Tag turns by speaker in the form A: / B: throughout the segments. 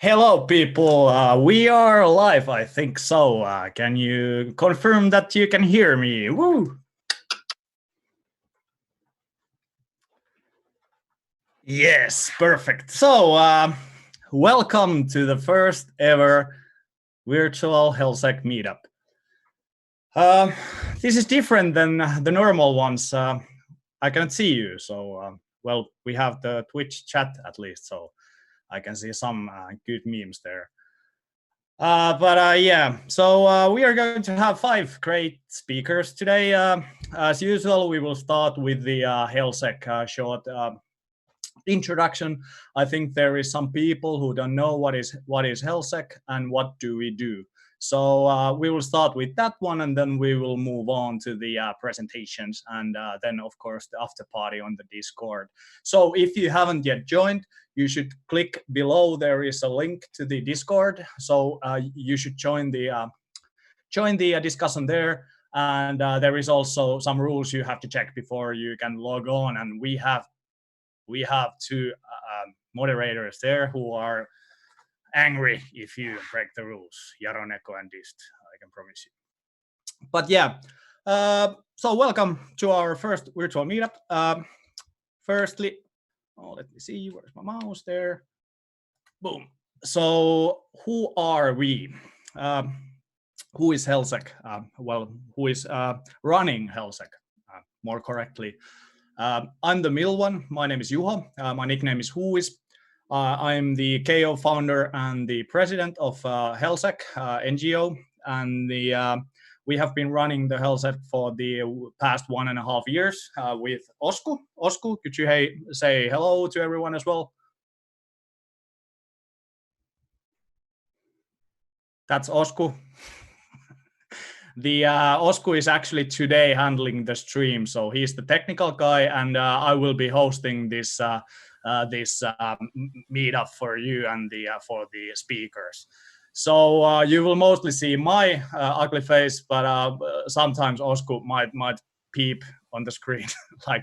A: Hello, people. We are live, I think so. Can you confirm that you can hear me? Woo! Yes, perfect. So, welcome to the first ever virtual HelSec meetup. This is different than the normal ones. I cannot see you, so well, we have the Twitch chat at least, so I can see some good memes there. Yeah, so we are going to have 5 great speakers today. As usual, we will start with the HelSec short introduction. I think there is some people who don't know what is HelSec and what do we do. So we will start with that one, and then we will move on to the presentations, and then of course the after party on the Discord. So if you haven't yet joined, you should click below. There is a link to the Discord, so you should join the discussion there. And there is also some rules you have to check before you can log on. And we have 2 moderators there who are angry if you break the rules. Jaroneko and Dist, I can promise you. But yeah, so welcome to our first virtual meetup. Firstly, let me see, where's my mouse there? Boom. So who are we? Who is HelSec? Well, who is running HelSec, more correctly? I'm the middle one. My name is Juho. My nickname is Whois. I'm the KO founder and the president of HelSec NGO, and we have been running the HelSec for the past 1.5 years with Osku. Osku, could you say hello to everyone as well? That's Osku. The Osku is actually today handling the stream, so he's the technical guy, and I will be hosting this meetup for you and for the speakers. So you will mostly see my ugly face, but sometimes Osku might peep on the screen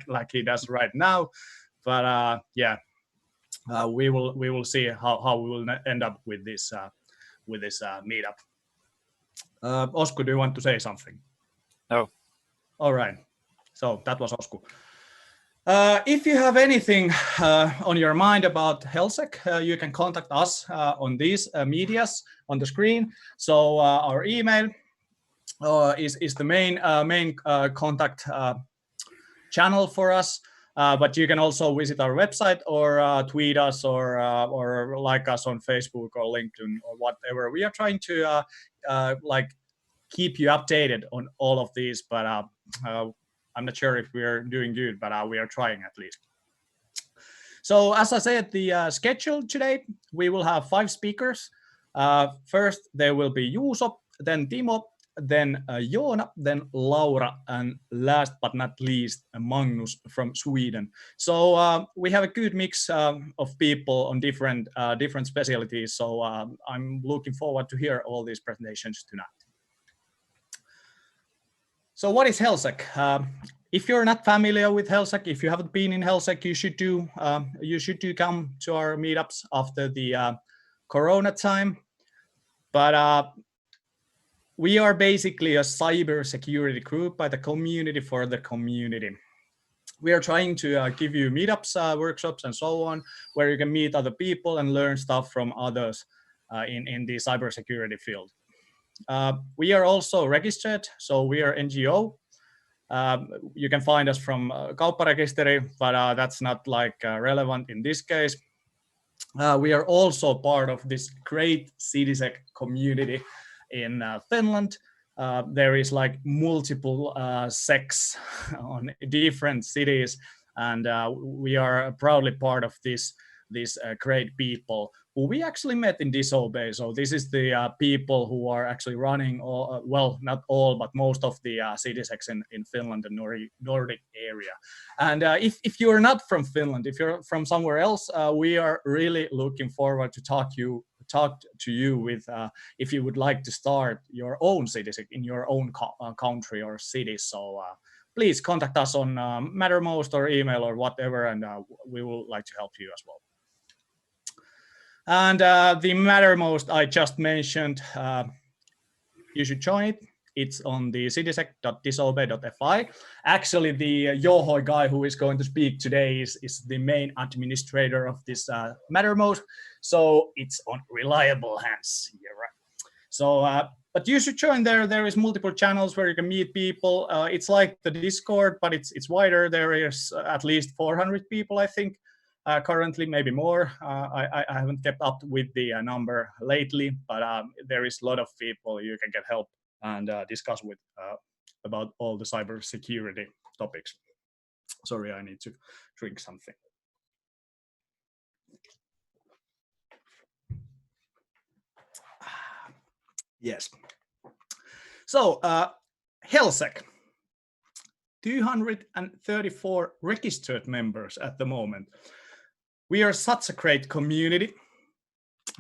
A: like he does right now. But yeah, we will see how we will end up with this meetup. Osku, do you want to say something?
B: No.
A: All right. So that was Osku. If you have anything on your mind about HelSec, you can contact us on these medias on the screen. So our email is the main contact channel for us. But you can also visit our website or tweet us or like us on Facebook or LinkedIn or whatever. We are trying to like keep you updated on all of these, but I'm not sure if we are doing good, but we are trying at least. So as I said, the schedule today, we will have 5 speakers. First, there will be Juuso, then Timo, then Joona, then Laura, and last but not least, Magnus from Sweden. So we have a good mix of people on different specialties. So I'm looking forward to hear all these presentations tonight. So what is HelSec? If you're not familiar with HelSec, if you haven't been in HelSec, you should come to our meetups after the Corona time. But we are basically a cybersecurity group by the community for the community. We are trying to give you meetups, workshops, and so on, where you can meet other people and learn stuff from others in the cybersecurity field. We are also registered, so we are NGO. You can find us from Kaupparekisteri, but that's not like relevant in this case. We are also part of this great CDSec community in Finland. There is like multiple secs on different cities, and we are proudly part of this great people who we actually met in Disobey. So this is the people who are actually running all, well, not all, but most of the CDSECs in Finland and Nordic area. And if you're not from Finland, if you're from somewhere else, we are really looking forward to talk to you with if you would like to start your own CDSEC in your own country or city. So please contact us on Mattermost or email or whatever, and we will like to help you as well. And the Mattermost I just mentioned, you should join it. It's on the cdsec.disobey.fi. Actually, the joohoi guy who is going to speak today is the main administrator of this Mattermost. So it's on reliable hands. You're right. So, but you should join there. There is multiple channels where you can meet people. It's like the Discord, but it's wider. There is at least 400 people, I think. Currently, maybe more. I haven't kept up with the number lately, but there is a lot of people you can get help and discuss with about all the cybersecurity topics. Sorry, I need to drink something. Yes. So, HelSec, 234 registered members at the moment. We are such a great community.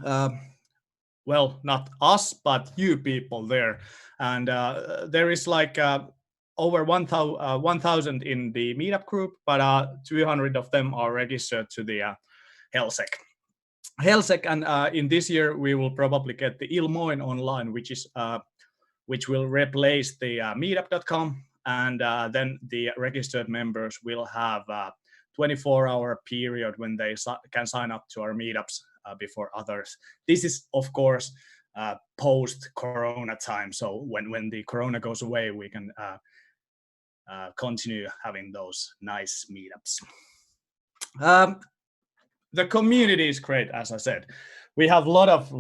A: Well, not us, but you people there. And there is like over 1,000 in the Meetup group, but 200 of them are registered to the HelSec. HelSec, and in this year we will probably get the Ilmoin online, which will replace the meetup.com, and then the registered members will have a 24-hour period when they can sign up to our meetups before others. This is, of course, post-Corona time. So when the Corona goes away, we can continue having those nice meetups. The community is great, as I said. We have a lot of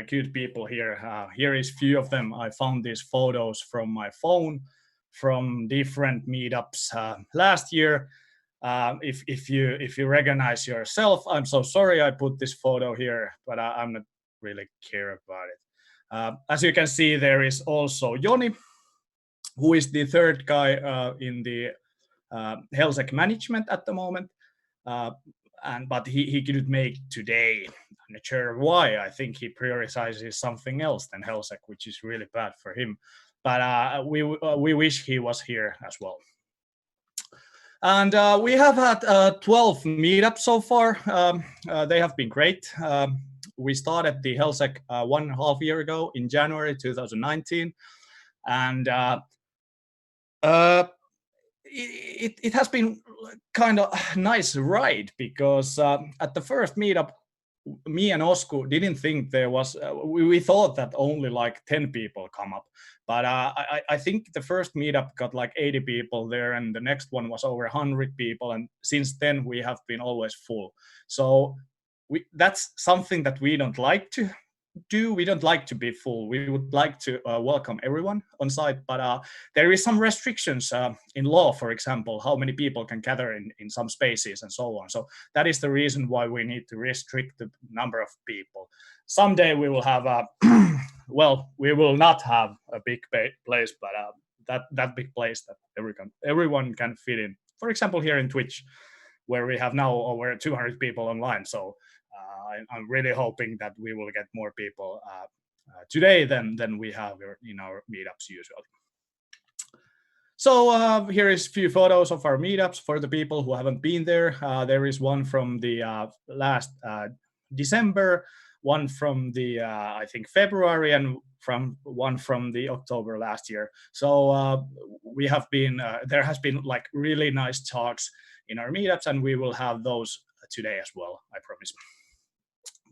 A: good people here. Here is few of them. I found these photos from my phone from different meetups last year. If you recognize yourself, I'm so sorry I put this photo here, but I'm not really care about it. As you can see, there is also Joni, who is the third guy in the HelSec management at the moment. But he couldn't make today. I'm not sure why. I think he prioritizes something else than HelSec, which is really bad for him. But we wish he was here as well. And we have had 12 meetups so far. They have been great. We started the HelSec 1.5 years ago in January 2019, and it has been kind of a nice ride, because at the first meetup, me and Osku didn't think there was, we thought that only like 10 people come up. But I think the first meetup got like 80 people there, and the next one was over 100 people. And since then, we have been always full. So that's something that we don't like to do. We don't like to be full. We would like to welcome everyone on site, but there is some restrictions in law, for example, how many people can gather in some spaces and so on. So that is the reason why we need to restrict the number of people. Someday we will have a, well, we will not have a big place, but that big place that everyone can fit in. For example, here in Twitch, where we have now over 200 people online. So I'm really hoping that we will get more people today than we have in our meetups usually. So here is a few photos of our meetups for the people who haven't been there. There is one from the last December, one from the I think February, and one from the October last year. So we have been there has been like really nice talks in our meetups, and we will have those today as well, I promise.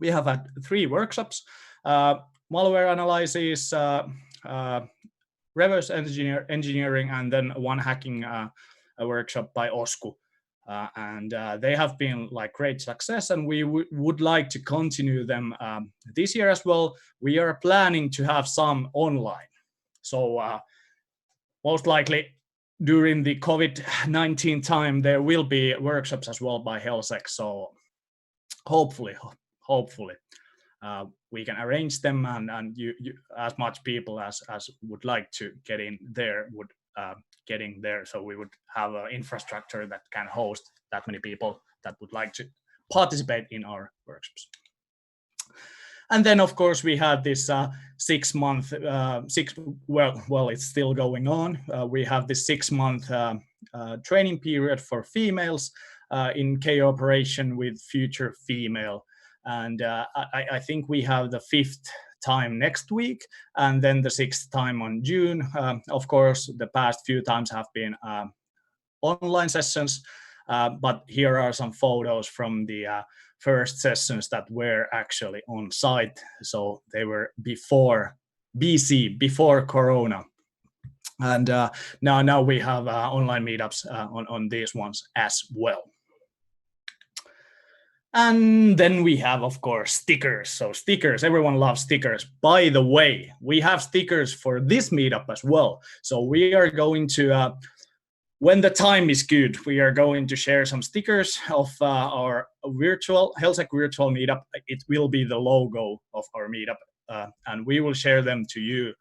A: We have had 3 workshops, malware analysis, reverse engineering, and then one hacking a workshop by Osku. And they have been like great success, and we would like to continue them this year as well. We are planning to have some online. So most likely during the COVID-19 time, there will be workshops as well by HelSec. So hopefully we can arrange them, and you as much people as would like to get in there would getting there. So we would have an infrastructure that can host that many people that would like to participate in our workshops. And then, of course, we had this 6-month, well, it's still going on. We have this 6-month training period for females in cooperation with Future Female. And I think we have the 5th time next week, and then the 6th time on June. Of course, the past few times have been online sessions, but here are some photos from the first sessions that were actually on site. So they were before BC, before Corona. And now we have online meetups on these ones as well. And then we have, of course, stickers. So stickers, everyone loves stickers. By the way, we have stickers for this meetup as well. So we are going to, when the time is good, we are going to share some stickers of our virtual HelSec virtual meetup. It will be the logo of our meetup, and we will share them to you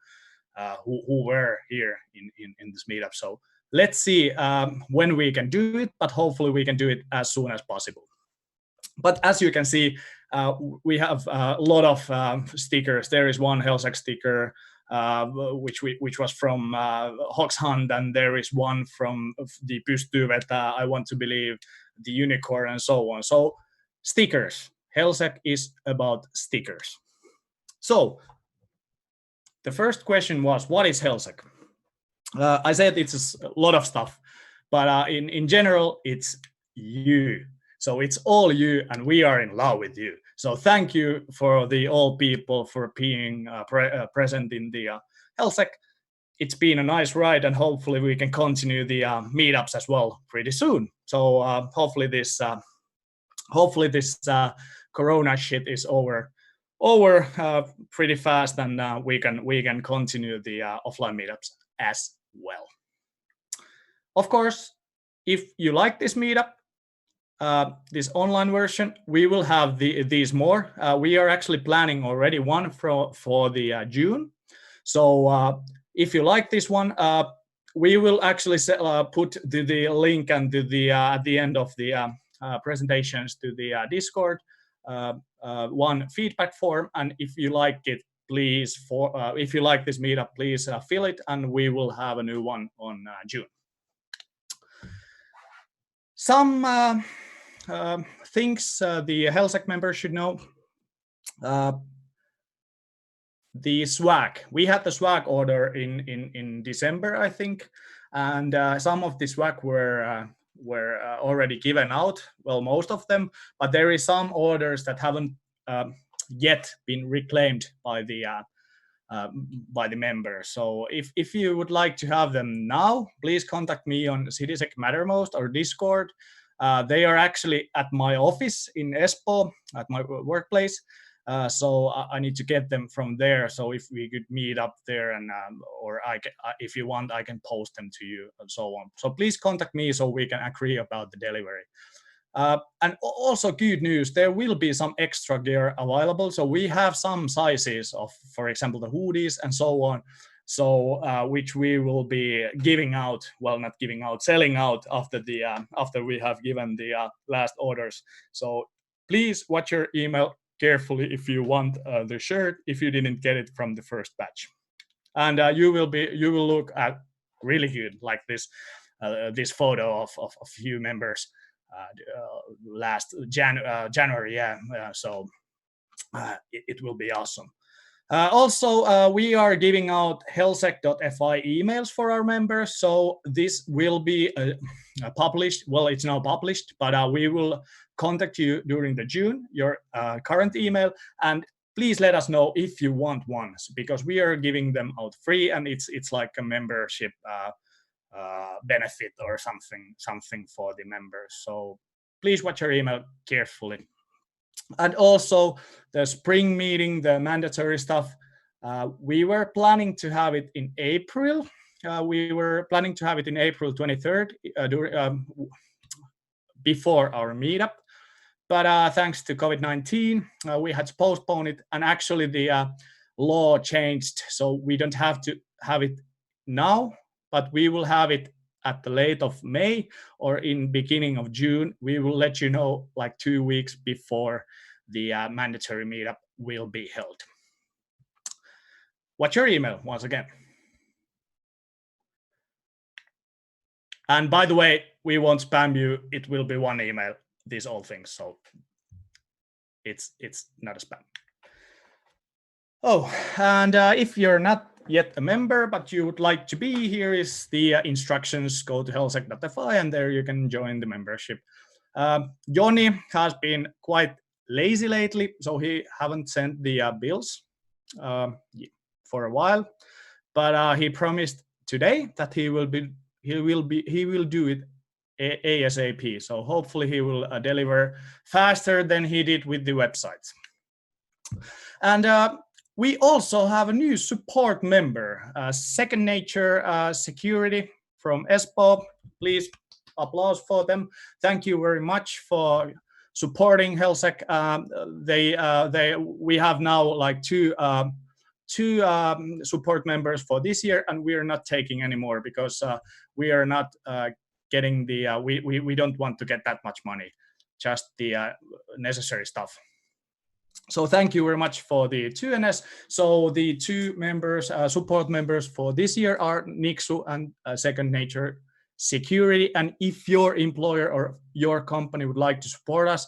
A: who were here in this meetup. So let's see when we can do it, but hopefully we can do it as soon as possible. But as you can see, we have a lot of stickers. There is one HelSec sticker, which was from Hoxhunt, and there is one from the Pystyvetä, I Want to Believe, the Unicorn, and so on. So stickers. HelSec is about stickers. So the first question was, what is HelSec? I said it's a lot of stuff, but in general, it's you. So it's all you, and we are in love with you. So thank you for all people for being present in the HelSec. It's been a nice ride, and hopefully we can continue the meetups as well pretty soon. So hopefully this Corona shit is over pretty fast, and we can continue the offline meetups as well. Of course, if you like this meetup, this online version, we will have these more. We are actually planning already one for the June. So if you like this one, we will actually put the link and at the end of the presentations to the Discord one feedback form. And if you like it, please if you like this meetup, please fill it, and we will have a new one on June. Some things the HelSec members should know. The swag. We had the swag order in December, I think, and some of the swag were already given out. Well, most of them, but there is some orders that haven't yet been reclaimed by the members. So if you would like to have them now, please contact me on CDSec Mattermost or Discord. They are actually at my office in Espoo, at my workplace. So I need to get them from there. So if we could meet up there, and or if you want, I can post them to you and so on. So please contact me so we can agree about the delivery. And also good news, there will be some extra gear available. So we have some sizes of, for example, the hoodies and so on. So which we will be giving out, well, not giving out, selling out after we have given the last orders. So please watch your email carefully if you want the shirt, if you didn't get it from the first batch. And you will look at really good, like this photo of a few members last January. So it will be awesome. Also, we are giving out helsec.fi emails for our members. So this will be published. Well, it's now published, but we will contact you during the June, your current email, and please let us know if you want one, because we are giving them out free, and it's like a membership benefit or something for the members. So please watch your email carefully. And also the spring meeting, the mandatory stuff, we were planning to have it in April. We were planning to have it in April 23rd before our meetup. But thanks to COVID-19, we had to postpone it. And actually the law changed, so we don't have to have it now, but we will have it at the late of May or in beginning of June. We will let you know like 2 weeks before the mandatory meetup will be held. What's your email once again? And by the way, we won't spam you. It will be one email, these all things. So it's not a spam. Oh, and if you're not yet a member, but you would like to be, here is the instructions. Go to helsec.fi and there you can join the membership. Johnny has been quite lazy lately, so he haven't sent the bills for a while, but he promised today that he will do it ASAP. So hopefully he will deliver faster than he did with the websites. And we also have a new support member, Second Nature Security from Espoo. Please applause for them. Thank you very much for supporting HelSec. We have now like two support members for this year, and we are not taking any more because we are not getting the we don't want to get that much money, just the necessary stuff. So thank you very much for the 2NS. So the two members, support members for this year are Nixu and Second Nature Security. And if your employer or your company would like to support us,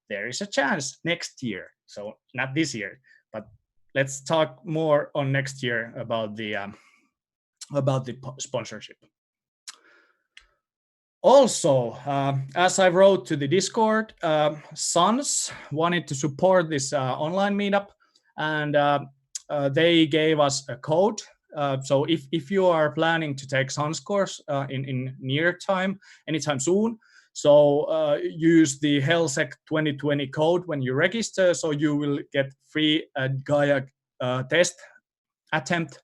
A: there is a chance next year. So not this year, but let's talk more on next year about the sponsorship. Also, as I wrote to the Discord, Suns wanted to support this online meetup, and they gave us a code. So if you are planning to take Suns course in near time, anytime soon, so use the HelSec 2020 code when you register, so you will get free Gaia test attempt.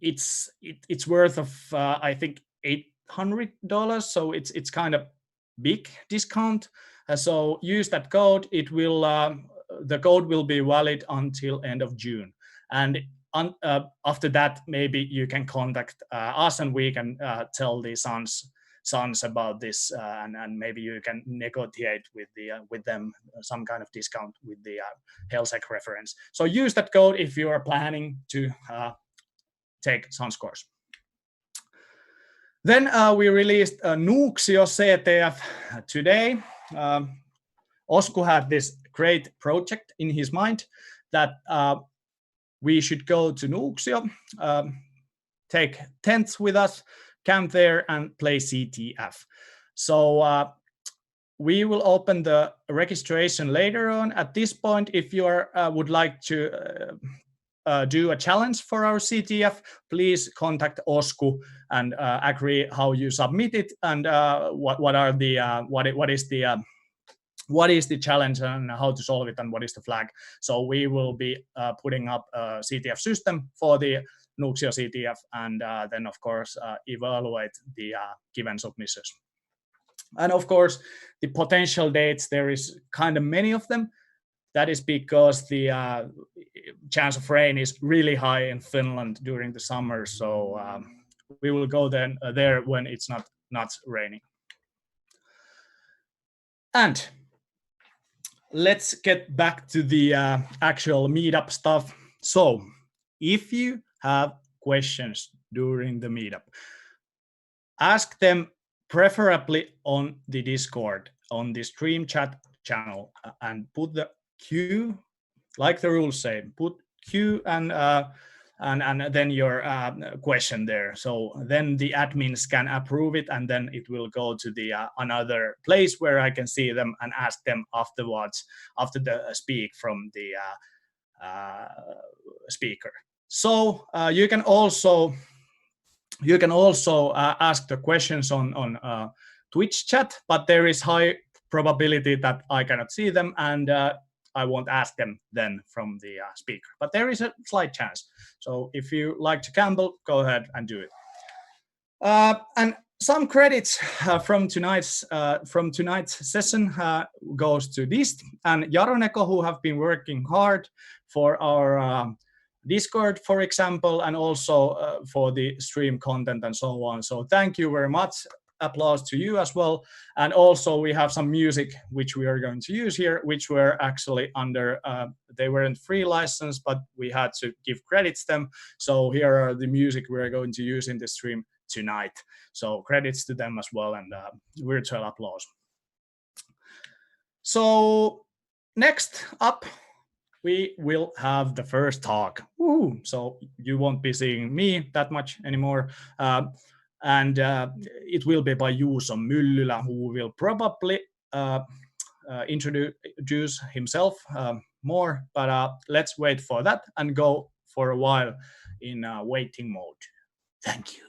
A: It's worth of I think $800, so it's kind of big discount. So use that code. It will the code will be valid until end of June, and after that maybe you can contact us and we can tell the Suns about this, and maybe you can negotiate with them some kind of discount with the HelSec reference. So use that code if you are planning to take Suns course. Then we released a Nuuxio CTF today. Osku had this great project in his mind that we should go to Nuuxio, take tents with us, camp there, and play CTF. So we will open the registration later on. At this point, if you would like to do a challenge for our CTF, please contact Osku and agree how you submit it and what is the challenge and how to solve it and what is the flag. So we will be putting up a CTF system for the Nuuxio CTF and then of course evaluate the given submissions. And of course the potential dates, there is kind of many of them. That is because the chance of rain is really high in Finland during the summer. So we will go then there when it's not raining. And let's get back to the actual meetup stuff. So if you have questions during the meetup, ask them preferably on the Discord, on the stream chat channel, and put the Q, like the rules say, put Q and then your question there. So then the admins can approve it, and then it will go to the another place where I can see them and ask them afterwards after the speak from the speaker. So you can also ask the questions on Twitch chat, but there is high probability that I cannot see them and I won't ask them then from the speaker, but there is a slight chance. So if you like to gamble, go ahead and do it. And some credits from tonight's session goes to Dist and Jaroneko, who have been working hard for our Discord, for example, and also for the stream content and so on. So thank you very much. Applause to you as well. And also we have some music which we are going to use here, which were actually under, they weren't free license, but we had to give credits them. So here are the music we're going to use in the stream tonight. So credits to them as well, and virtual applause. So next up, we will have the first talk. Woo! So you won't be seeing me that much anymore. And it will be by Juuso Myllylä, who will probably introduce himself more. But let's wait for that and go for a while in waiting mode. Thank you.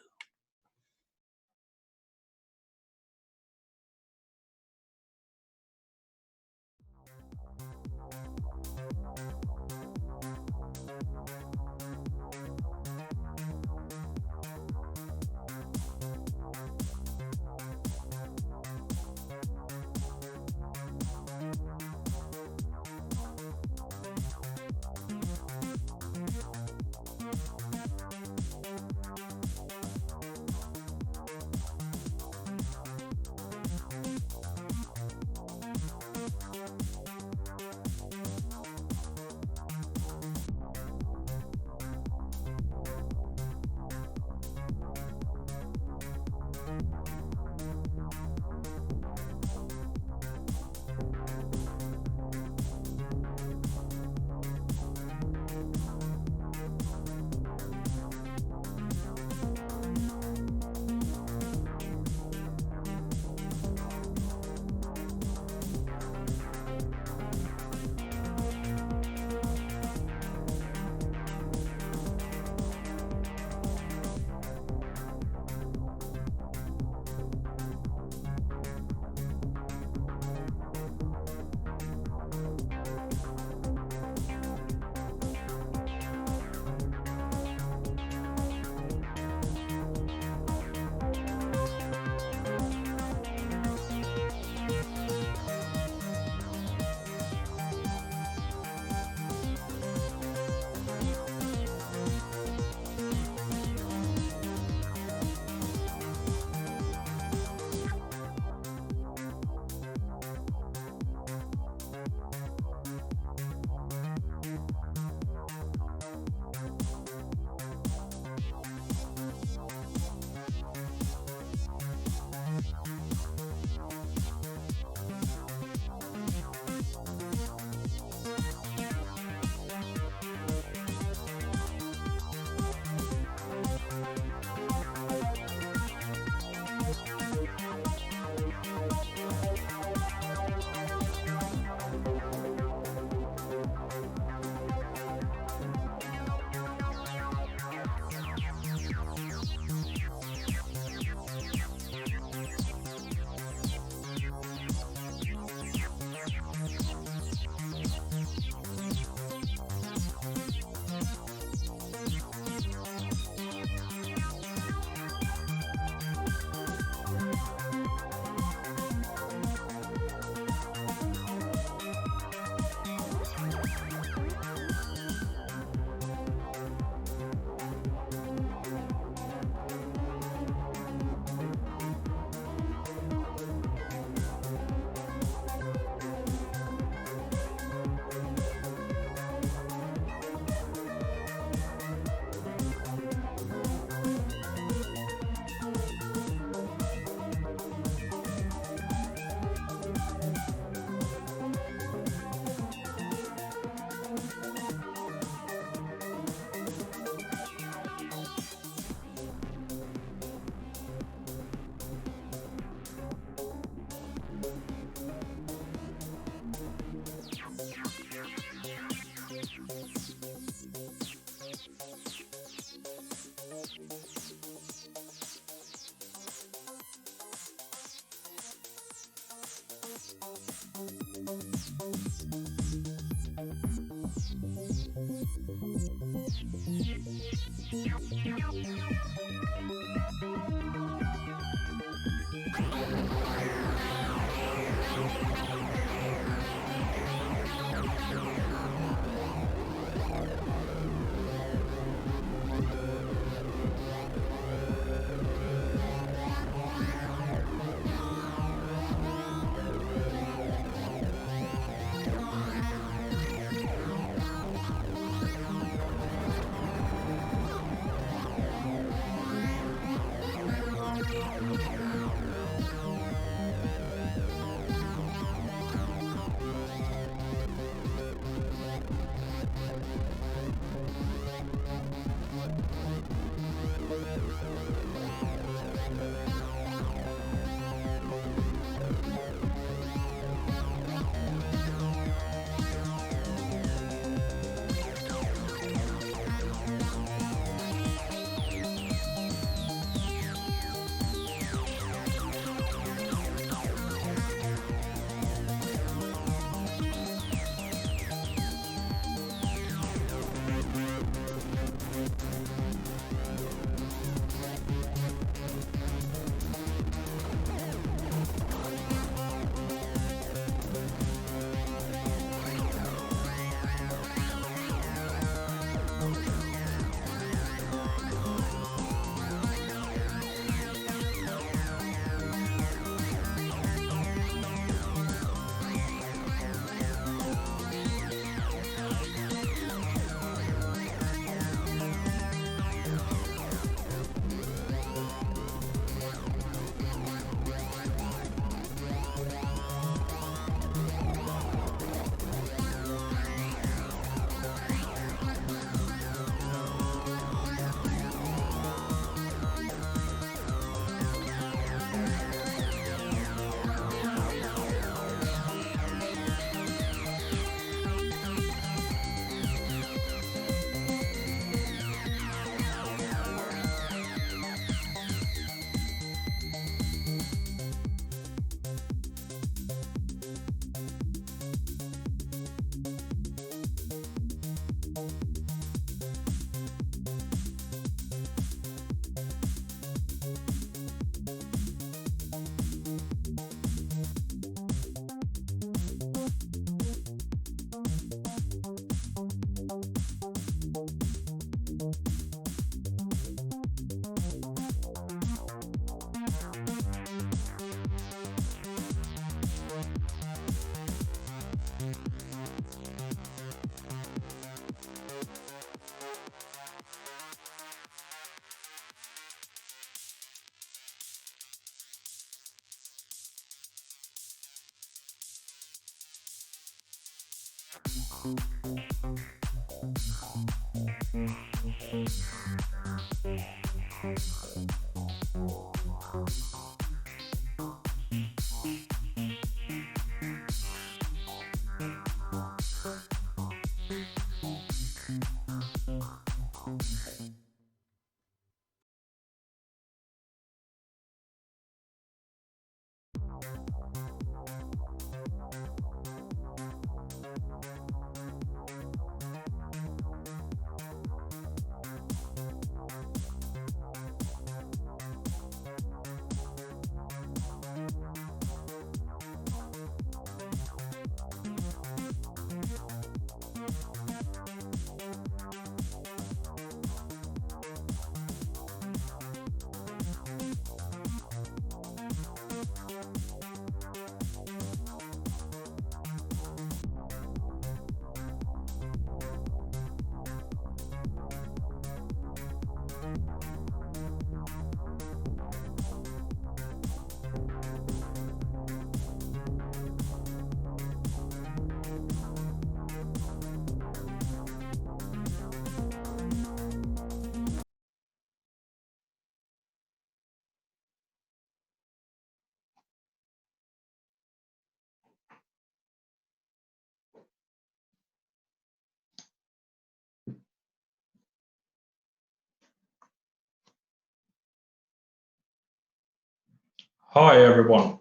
B: Hi everyone.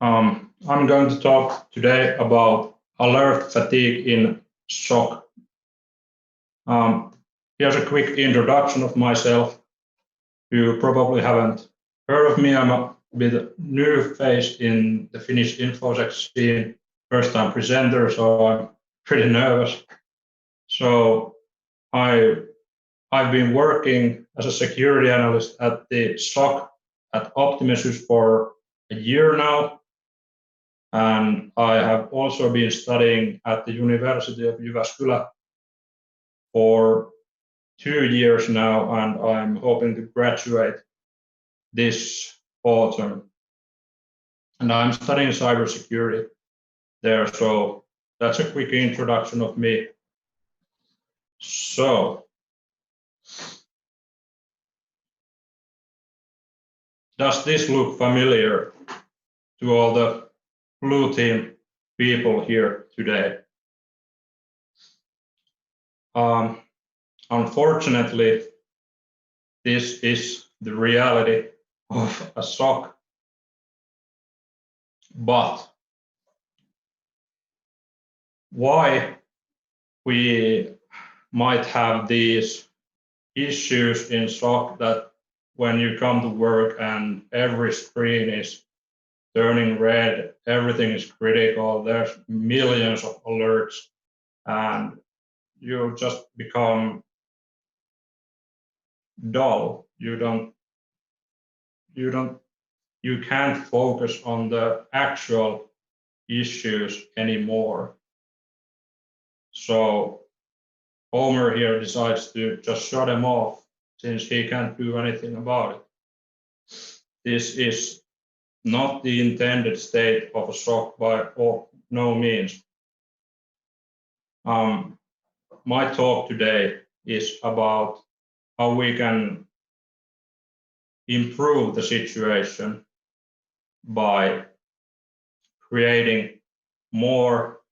B: I'm going to talk today about alert fatigue in SOC. Here's a quick introduction of myself. You probably haven't heard of me. I'm a bit new face in the Finnish infosec scene, first time presenter, so I'm pretty nervous. So I've been working as a security analyst at the SOC at Optimus for a year now, and I have also been studying at the University of Jyväskylä for 2 years now, and I'm hoping to graduate this autumn. And I'm studying cybersecurity there, so that's a quick introduction of me. So, does this look familiar to all the blue team people here today? Unfortunately, this is the reality of a SOC, but why we might have these issues in SOC that when you come to work and every screen is turning red, everything is critical, there's millions of alerts, and you just become dull. You can't focus on the actual issues anymore. So Homer here decides to just shut them off since he can't do anything about it. This is not the intended state of a SOC by no means. My talk today is about how we can improve the situation by creating more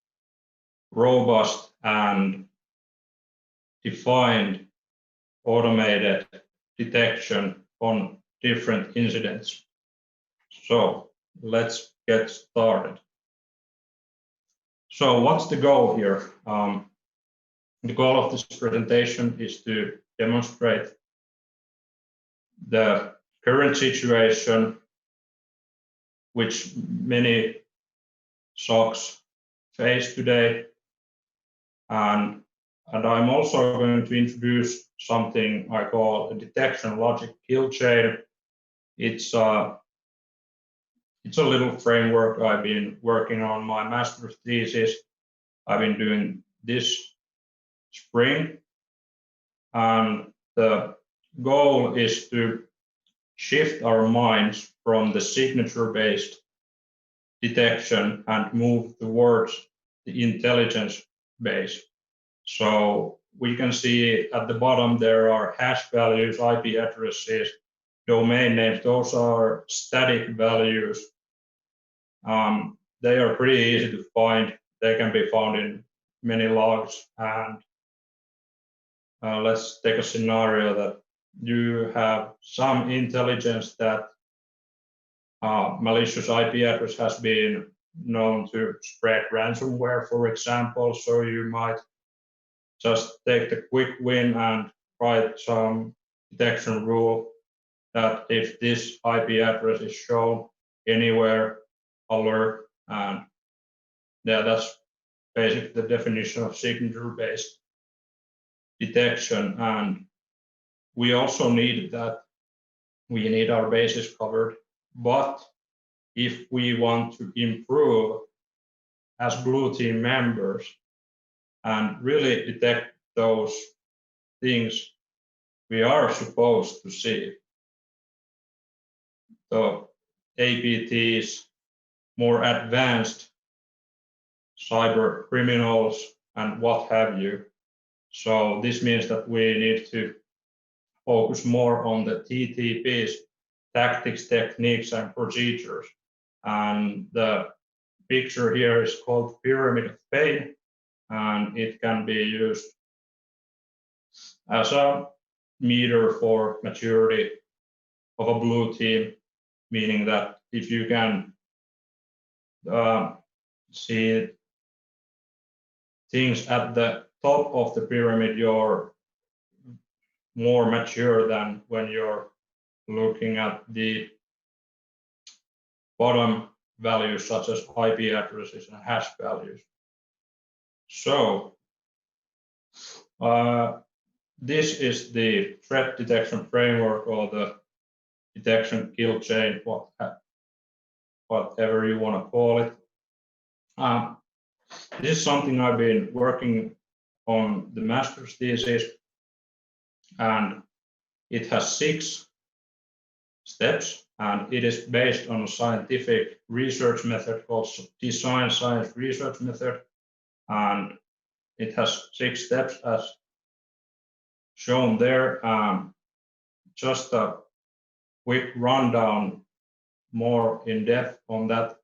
B: robust and defined automated detection on different incidents. So let's get started. So what's the goal here? The goal of this presentation is to demonstrate the current situation which many SOCs face today, and I'm also going to introduce something I call a detection logic kill chain. It's a little framework I've been working on my master's thesis. I've been doing this spring, and the goal is to shift our minds from the signature-based detection and move towards the intelligence base. So we can see at the bottom there are hash values, IP addresses, domain names. Those are static values. They are pretty easy to find. They can be found in many logs. And let's take a scenario that you have some intelligence that malicious IP address has been known to spread ransomware, for example. So you might just take the quick win and write some detection rule that if this IP address is shown anywhere, alert. And yeah, that's basically the definition of signature-based detection. And we also need that. We need our bases covered. But if we want to improve as blue team members and really detect those things we are supposed to see, the APTs, more advanced cyber criminals, and what have you. So this means that we need to focus more on the TTPs, tactics, techniques, and procedures. And the picture here is called Pyramid of Pain, and it can be used as a meter for maturity of a blue team, meaning that if you can see things at the top of the pyramid, you're more mature than when you're looking at the bottom values such as IP addresses and hash values. So this is the threat detection framework, or the detection kill chain, whatever you want to call it. This is something I've been working on the master's thesis, and it has 6 steps, and it is based on a scientific research method called design science research method, and it has 6 steps as shown there. Just a quick rundown, more in depth on that.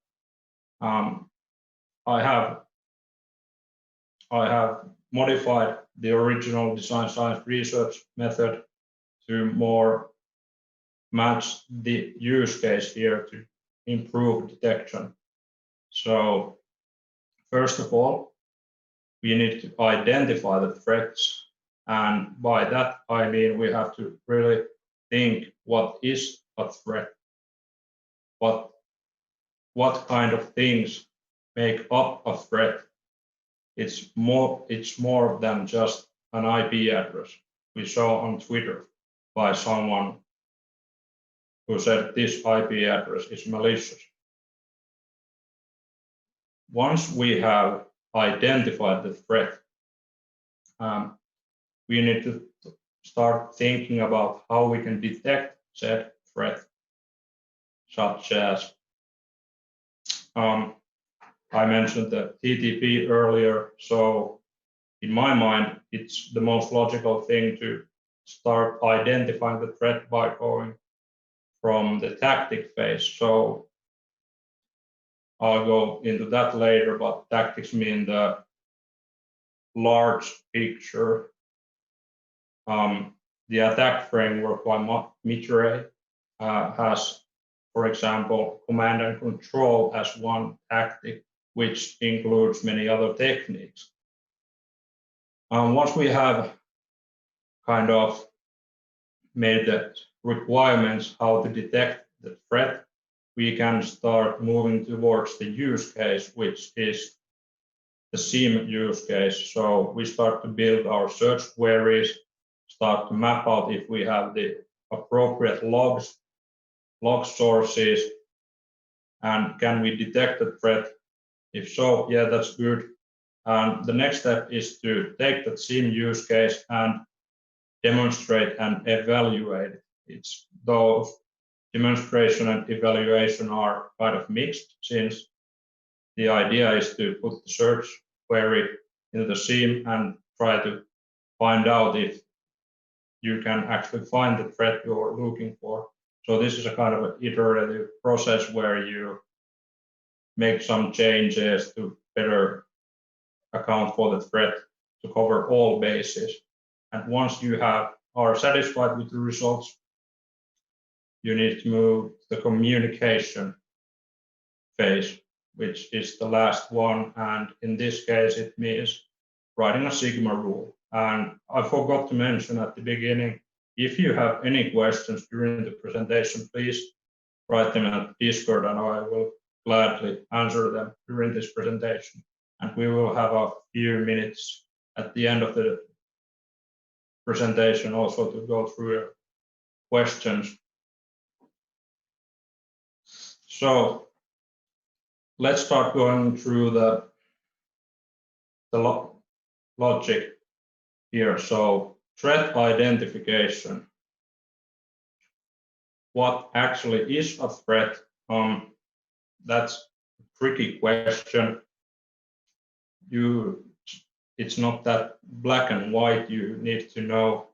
B: I have modified the original design science research method to more match the use case here to improve detection. So first of all, we need to identify the threats, and by that I mean we have to really think what is a threat, what kind of things make up a threat. It's more than just an IP address. We saw on Twitter by someone who said this IP address is malicious. Once we have identified the threat, we need to start thinking about how we can detect said threat, such as I mentioned the TTP earlier, so in my mind, it's the most logical thing to start identifying the threat by going from the tactic phase. So I'll go into that later, but tactics mean the large picture. The attack framework by Meetup has, for example, command and control as one tactic, which includes many other techniques. Once we have kind of made the requirements how to detect the threat, we can start moving towards the use case, which is the SIEM use case. So we start to build our search queries, start to map out if we have the appropriate log sources, and can we detect the threat? If so, yeah, that's good. And the next step is to take that SIEM use case and demonstrate and evaluate it. It's those demonstration and evaluation are kind of mixed, since the idea is to put the search query into the SIEM and try to find out if you can actually find the threat you're looking for. So this is a kind of an iterative process where you make some changes to better account for the threat to cover all bases. And once you are satisfied with the results, you need to move to the communication phase, which is the last one. And in this case, it means writing a Sigma rule. And I forgot to mention at the beginning, if you have any questions during the presentation, please write them at Discord and I will gladly answer them during this presentation. And we will have a few minutes at the end of the presentation also to go through your questions. So let's start going through the logic here. So threat identification. What actually is a threat? That's a tricky question. It's not that black and white. You need to know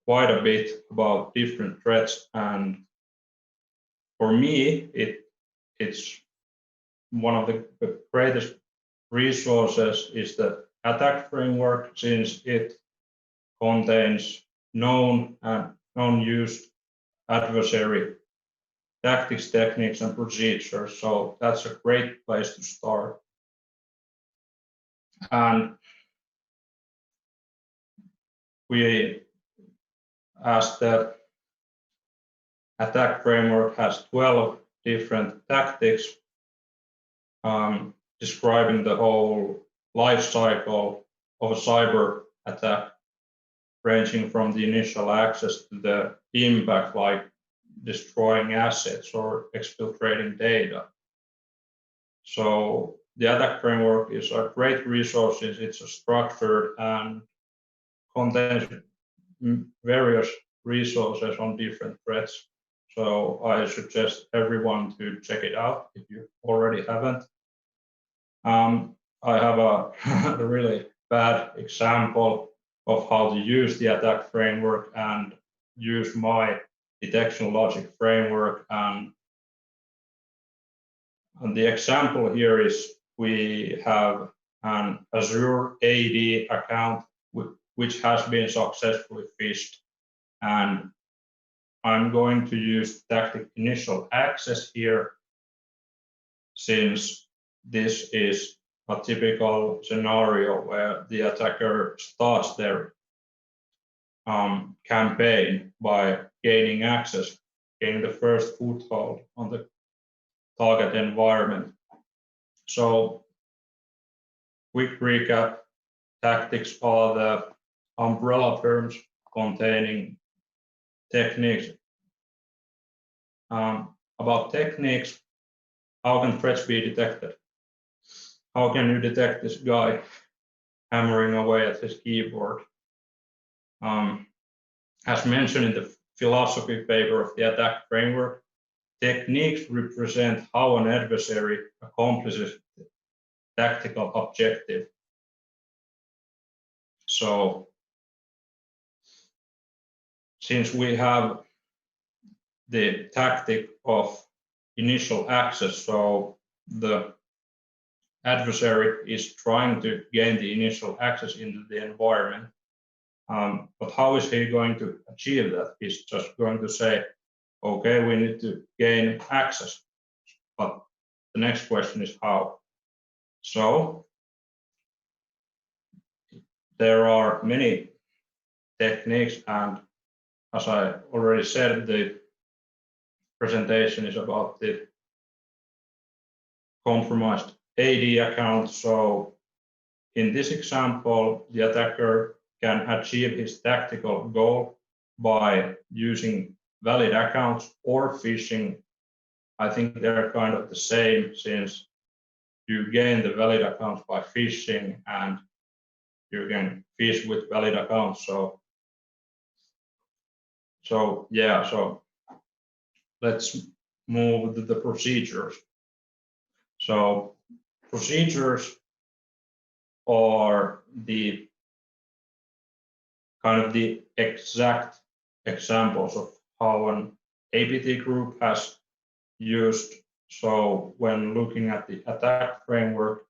B: quite a bit about different threats. And for me, it's one of the greatest resources is the attack framework, since it contains known and non-used adversary tactics, techniques, and procedures. So that's a great place to start. And as the attack framework has 12 different tactics describing the whole life cycle of a cyber attack, ranging from the initial access to the impact, like destroying assets or exfiltrating data. So the attack framework is a great resource since it's structured and contains various resources on different threats. So I suggest everyone to check it out if you already haven't. I have a really bad example of how to use the attack framework and use my detection logic framework. And the example here is we have an Azure AD account which has been successfully phished. And I'm going to use tactic initial access here, since this is a typical scenario where the attacker starts their campaign by gaining access, gaining the first foothold on the target environment. So, quick recap: tactics are the umbrella terms containing techniques. About techniques, how can threats be detected? How can you detect this guy hammering away at his keyboard? As mentioned in the philosophy paper of the attack framework, techniques represent how an adversary accomplishes the tactical objective. So, since we have the tactic of initial access, so the adversary is trying to gain the initial access into the environment. But how is he going to achieve that? He's just going to say, okay, we need to gain access. But the next question is how. So there are many techniques, and as I already said, the presentation is about the compromised AD account. So in this example, the attacker can achieve his tactical goal by using valid accounts or phishing. I think they're kind of the same, since you gain the valid accounts by phishing and you can phish with valid accounts. So let's move to the procedures. So procedures are the kind of the exact examples of how an APT group has used. So when looking at the attack framework,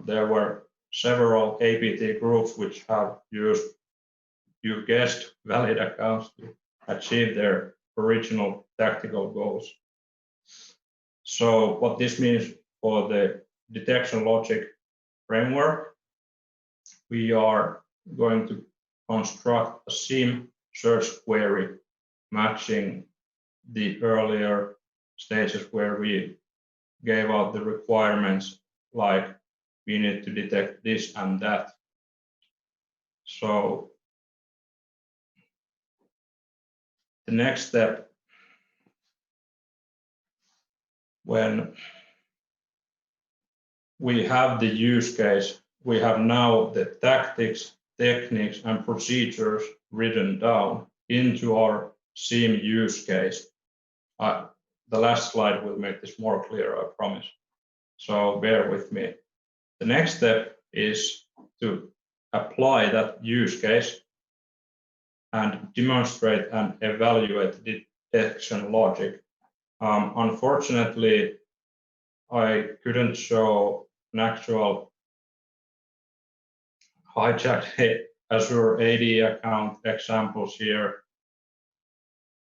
B: there were several APT groups which have used, you guessed, valid accounts to achieve their original tactical goals. So what this means for the detection logic framework, we are going to construct a SIEM search query matching the earlier stages where we gave out the requirements, like we need to detect this and that. So the next step, when we have the use case, we have now the tactics, techniques, and procedures written down into our SIEM use case. The last slide will make this more clear, I promise. So bear with me. The next step is to apply that use case and demonstrate and evaluate the detection logic. Unfortunately, I couldn't show an actual hijacked Azure AD account examples here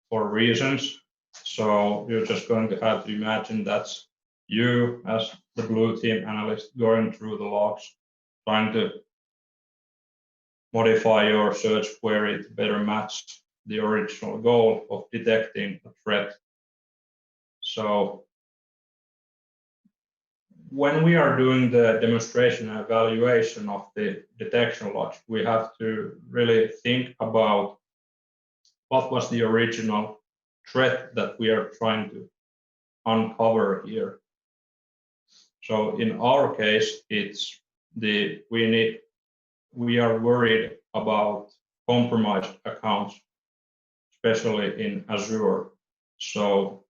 B: for reasons. So you're just going to have to imagine that's you as the blue team analyst going through the logs, trying to modify your search query to better match the original goal of detecting a threat. So when we are doing the demonstration and evaluation of the detection logic, we have to really think about what was the original threat that we are trying to uncover here. So in our case, it's we are worried about compromised accounts, especially in Azure. So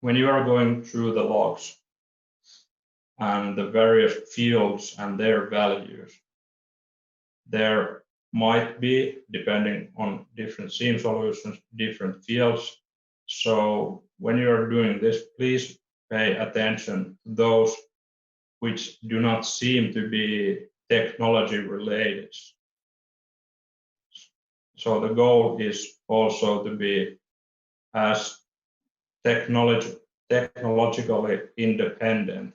B: when you are going through the logs and the various fields and their values, there might be, depending on different SIEM solutions, different fields. So when you are doing this, please pay attention to those which do not seem to be technology related. So the goal is also to be as technologically independent.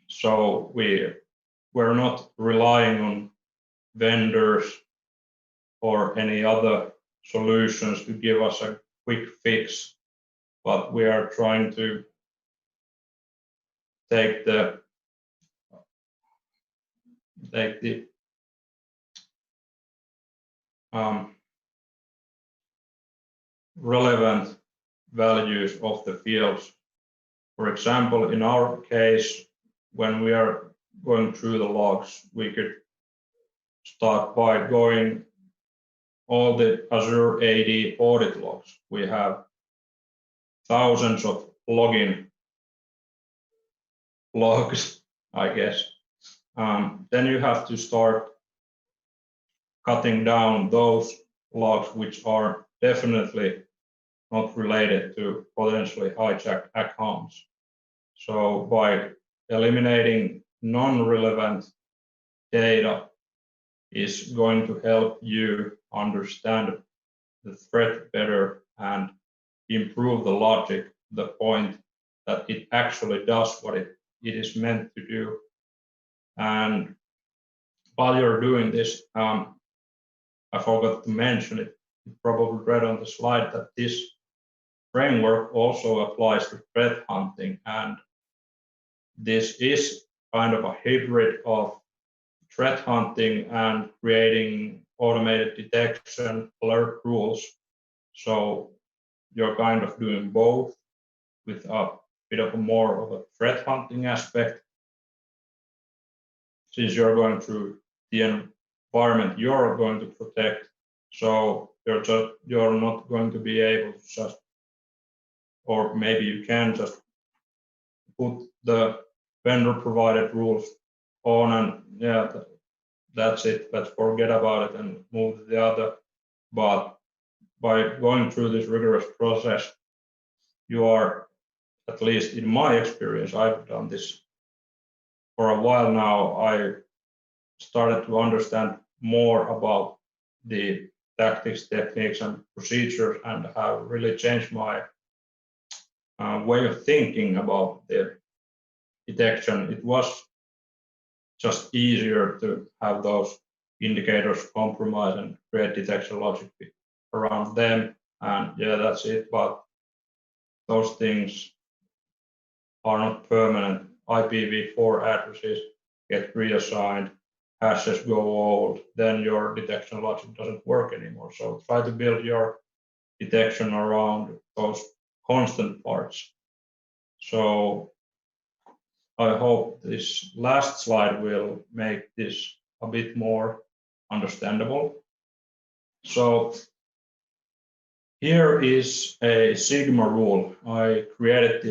B: So we're not relying on vendors or any other solutions to give us a quick fix, but we are trying to take the relevant values of the fields. For example, in our case, when we are going through the logs, we could start by going all the Azure AD audit logs. We have thousands of login logs, I guess. Then you have to start cutting down those logs which are definitely not related to potentially hijacked accounts. So by eliminating non-relevant data is going to help you understand the threat better and improve the logic, the point that it actually does what it is meant to do. And while you're doing this, I forgot to mention it, you probably read on the slide that this framework also applies to threat hunting, and this is kind of a hybrid of threat hunting and creating automated detection alert rules. So you're kind of doing both with a bit of more of a threat hunting aspect, since you're going through the environment you're going to protect. So you're not going to be able to just, or maybe you can just put the vendor provided rules on, and yeah, that's it. Let's forget about it and move to the other. But by going through this rigorous process, you are, at least in my experience, I've done this for a while now, I started to understand more about the tactics, techniques, and procedures, and have really changed my way of thinking about the detection. It was just easier to have those indicators compromise and create detection logic around them, and yeah, that's it. But those things are not permanent. IPv4 addresses get reassigned, hashes go old, then your detection logic doesn't work anymore. So try to build your detection around those constant parts. So I hope this last slide will make this a bit more understandable. So here is a Sigma rule. I created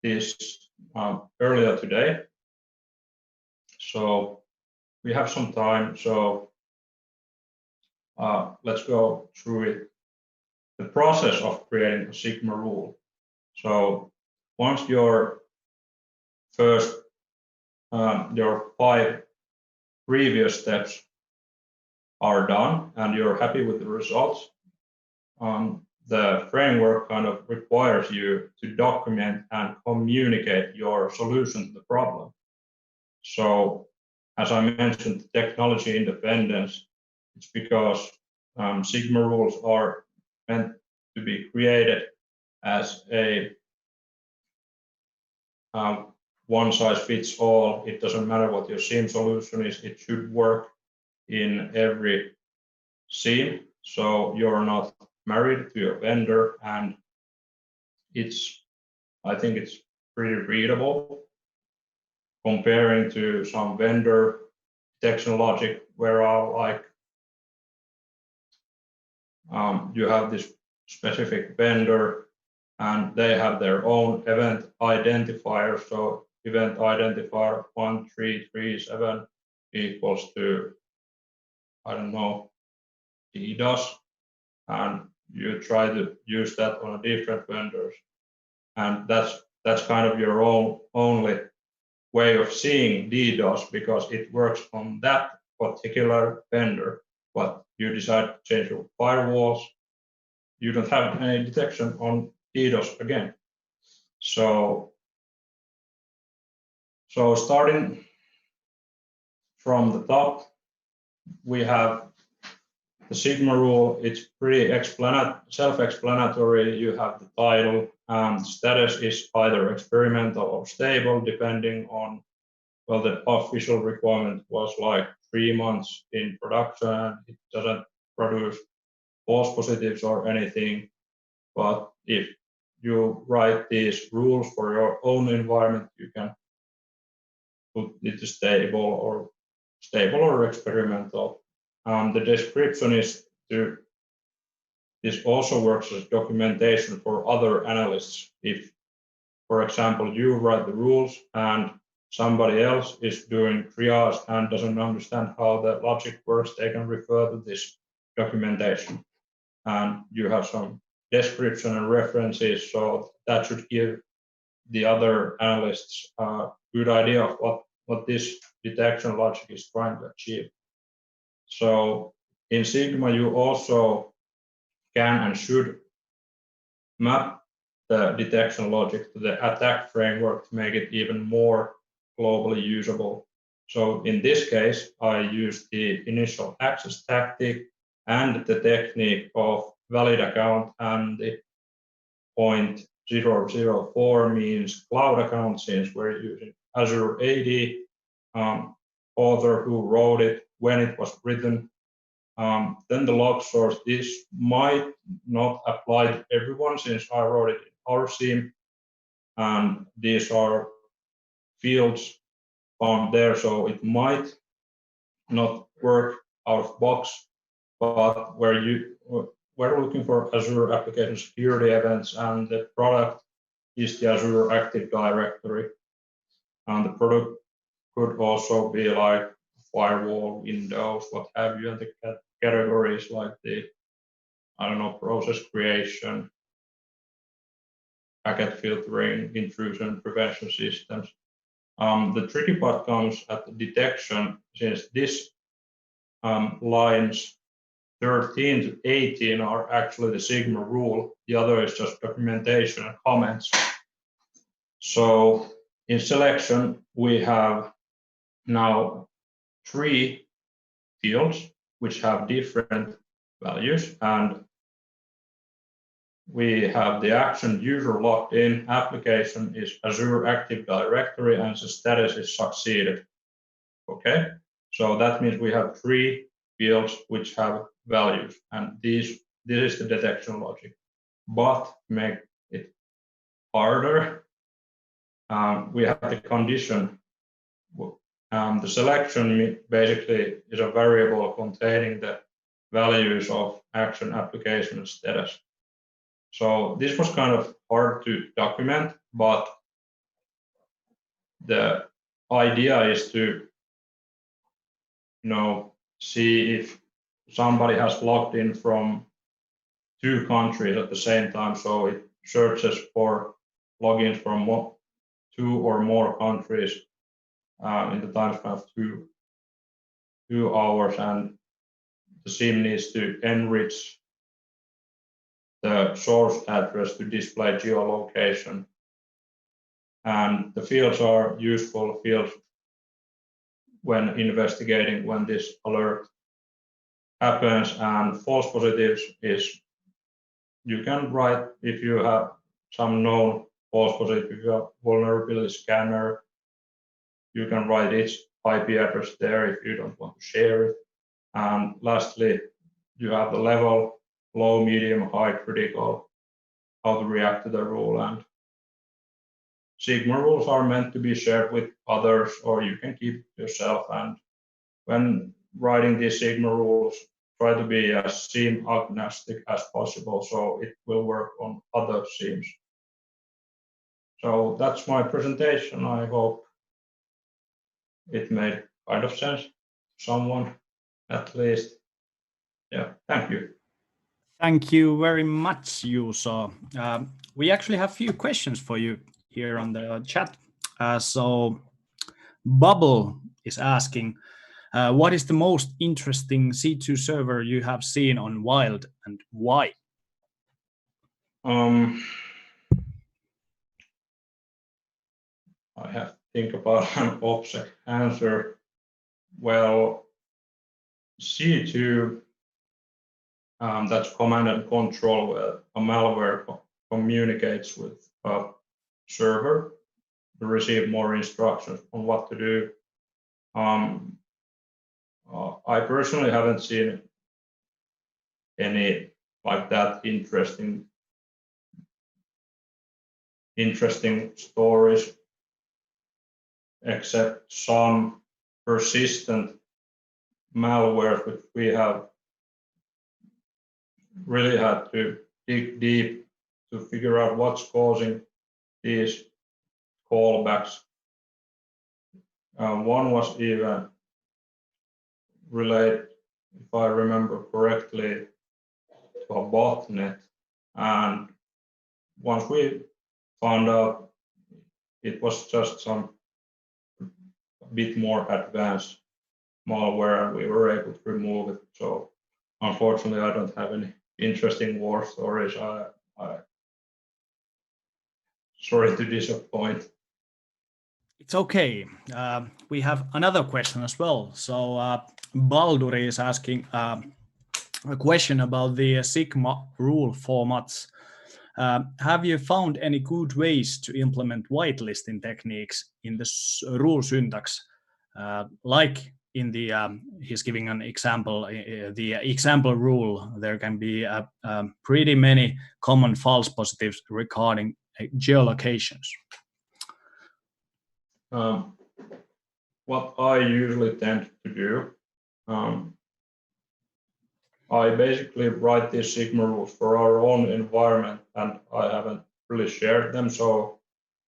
B: this earlier today. So we have some time. So let's go through it. The process of creating a Sigma rule. So once your first, your 5 previous steps are done and you're happy with the results, the framework kind of requires you to document and communicate your solution to the problem. So as I mentioned, technology independence, it's because Sigma rules are meant to be created as a one size fits all. It doesn't matter what your SIEM solution is, it should work in every SIEM. So you're not married to your vendor, and I think it's pretty readable comparing to some vendor detection logic where you have this specific vendor and they have their own event identifier. So event identifier 1337 equals to, I don't know, DDoS, and you try to use that on different vendors, and that's kind of your only way of seeing DDoS because it works on that particular vendor. But you decide to change your firewalls, you don't have any detection on DDoS again. So starting from the top, we have the Sigma rule. It's pretty self-explanatory. You have the title, and status is either experimental or stable, depending on, well, the official requirement was like 3 months in production. It doesn't produce false positives or anything. But if you write these rules for your own environment, you can put it to stable or experimental. The description is this also works as documentation for other analysts. If, for example, you write the rules and somebody else is doing triage and doesn't understand how the logic works, they can refer to this documentation. And you have some description and references, so that should give the other analysts a good idea of what this detection logic is trying to achieve. So in Sigma, you also can and should map the detection logic to the attack framework to make it even more globally usable. So in this case, I use the initial access tactic and the technique of valid account, and the 0.004 means cloud account, since we're using Azure AD, author who wrote it, when it was written. Then the log source. This might not apply to everyone since I wrote it in our SIEM, and these are fields found there, so it might not work out of box. But we're looking for Azure application security events, and the product is the Azure Active Directory. And the product could also be like firewall, Windows, what have you, and the categories like the, I don't know, process creation, packet filtering, intrusion prevention systems. The tricky part comes at the detection, since this lines 13 to 18 are actually the Sigma rule. The other is just documentation and comments. So in selection, we have now 3 fields which have different values, and we have the action user logged in, application is Azure Active Directory, and the status is succeeded. Okay, so that means we have 3 fields which have values, and this is the detection logic. But to make it harder, we have the condition. The selection basically is a variable containing the values of action, application, and status. So this was kind of hard to document, but the idea is to, see if somebody has logged in from 2 countries at the same time. So it searches for logins from 2 or more countries in the time span of 2 hours, and the SIM needs to enrich the source address to display geolocation. And the fields are useful fields when investigating when this alert happens. And false positives is, you can write, if you have some known false positive, if you have vulnerability scanner, you can write its IP address there if you don't want to share it. And lastly, you have the level, low, medium, high, critical, how to react to the rule. And Sigma rules are meant to be shared with others, or you can keep it yourself. And when writing these Sigma rules, try to be as SIM agnostic as possible, so it will work on other SIMs. So that's my presentation. I hope it made kind of sense to someone, at least. Yeah, thank you.
A: Thank you very much, Juuso. We actually have a few questions for you here on the chat. So Bubble is asking, what is the most interesting C2 server you have seen on Wild, and why?
B: I have to think about an OPSEC answer. Well, C2, that's command and control, where a malware communicates with a server to receive more instructions on what to do. I personally haven't seen any like that interesting stories, except some persistent malware which we have really had to dig deep to figure out what's causing these callbacks. One was even related, if I remember correctly, to a botnet, and once we found out it was just some bit more advanced malware, and we were able to remove it. So unfortunately, I don't have any interesting war stories. I sorry to disappoint.
A: It's okay. We have another question as well. So Baldur is asking a question about the Sigma rule formats. Have you found any good ways to implement whitelisting techniques in the rule syntax? Like in the, he's giving an example, the example rule, there can be pretty many common false positives regarding geolocations.
B: What I usually tend to do, I basically write these Sigma rules for our own environment, and I haven't really shared them, so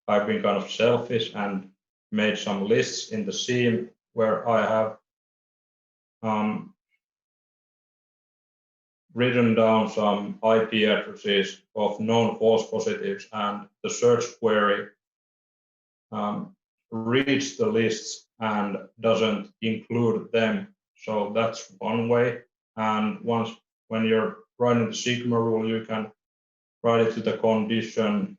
B: I've been kind of selfish and made some lists in the scene where I have written down some IP addresses of known false positives, and the search query reads the lists and doesn't include them. So that's one way. And when you're writing the sigma rule, you can write it to the condition.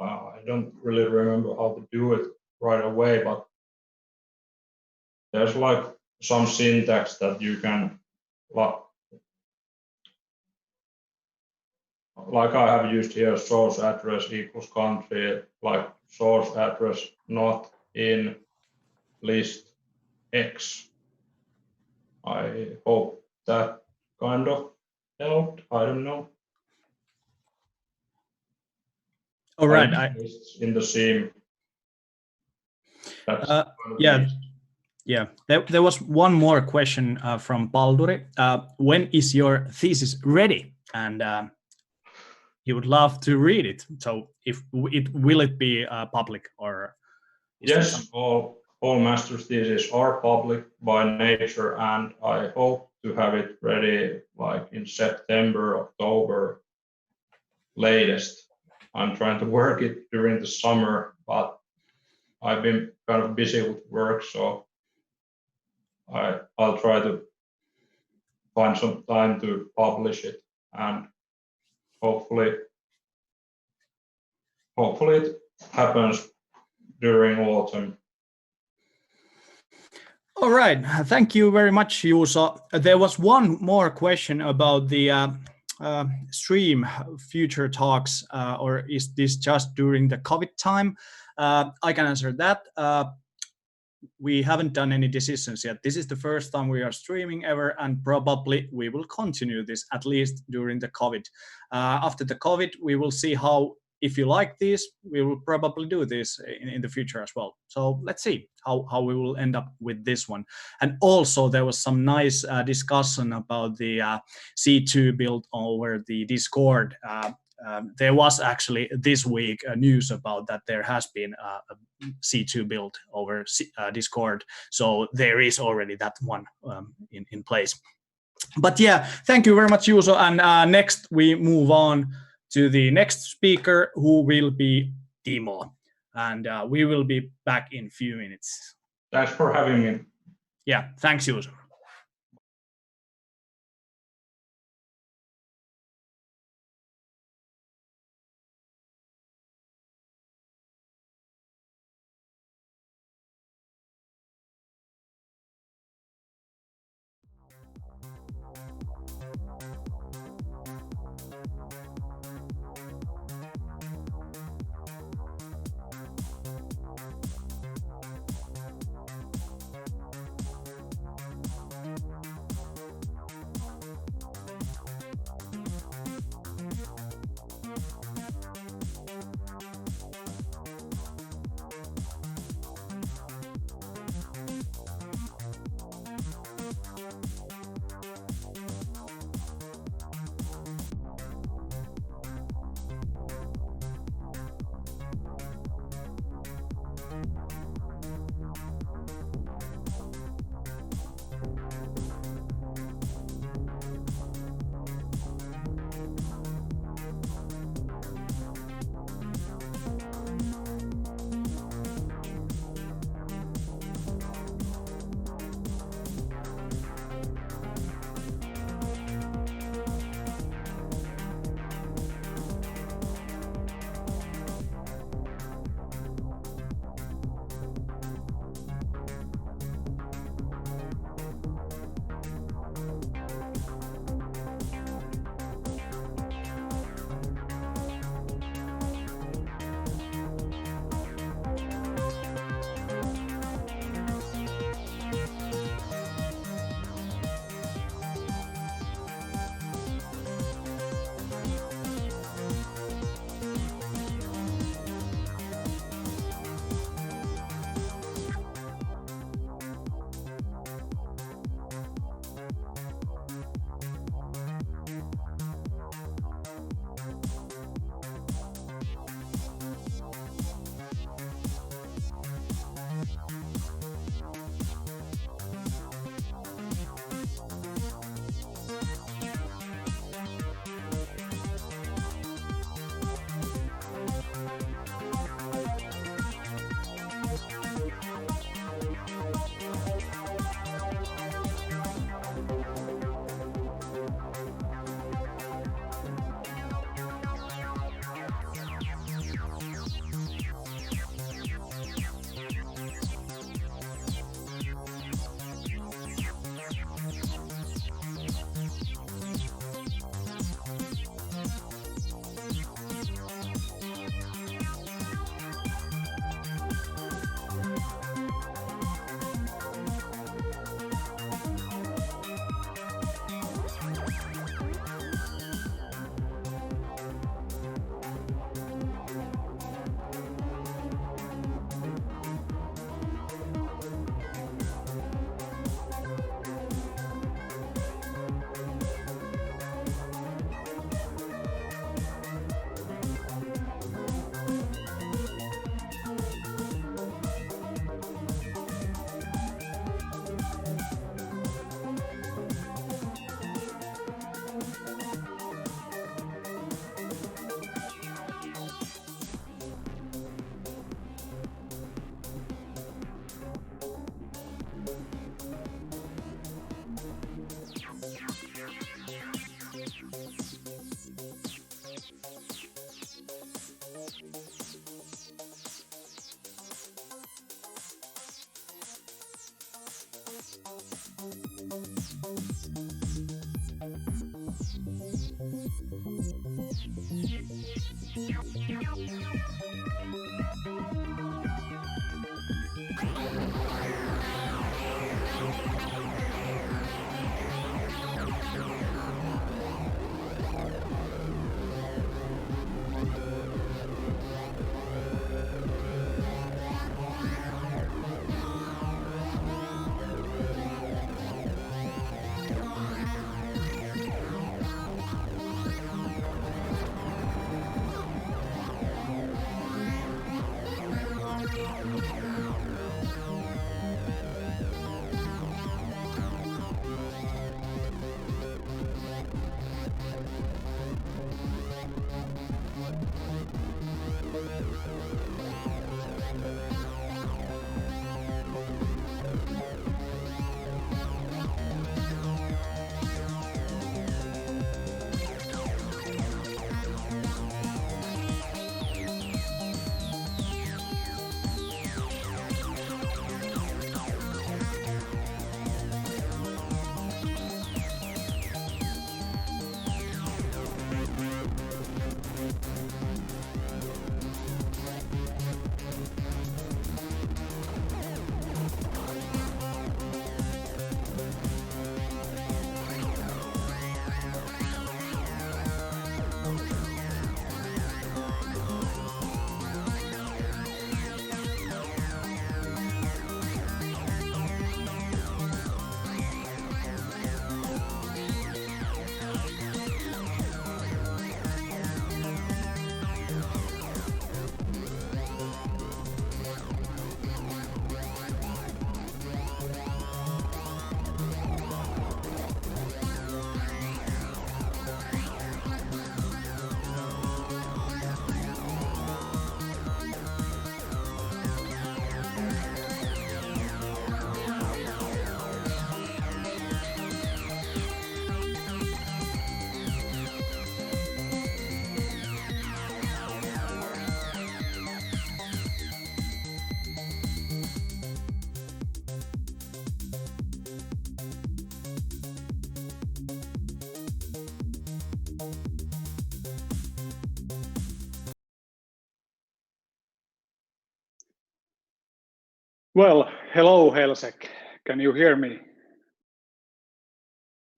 B: I don't really remember how to do it right away, but there's like some syntax that you can, like I have used here, source address equals country, like source address not in list X. I hope that kind of helped. I don't know.
A: All right.
B: In the same.
A: Yeah. There was one more question from Balduri. When is your thesis ready? And he would love to read it. So will it be public or?
B: Yes, all master's theses are public by nature, and I hope to have it ready like in September, October latest. I'm trying to work it during the summer, but I've been kind of busy with work, so I'll try to find some time to publish it, and hopefully it happens during autumn.
A: All right, thank you very much, Juuso. There was one more question about the stream future talks, or is this just during the COVID time? I can answer that. We haven't done any decisions yet. This is the first time we are streaming ever, and probably we will continue this at least during the COVID. After the COVID, we will see how, if you like this, we will probably do this in the future as well. So let's see how we will end up with this one. And also there was some nice discussion about the C2 build over the Discord. There was actually this week news about that there has been a C2 build over Discord. So there is already that one in place. But yeah, thank you very much, Juuso. And next we move on to the next speaker, who will be Timo. And we will be back in a few minutes.
B: Thanks for having me.
A: Yeah, thanks, Juuso.
C: Well, hello, HelSec. Can you hear me?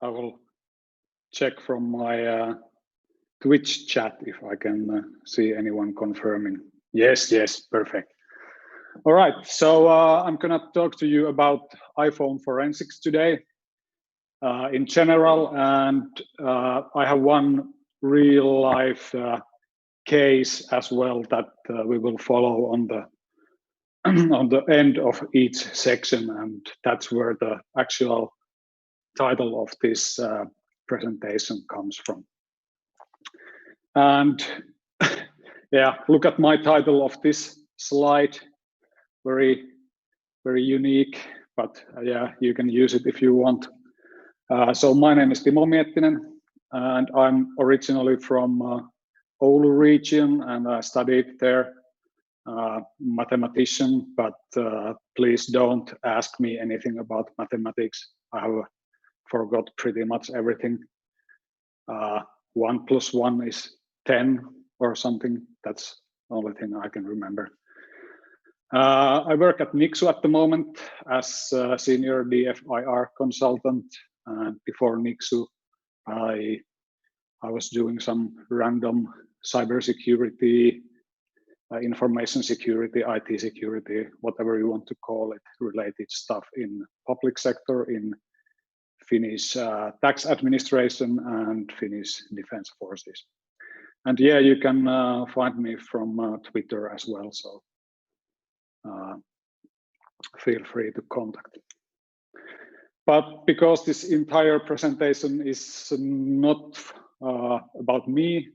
C: I will check from my Twitch chat if I can see anyone confirming. Yes, perfect. All right, so I'm gonna talk to you about iPhone forensics today in general, and I have one real life case as well that we will follow on the on the end of each section, and that's where the actual title of this presentation comes from. And yeah, look at my title of this slide. Very unique, but yeah, you can use it if you want. So my name is Timo Miettinen, and I'm originally from Oulu region, and I studied there. Mathematician, but please don't ask me anything about mathematics. I have forgot pretty much everything. 1 + 1 is 10 or something. That's the only thing I can remember. I work at Nixu at the moment as a senior DFIR consultant, and before Nixu, I was doing some random cybersecurity, information security, IT security, whatever you want to call it, related stuff in public sector, in Finnish tax administration and Finnish defense forces. And yeah, you can find me from Twitter as well, so feel free to contact. But because this entire presentation is not about me,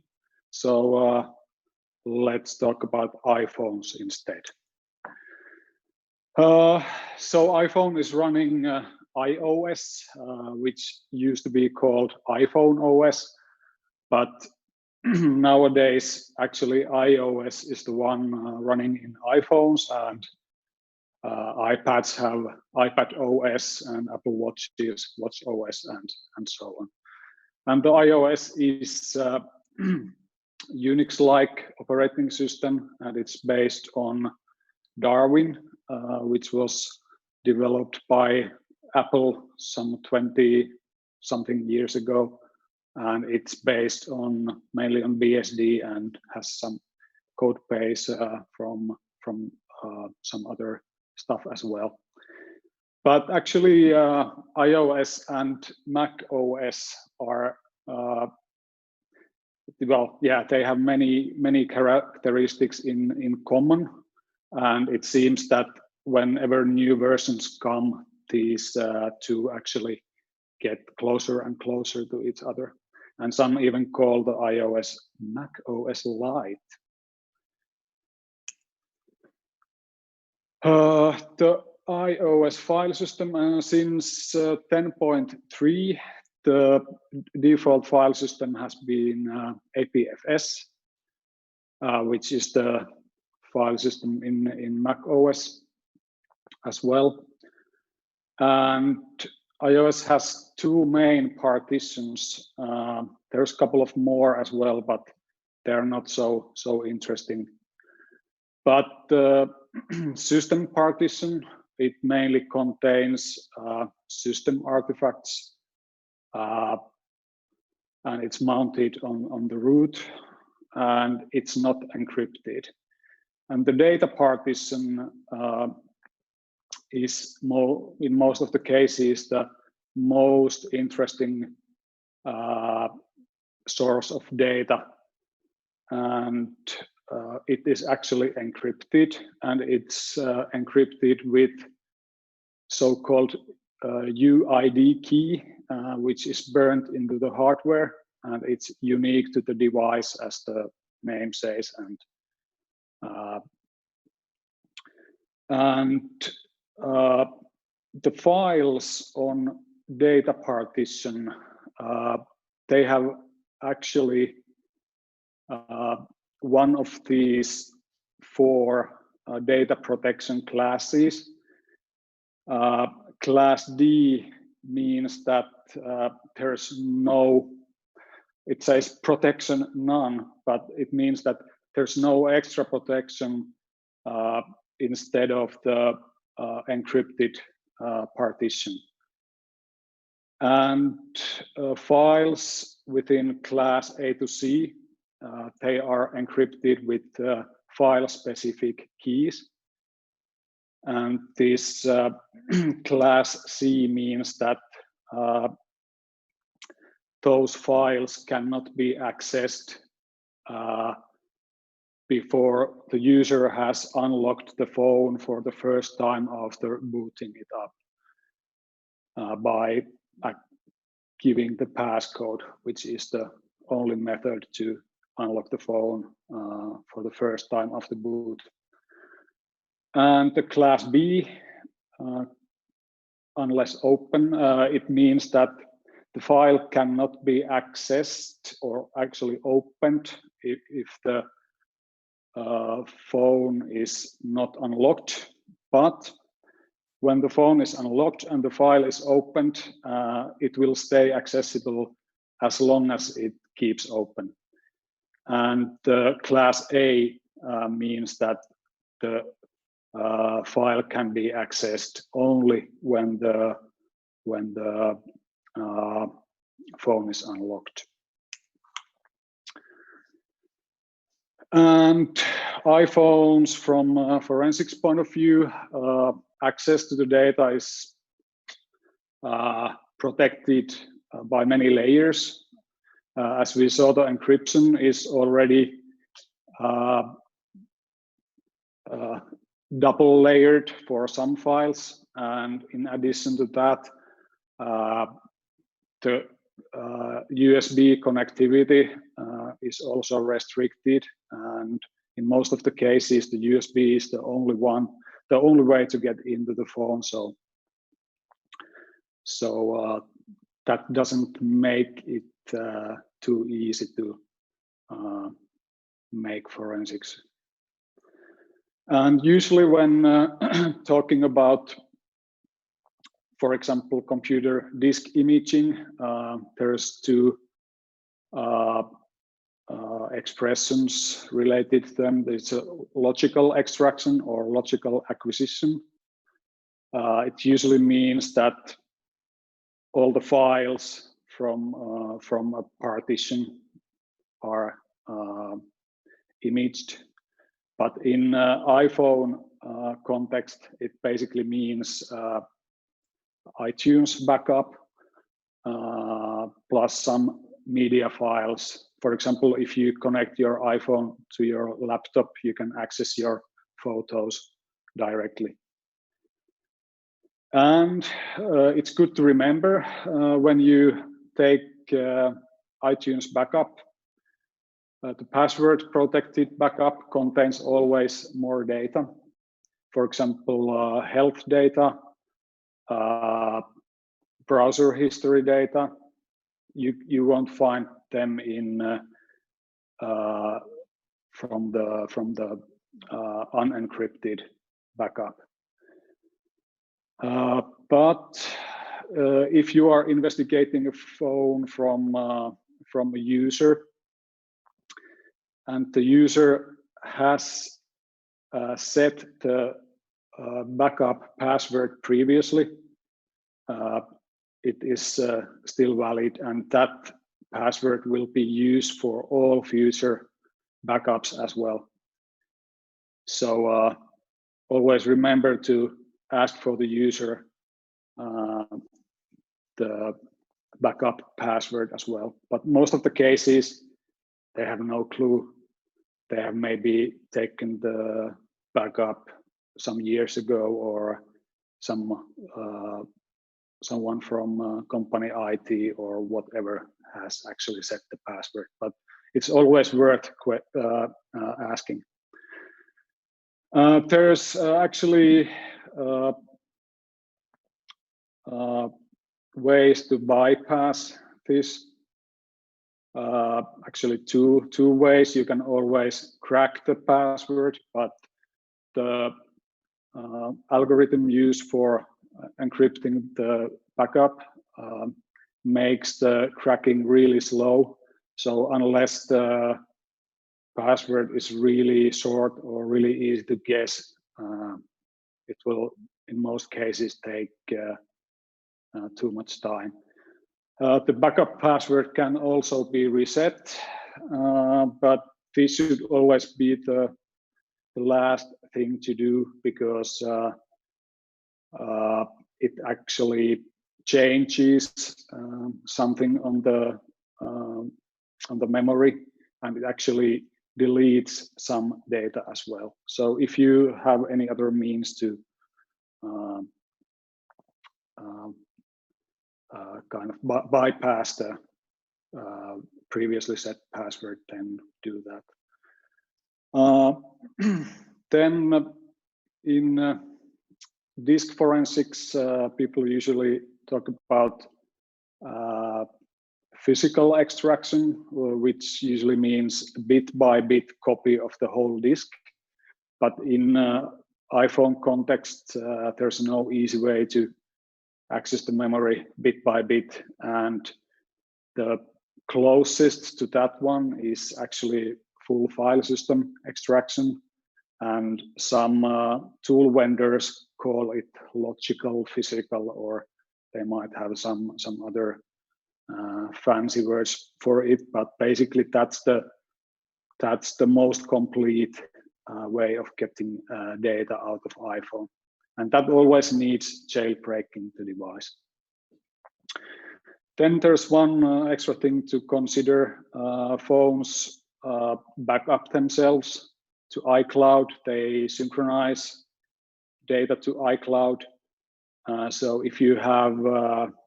C: so let's talk about iPhones instead. So iPhone is running iOS, which used to be called iPhone OS, but nowadays actually iOS is the one running in iPhones, and iPads have iPad OS, and Apple Watches Watch OS, and so on. And the iOS is Unix-like operating system, and it's based on Darwin, which was developed by Apple some 20-something years ago. And it's based mainly on BSD and has some code base from some other stuff as well. But actually, iOS and Mac OS are well, yeah, they have many characteristics in common, and it seems that whenever new versions come, these two actually get closer and closer to each other. And some even call the iOS Mac OS Lite. The iOS file system since 10.3, the default file system has been APFS, which is the file system in Mac OS as well. And iOS has two main partitions. There's a couple of more as well, but they're not so interesting. But the system partition, it mainly contains system artifacts, and it's mounted on the root, and it's not encrypted. And the data partition is in most of the cases the most interesting source of data, and it is actually encrypted, and it's encrypted with so-called UID key, which is burnt into the hardware, and it's unique to the device, as the name says. And the files on data partition, they have actually one of these four data protection classes. Class D means that there's no, it says protection none, but it means that there's no extra protection instead of the encrypted partition. And files within class A to C, they are encrypted with file-specific keys. And this class C means that those files cannot be accessed before the user has unlocked the phone for the first time after booting it up by giving the passcode, which is the only method to unlock the phone for the first time after boot. And the class B, unless open, it means that the file cannot be accessed or actually opened if the phone is not unlocked. But when the phone is unlocked and the file is opened, it will stay accessible as long as it keeps open. And the class A means that the file can be accessed only when the phone is unlocked. And iPhones, from a forensics point of view, access to the data is protected by many layers. As we saw, the encryption is already double layered for some files, and in addition to that, the USB connectivity is also restricted, and in most of the cases, the USB is the only way to get into the phone. So that doesn't make it too easy to make forensics. And usually when talking about, for example, computer disk imaging, there's two expressions related to them. It's a logical extraction or logical acquisition. It usually means that all the files from a partition are imaged, but in iPhone context, it basically means iTunes backup plus some media files. For example, if you connect your iPhone to your laptop, you can access your photos directly. And it's good to remember when you take iTunes backup, the password protected backup contains always more data. For example, health data, browser history data. You won't find them in from the unencrypted backup. But if you are investigating a phone from a user, and the user has set the backup password previously, it is still valid, and that password will be used for all future backups as well. So always remember to ask for the user the backup password as well. But most of the cases, they have no clue. They have maybe taken the backup some years ago, or someone from company IT or whatever has actually set the password. But it's always worth asking. There's actually ways to bypass this. Actually, two ways. You can always crack the password, but the algorithm used for encrypting the backup makes the cracking really slow. So unless the password is really short or really easy to guess, it will, in most cases, take too much time. The backup password can also be reset, but this should always be the last thing to do, because it actually changes something on the memory, and it actually deletes some data as well. So if you have any other means to kind of bypass the previously set password, then do that. Then in disk forensics, people usually talk about physical extraction, which usually means bit by bit copy of the whole disk. But in iPhone context, there's no easy way to access the memory bit by bit, and the closest to that one is actually full file system extraction, and some tool vendors call it logical physical, or they might have some other fancy words for it, but basically that's the most complete way of getting data out of iPhone. And that always needs jailbreaking the device. Then there's one extra thing to consider. Phones back up themselves to iCloud. They synchronize data to iCloud. So if you have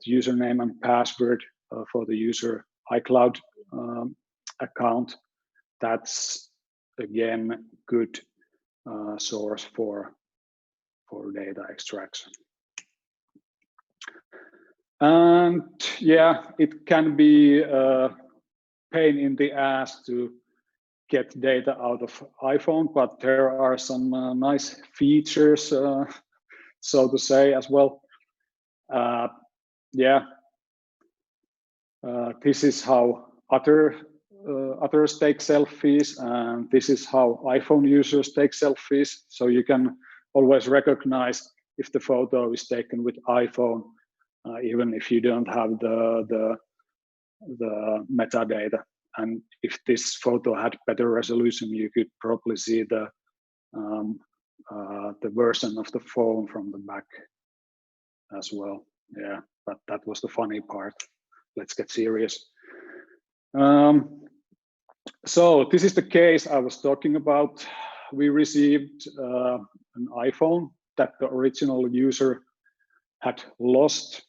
C: username and password for the user iCloud account, that's again good source for data extraction. And yeah, it can be a pain in the ass to get data out of iPhone, but there are some nice features, so to say, as well. This is how others take selfies, and this is how iPhone users take selfies. So you can always recognize if the photo is taken with iPhone, even if you don't have the metadata. And if this photo had better resolution, you could probably see the version of the phone from the back as well. Yeah, but that was the funny part. Let's get serious. So this is the case I was talking about. We received an iPhone that the original user had lost.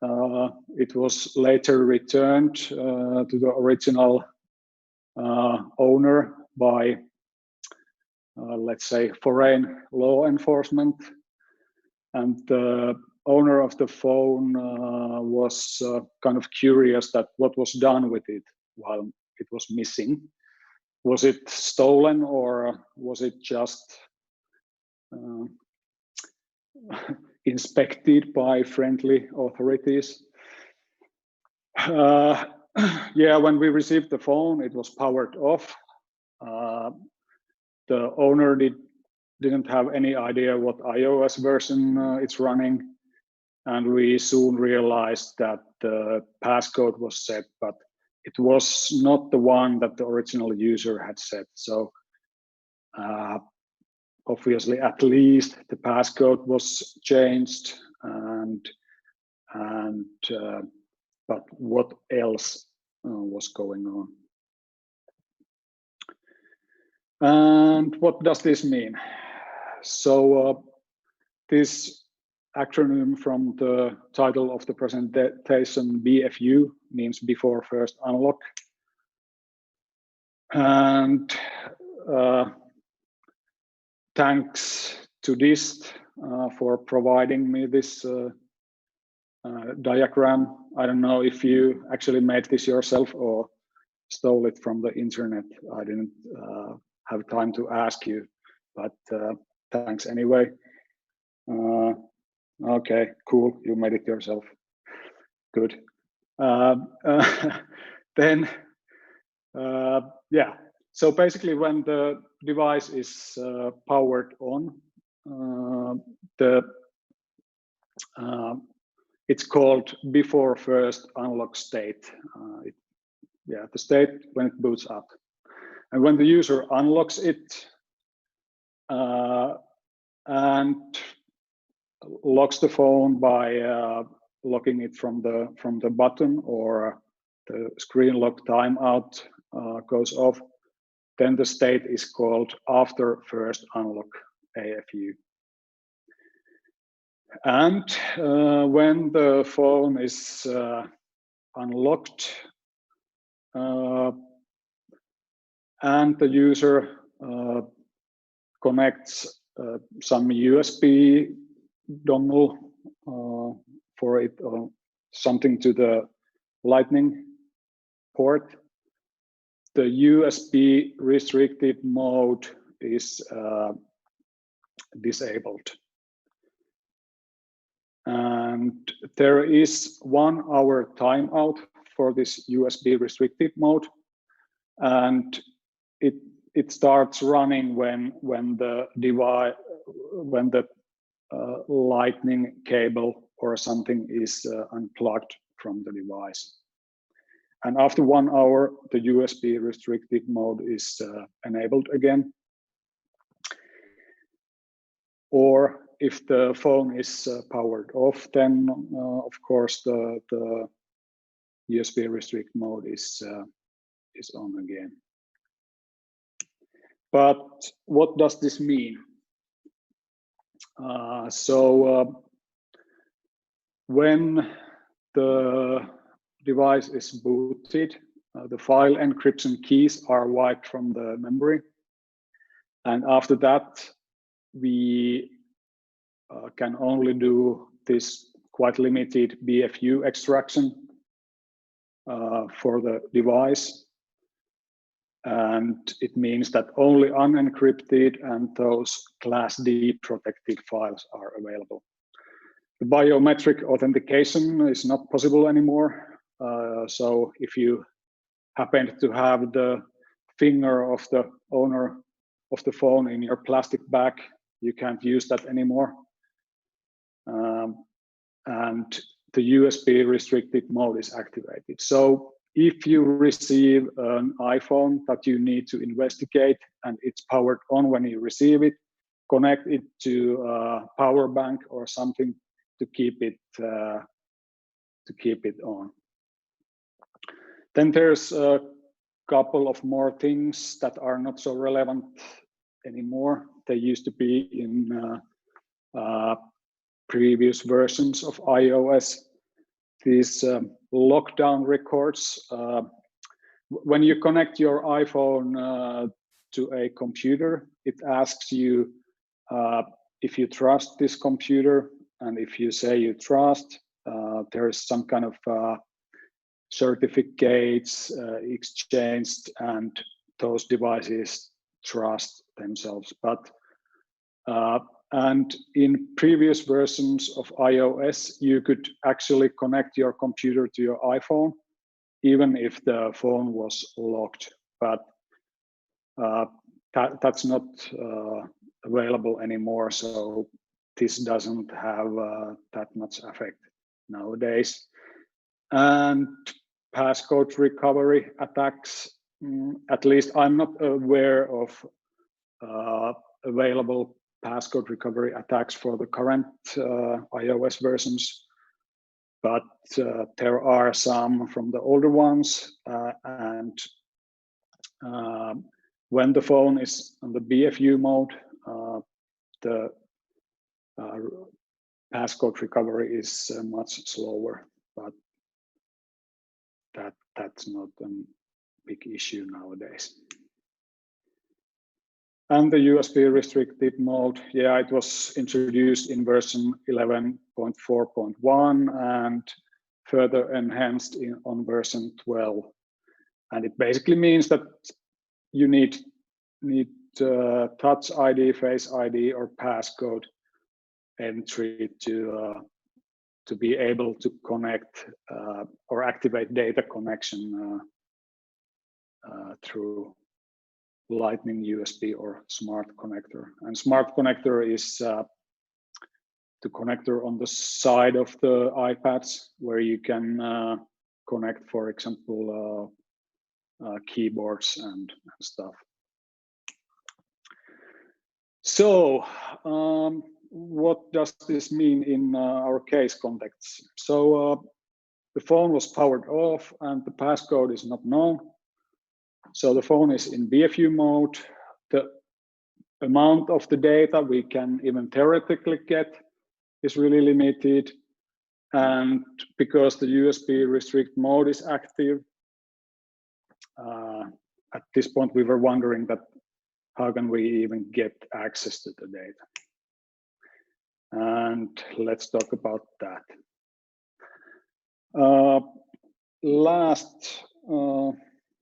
C: It was later returned to the original owner by, let's say, foreign law enforcement. And the owner of the phone was kind of curious that what was done with it while it was missing. Was it stolen, or was it just inspected by friendly authorities? Yeah, when we received the phone, it was powered off. The owner didn't have any idea what iOS version it's running, and we soon realized that the passcode was set, but it was not the one that the original user had set. So obviously, at least the passcode was changed, but what else was going on? And what does this mean? So this acronym from the title of the presentation, BFU, means before first unlock. And thanks to DIST for providing me this diagram. I don't know if you actually made this yourself or stole it from the internet. I didn't have time to ask you, but thanks anyway. Okay, cool, you made it yourself. Good. Then, yeah, so basically when the device is powered on, it's called before first unlock state. Yeah, the state when it boots up. And when the user unlocks it and locks the phone by locking it from the button, or the screen lock timeout goes off, then the state is called after first unlock, AFU. And when the phone is unlocked and the user connects some USB dongle for it, or something to the Lightning port, the USB restricted mode is disabled. And there is 1 hour timeout for this USB restricted mode, and it starts running when the device, when the Lightning cable or something is unplugged from the device. And after 1 hour, the USB restricted mode is enabled again. Or if the phone is powered off, then of course the USB restrict mode is on again. But what does this mean? When the device is booted, the file encryption keys are wiped from the memory, and after that we can only do this quite limited BFU extraction for the device. And it means that only unencrypted and those Class D protected files are available. The biometric authentication is not possible anymore. So if you happened to have the finger of the owner of the phone in your plastic bag, you can't use that anymore. And the USB restricted mode is activated. So if you receive an iPhone that you need to investigate and it's powered on when you receive it, connect it to a power bank or something to keep it on. Then there's a couple of more things that are not so relevant anymore. They used to be in previous versions of iOS. These lockdown records. When you connect your iPhone to a computer, it asks you if you trust this computer, and if you say you trust, there is some kind of certificates exchanged, and those devices trust themselves. But and in previous versions of iOS, you could actually connect your computer to your iPhone, even if the phone was locked. But that's not available anymore. So this doesn't have that much effect nowadays. And passcode recovery attacks, at least I'm not aware of available passcode recovery attacks for the current iOS versions, but there are some from the older ones. And when the phone is on the BFU mode, the passcode recovery is much slower, but that's not a big issue nowadays. And the USB restricted mode, yeah, it was introduced in version 11.4.1 and further enhanced on version 12. And it basically means that you need Touch ID, Face ID, or passcode entry to be able to connect or activate data connection through Lightning USB or Smart Connector. And Smart Connector is the connector on the side of the iPads where you can connect, for example, keyboards and stuff. So what does this mean in our case context? So the phone was powered off and the passcode is not known. So the phone is in BFU mode. The amount of the data we can even theoretically get is really limited. And because the USB restrict mode is active, at this point we were wondering that how can we even get access to the data? And let's talk about that.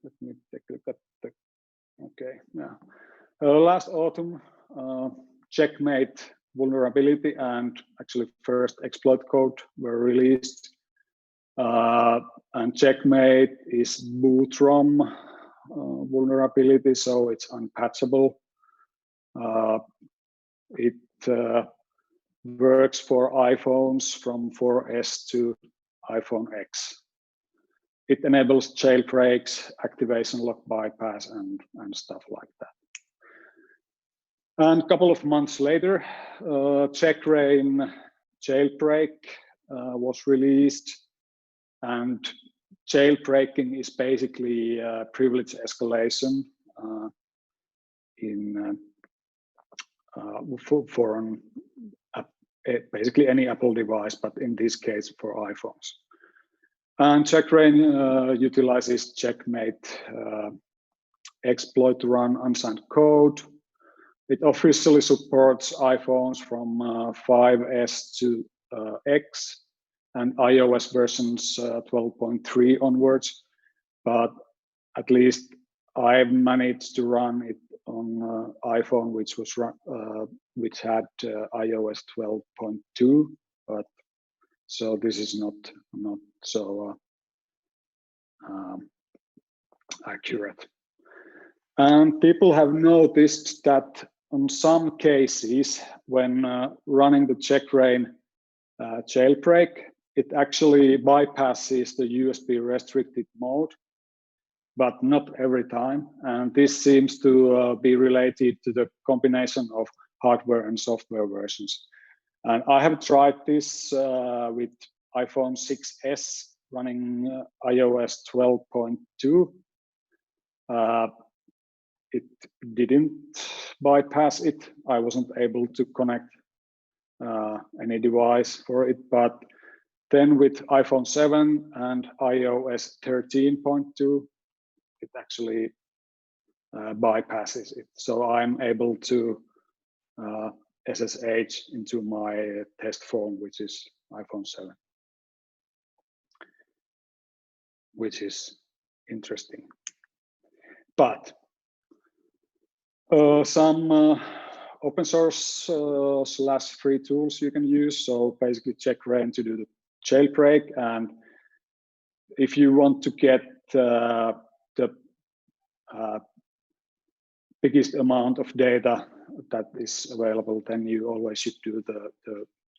C: Let me take a look at the, okay, yeah. Last autumn, Checkmate vulnerability and actually first exploit code were released. And Checkmate is boot ROM vulnerability, so it's unpatchable. It works for iPhones from 4S to iPhone X. It enables jailbreaks, activation lock bypass, and stuff like that. And a couple of months later, Checkrain jailbreak was released. And jailbreaking is basically privilege escalation for basically any Apple device, but in this case for iPhones. And Checkrain utilizes Checkmate exploit to run unsigned code. It officially supports iPhones from 5S to X and iOS versions 12.3 onwards, but at least I've managed to run it on iPhone which had iOS 12.2, but so this is not so accurate. And people have noticed that on some cases, when running the checkra jailbreak, it actually bypasses the USB restricted mode, but not every time. And this seems to be related to the combination of hardware and software versions. And I have tried this with iPhone 6s running iOS 12.2. It didn't bypass it. I wasn't able to connect any device for it, but then with iPhone 7 and iOS 13.2, it actually bypasses it. So I'm able to SSH into my test phone, which is iPhone 7, which is interesting. But some open source / free tools you can use. So basically checkra to do the jailbreak. And if you want to get the biggest amount of data that is available, then you always should do the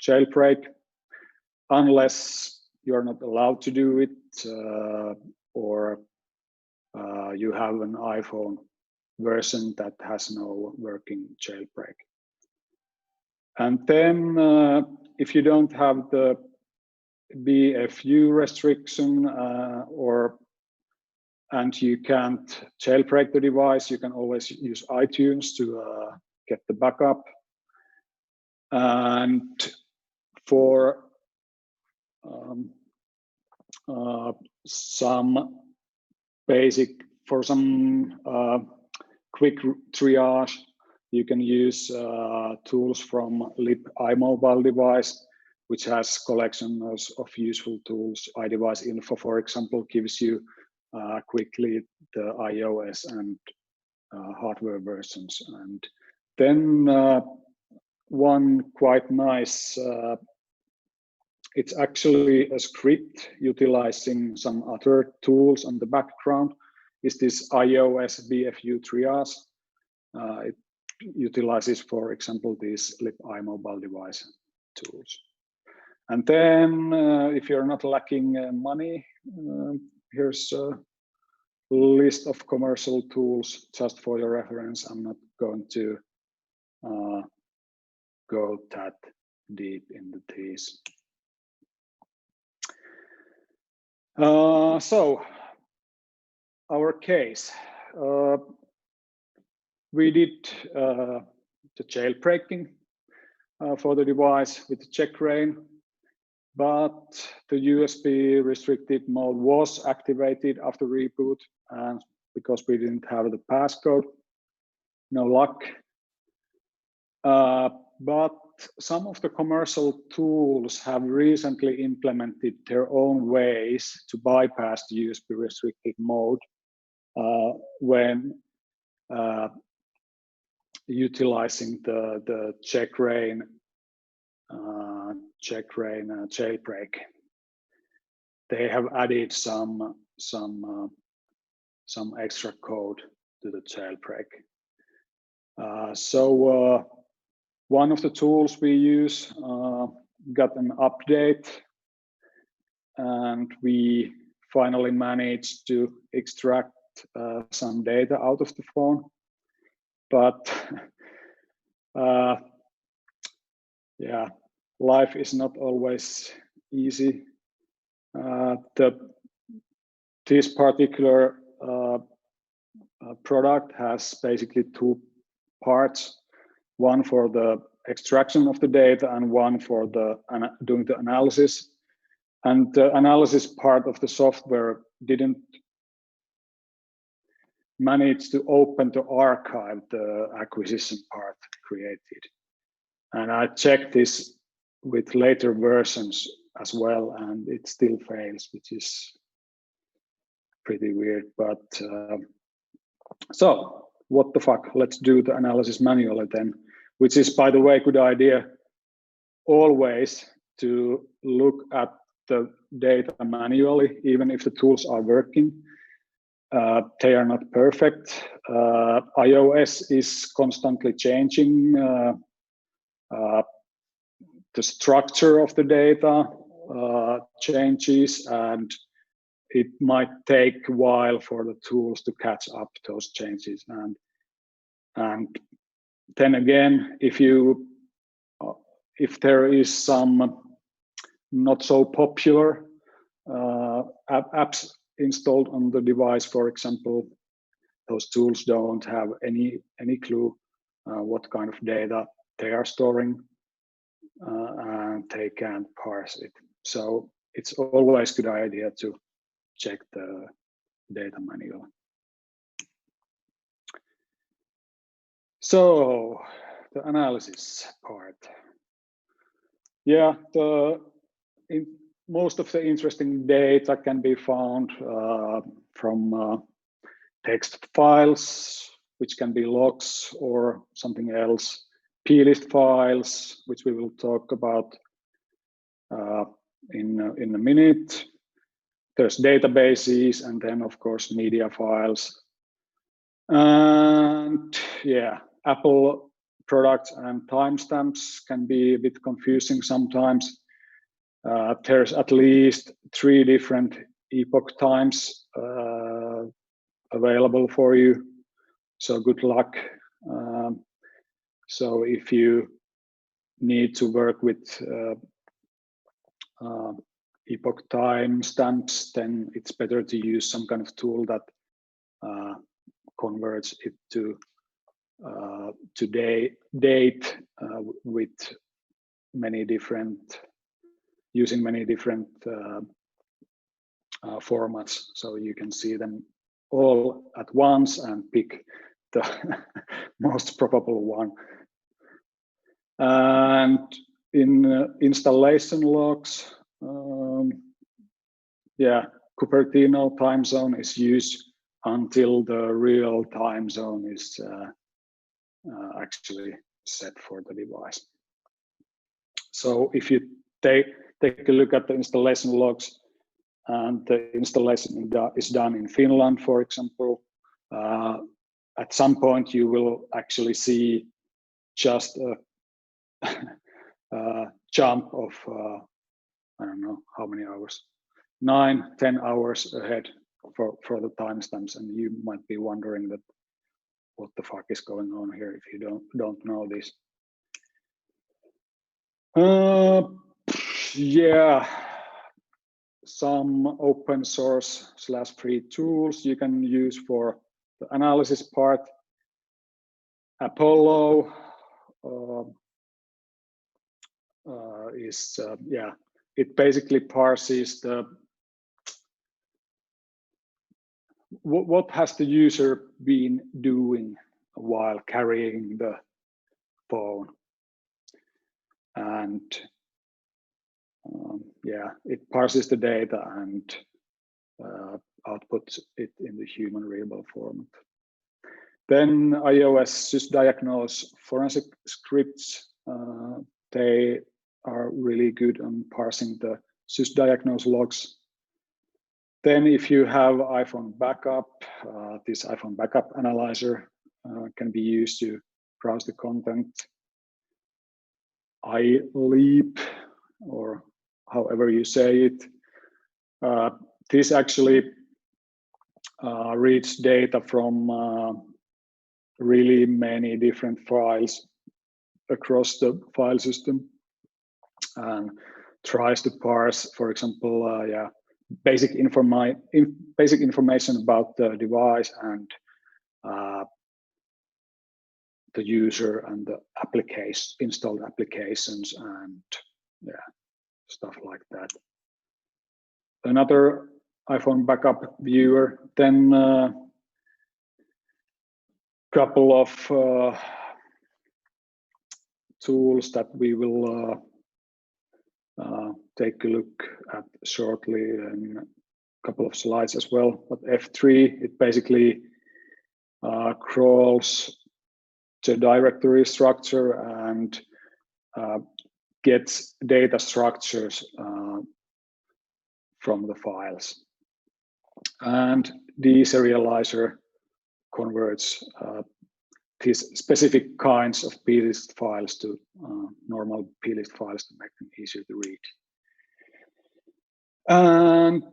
C: jailbreak, unless you're not allowed to do it or you have an iPhone version that has no working jailbreak. And then if you don't have the BFU restriction and you can't jailbreak the device, you can always use iTunes to get the backup. And for some quick triage, you can use tools from Lib iMobile device, which has collections of useful tools. iDevice Info, for example, gives you quickly the iOS and hardware versions. And then one quite nice, it's actually a script utilizing some other tools on the background, is this iOS BFU triage. It utilizes, for example, these Lib iMobile device tools. And then if you're not lacking money, here's a list of commercial tools just for your reference. I'm not going to go that deep into these. So our case, we did the jailbreaking for the device with the checkra, but the USB restricted mode was activated after reboot, and because we didn't have the passcode, no luck. But some of the commercial tools have recently implemented their own ways to bypass the USB restricted mode when utilizing the checkra jailbreak. They have added some extra code to the jailbreak. So one of the tools we use got an update, and we finally managed to extract some data out of the phone. But yeah, life is not always easy. This particular product has basically two parts. One for the extraction of the data and one for doing the analysis. And the analysis part of the software didn't manage to open to archive the acquisition part created. And I checked this with later versions as well, and it still fails, which is pretty weird. But so what the fuck, let's do the analysis manually then, which is, by the way, a good idea always to look at the data manually, even if the tools are working. they are not perfect. iOS is constantly changing the structure of the data changes, and it might take a while for the tools to catch up those changes. And then again, if there is some not so popular apps installed on the device, for example, those tools don't have any clue what kind of data they are storing, and they can't parse it. So it's always a good idea to check the data manual. So the analysis part. Yeah, most of the interesting data can be found from text files, which can be logs or something else, plist files, which we will talk about in a minute. There's databases, and then of course media files. And yeah, Apple products and timestamps can be a bit confusing sometimes. There's at least 3 different epoch times available for you, so good luck. So if you need to work with epoch timestamps, then it's better to use some kind of tool that converts it to date with many different, using many different formats, so you can see them all at once and pick the most probable one. And in installation logs, yeah, Cupertino time zone is used until the real time zone is actually set for the device. So if you take a look at the installation logs, and the installation is done in Finland, for example, at some point you will actually see just a jump of I don't know how many hours, 9-10 hours ahead for the timestamps, and you might be wondering that what the fuck is going on here if you don't know this. Yeah, some open source / free tools you can use for the analysis part. Apollo is yeah, it basically parses the what has the user been doing while carrying the phone, and yeah, it parses the data and outputs it in the human readable format. Then iOS sysdiagnose forensic scripts, they are really good on parsing the sysdiagnose logs. Then if you have iPhone backup, this iPhone backup analyzer can be used to browse the content. iLeap, or however you say it, this actually reads data from really many different files across the file system and tries to parse, for example, yeah, basic information about the device and the user and the installed applications, and yeah, stuff like that. Another iPhone backup viewer, then couple of tools that we will take a look at shortly in a couple of slides as well. But F3, it basically crawls the directory structure and gets data structures from the files. And deserializer converts these specific kinds of plist files to normal plist files to make them easier to read. And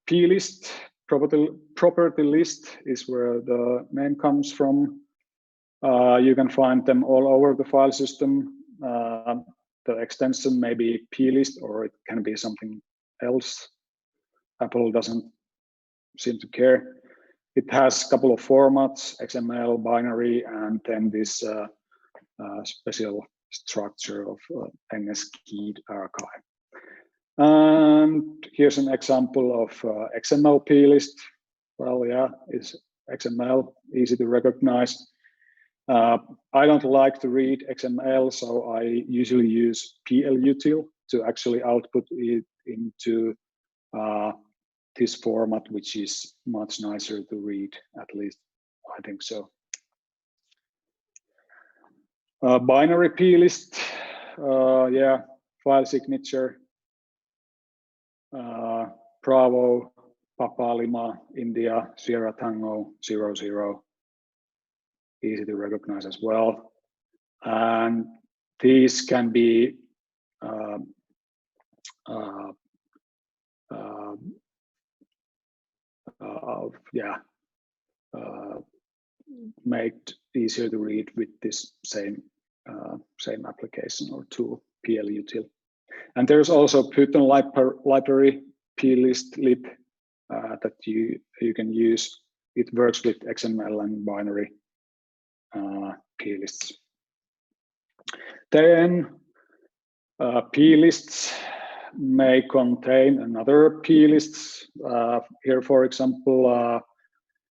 C: plist property list is where the name comes from. You can find them all over the file system. The extension may be plist or it can be something else. Apple doesn't seem to care. It has a couple of formats, XML, binary, and then this special structure of NS-keyed archive. And here's an example of XML plist. Well, yeah, it's XML, easy to recognize. I don't like to read XML, so I usually use plutil to actually output it into this format, which is much nicer to read, at least I think so. Binary plist, yeah, file signature, Bravo, Papa Lima, India, Sierra Tango, 00. Easy to recognize as well. And these can be made easier to read with this same application or tool, plutil. And there's also Python library plistlib that you can use. It works with XML and binary plists. Then plists may contain another plists. Here, for example,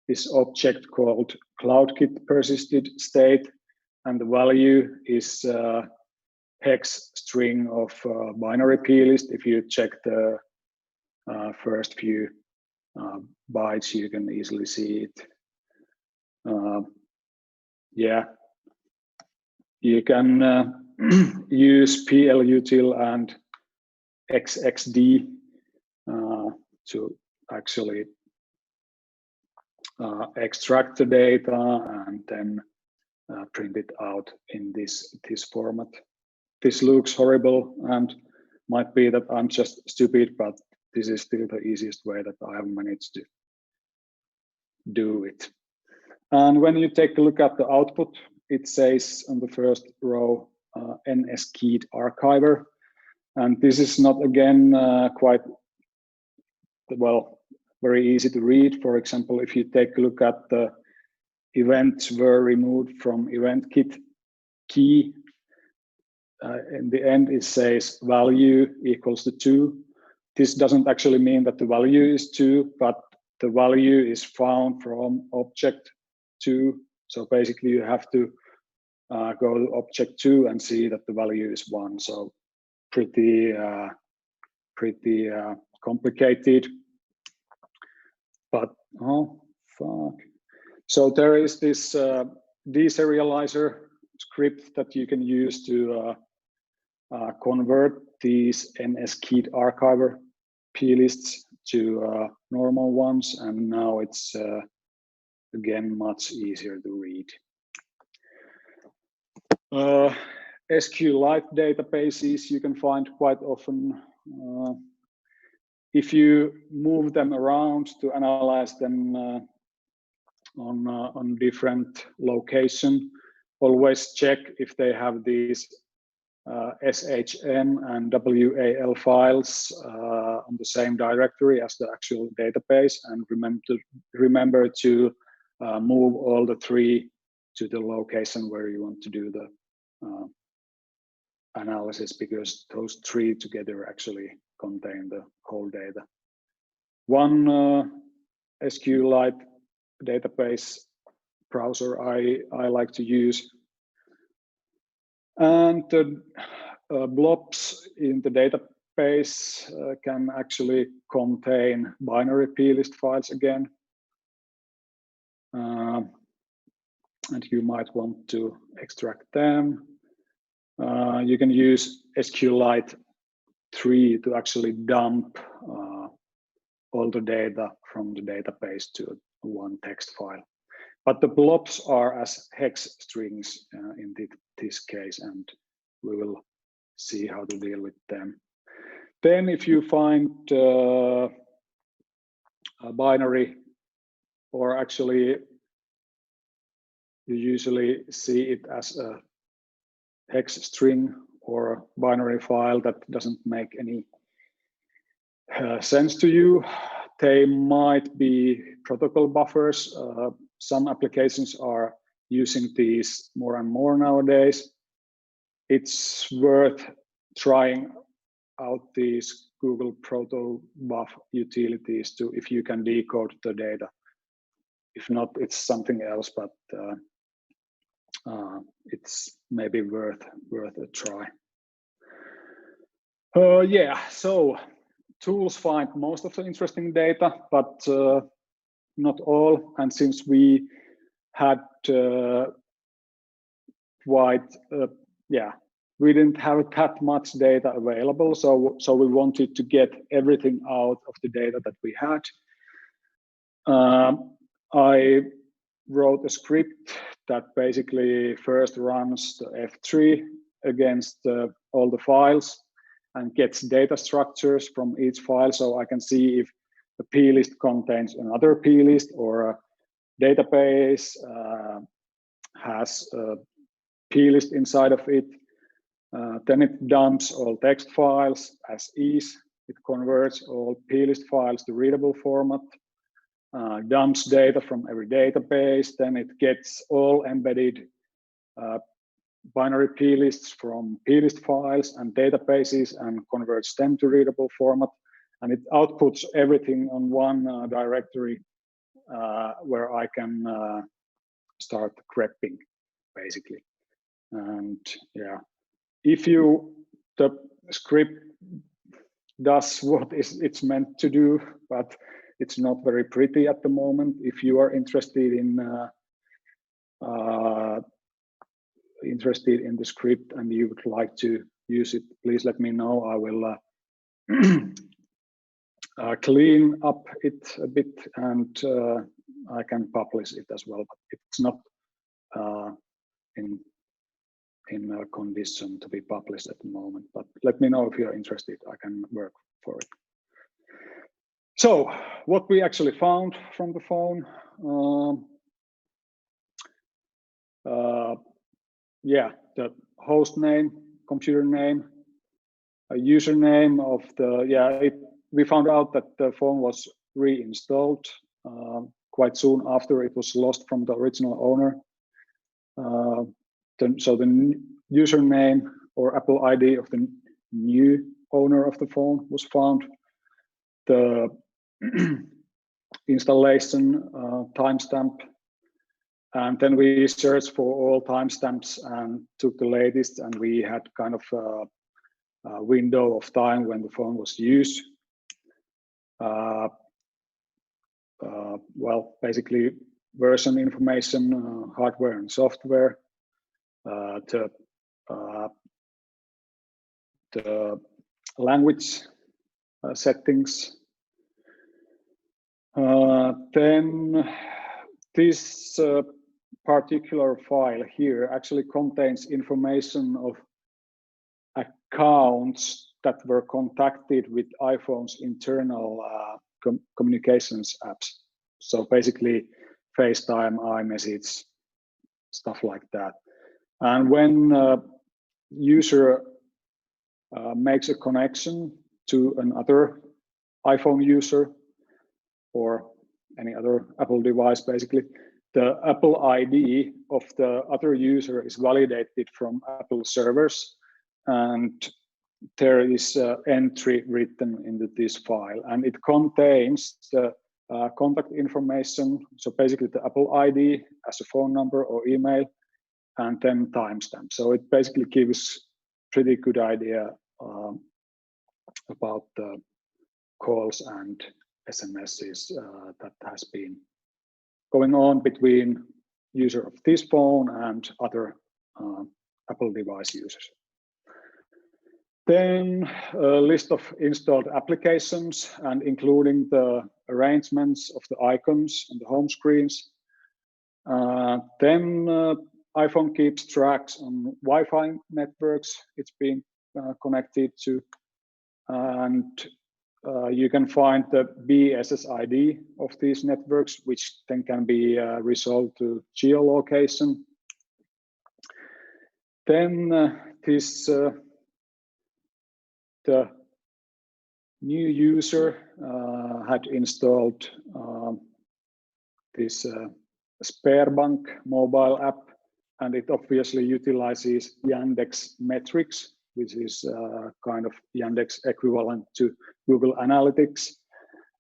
C: this object called CloudKit persisted state, and the value is hex string of binary plist. If you check the first few bytes, you can easily see it. Yeah, you can use plutil and xxd to actually extract the data and then print it out in this format. This looks horrible and might be that I'm just stupid, but this is still the easiest way that I have managed to do it. And when you take a look at the output, it says on the first row, NS-keyed archiver. And this is not, again, quite, well, very easy to read. For example, if you take a look at the events were removed from event kit key, in the end, it says value equals to 2. This doesn't actually mean that the value is 2, but the value is found from object 2. So basically, you have to go to object 2 and see that the value is 1. So pretty complicated. But oh fuck! So there is this deserializer script that you can use to convert these NS-keyed archiver plists to normal ones, and now it's again much easier to read. SQLite databases you can find quite often. If you move them around to analyze them on different location, always check if they have these SHM and WAL files on the same directory as the actual database, and remember to move all the 3 to the location where you want to do the analysis, because those 3 together actually contain the whole data. One SQLite database browser I like to use. And the blobs in the database can actually contain binary plist files again. And you might want to extract them. You can use SQLite 3 to actually dump all the data from the database to one text file. But the blobs are as hex strings in this case, and we will see how to deal with them. Then if you find a binary, or actually you usually see it as a hex string or a binary file that doesn't make any sense to you, they might be protocol buffers. Some applications are using these more and more nowadays. It's worth trying out these Google protobuf utilities to if you can decode the data. If not, it's something else, but it's maybe worth a try. Yeah, so tools find most of the interesting data, but not all. And since we had we didn't have that much data available, so we wanted to get everything out of the data that we had. I wrote a script that basically first runs the F3 against all the files and gets data structures from each file, so I can see if the plist contains another plist, or a database has a plist inside of it. Then it dumps all text files as is. It converts all plist files to readable format, dumps data from every database. Then it gets all embedded binary plists from plist files and databases and converts them to readable format. And it outputs everything on one directory where I can start grepping, basically. And yeah, if the script does what it's meant to do, but it's not very pretty at the moment. If you are interested in the script and you would like to use it, please let me know. I will clean up it a bit, and I can publish it as well. But it's not in a condition to be published at the moment. But let me know if you're interested. I can work for it. So what we actually found from the phone, yeah, the host name, computer name, a username of the, we found out that the phone was reinstalled quite soon after it was lost from the original owner. So the username or Apple ID of the new owner of the phone was found. The installation timestamp, and then we searched for all timestamps and took the latest, and we had kind of a window of time when the phone was used. Well, basically version information, hardware and software, the language settings. Then this particular file here actually contains information of accounts that were contacted with iPhone's internal communications apps. So basically FaceTime, iMessage, stuff like that. And when user makes a connection to another iPhone user or any other Apple device, basically, the Apple ID of the other user is validated from Apple servers, and there is an entry written into this file, and it contains the contact information, so basically the Apple ID as a phone number or email, and then timestamp. So it basically gives pretty good idea about the calls and SMSs that has been going on between user of this phone and other Apple device users. Then a list of installed applications and including the arrangements of the icons on the home screens. Then iPhone keeps tracks on Wi-Fi networks it's being connected to, and you can find the BSSID of these networks, which then can be resolved to geolocation. Then the new user had installed this Sberbank mobile app, and it obviously utilizes Yandex metrics, which is kind of Yandex equivalent to Google Analytics.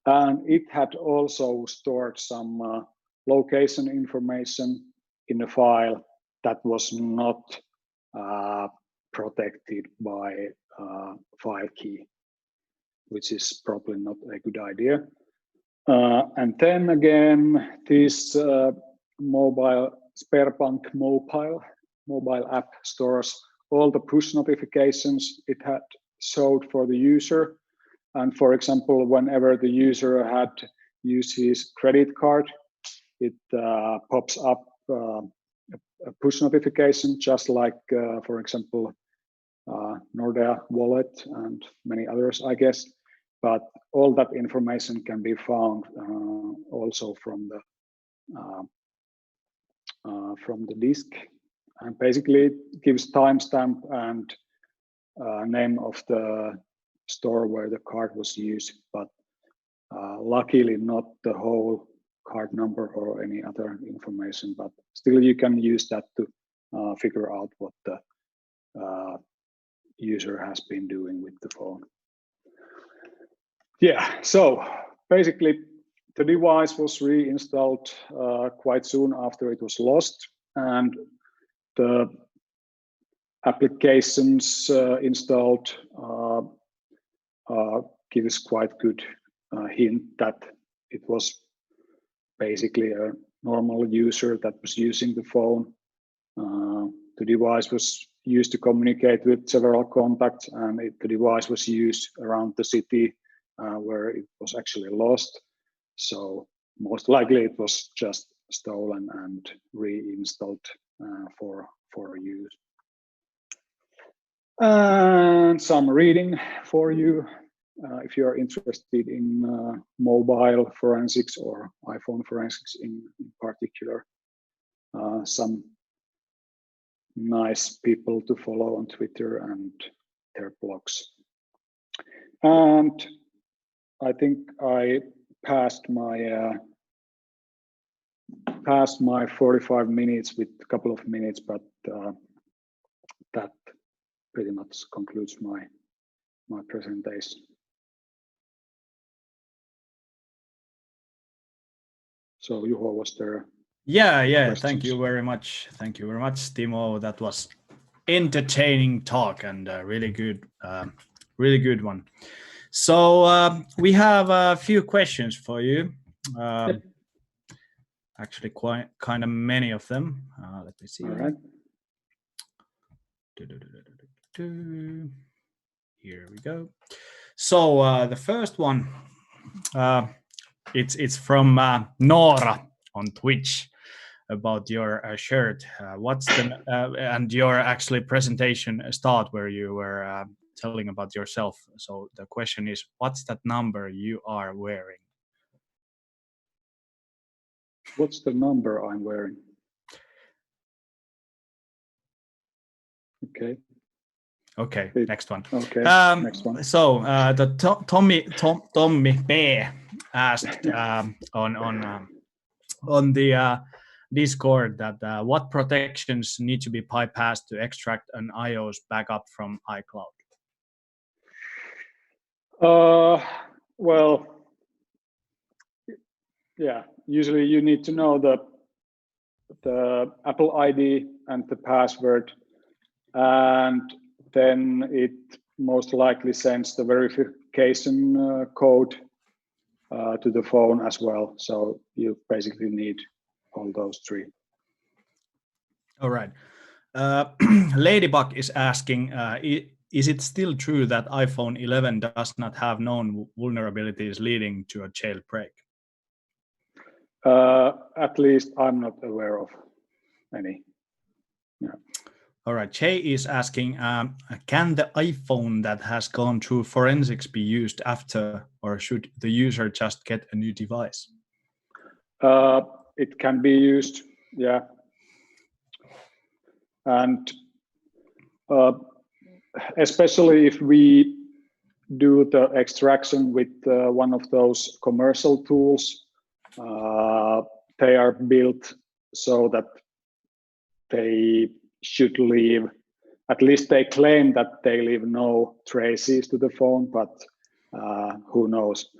C: And it had also stored some location information in a file that was not protected by file key, which is probably not a good idea. And then again, this Sberbank mobile app stores all the push notifications it had showed for the user. And for example, whenever the user had used his credit card, it pops up a push notification, just like, for example, Nordea Wallet and many others, I guess. But all that information can be found also from the disk, and basically it gives timestamp and name of the store where the card was used, but luckily not the whole card number or any other information. But still, you can use that to figure out what the user has been doing with the phone. Yeah, so basically the device was reinstalled quite soon after it was lost, and the applications installed gives quite good hint that it was basically a normal user that was using the phone. The device was used to communicate with several contacts, and the device was used around the city where it was actually lost. So most likely it was just stolen and reinstalled for use. And some reading for you if you are interested in mobile forensics or iPhone forensics in particular. Some nice people to follow on Twitter and their blogs. And I think I passed my 45 minutes with a couple of minutes, but that pretty much concludes my presentation. So Juho, was there?
A: Yeah.
C: Questions?
A: Thank you very much. Thank you very much, Timo. That was entertaining talk and really good one. So we have a few questions for you. Actually, quite kind of many of them. Let me see.
C: All right.
A: Here we go. So the first one, it's from Nora on Twitch about your shirt. What's the and your actually presentation start where you were telling about yourself. So the question is, what's that number you are wearing?
C: What's the number I'm wearing? Okay,
A: next one.
C: Okay, next one.
A: So the Tommy B asked on the Discord that what protections need to be bypassed to extract an iOS backup from iCloud?
C: Well, yeah. Usually, you need to know the Apple ID and the password, and then it most likely sends the verification code to the phone as well. So you basically need all those three.
A: All right. Ladybug is asking, is it still true that iPhone 11 does not have known vulnerabilities leading to a jailbreak?
C: At least I'm not aware of any. Yeah.
A: All right. Jay is asking, can the iPhone that has gone through forensics be used after, or should the user just get a new device?
C: It can be used, yeah. And especially if we do the extraction with one of those commercial tools, they are built so that they should leave, at least they claim that they leave no traces to the phone, but who knows?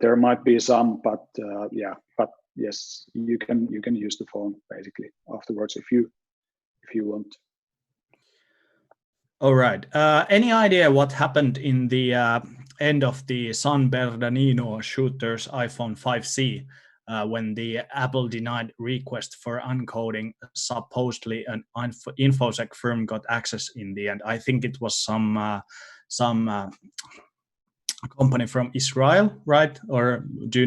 C: There might be some, but yeah, but yes, you can use the phone basically afterwards if you want.
A: All right. Any idea what happened in the end of the San Bernardino shooter's iPhone 5C when the Apple denied request for uncoding? Supposedly an infosec firm got access in the end. I think it was some company from Israel, right? Or do you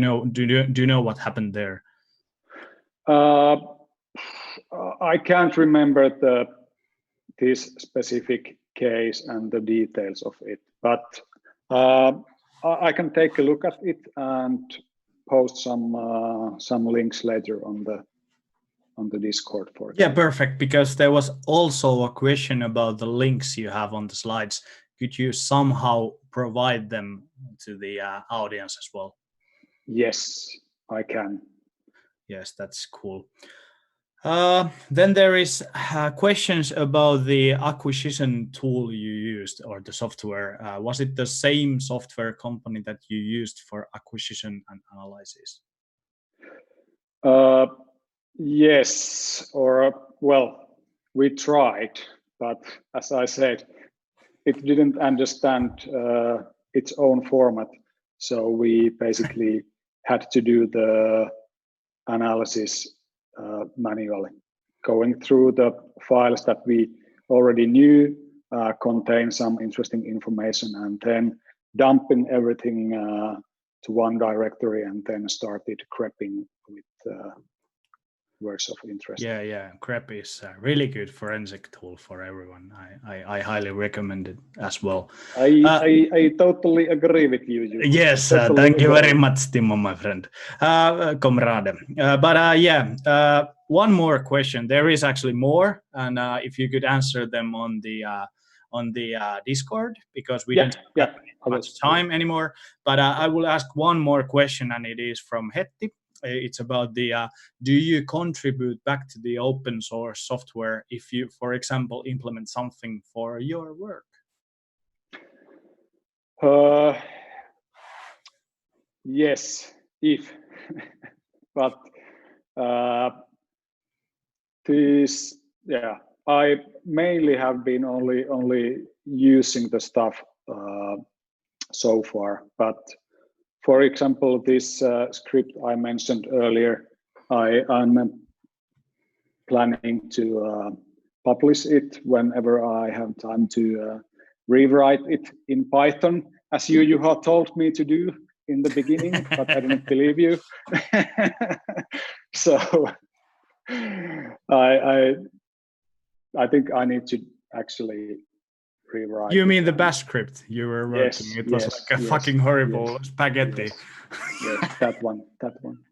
A: know what happened there?
C: I can't remember this specific case and the details of it, but I can take a look at it and post some links later on the Discord for it.
A: Yeah, perfect. Because there was also a question about the links you have on the slides. Could you somehow provide them to the audience as well?
C: Yes, I can.
A: Yes, that's cool. Then there is questions about the acquisition tool you used or the software. Was it the same software company that you used for acquisition and analysis?
C: Yes, or well, we tried, but as I said, it didn't understand its own format. So we basically had to do the analysis manually, going through the files that we already knew contain some interesting information, and then dumping everything to one directory, and then started creeping with words of interest.
A: Yeah. grep is a really good forensic tool for everyone. I highly recommend it as well.
C: I totally agree with you.
A: Yes,
C: totally
A: thank you very much, Timo, my friend, comrade. One more question. There is actually more, and if you could answer them on the Discord, because we don't have much time anymore. But I will ask one more question, and it is from Hetti. It's about the do you contribute back to the open source software if you, for example, implement something for your work?
C: Yes, if but this, yeah, I mainly have been only using the stuff so far, but for example, this script I mentioned earlier, I'm planning to publish it whenever I have time to rewrite it in Python, as you Juha told me to do in the beginning, but I didn't believe you. So I think I need to actually rewrite.
A: You mean the bash script you were working?
C: Yes,
A: it was like a fucking horrible spaghetti.
C: Yes, that one.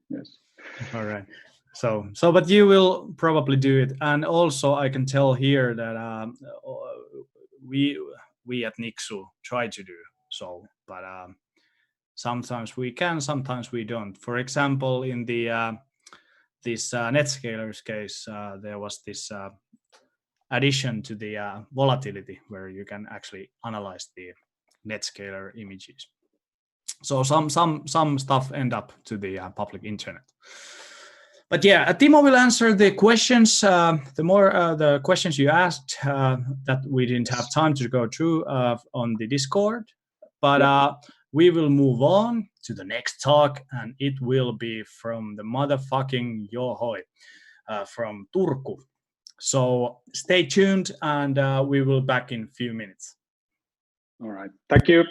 C: Yes.
A: All right. So, but you will probably do it, and also I can tell here that we at Nixu try to do so, but sometimes we can, sometimes we don't. For example, in the this Netscaler's case, there was this addition to the volatility where you can actually analyze the Netscaler images. So some stuff end up to the public internet. But yeah, Timo will answer the questions. The questions you asked that we didn't have time to go through on the Discord. But we will move on to the next talk, and it will be from the motherfucking joohoi from Turku. So stay tuned, and we will back in a few minutes.
C: All right. Thank you.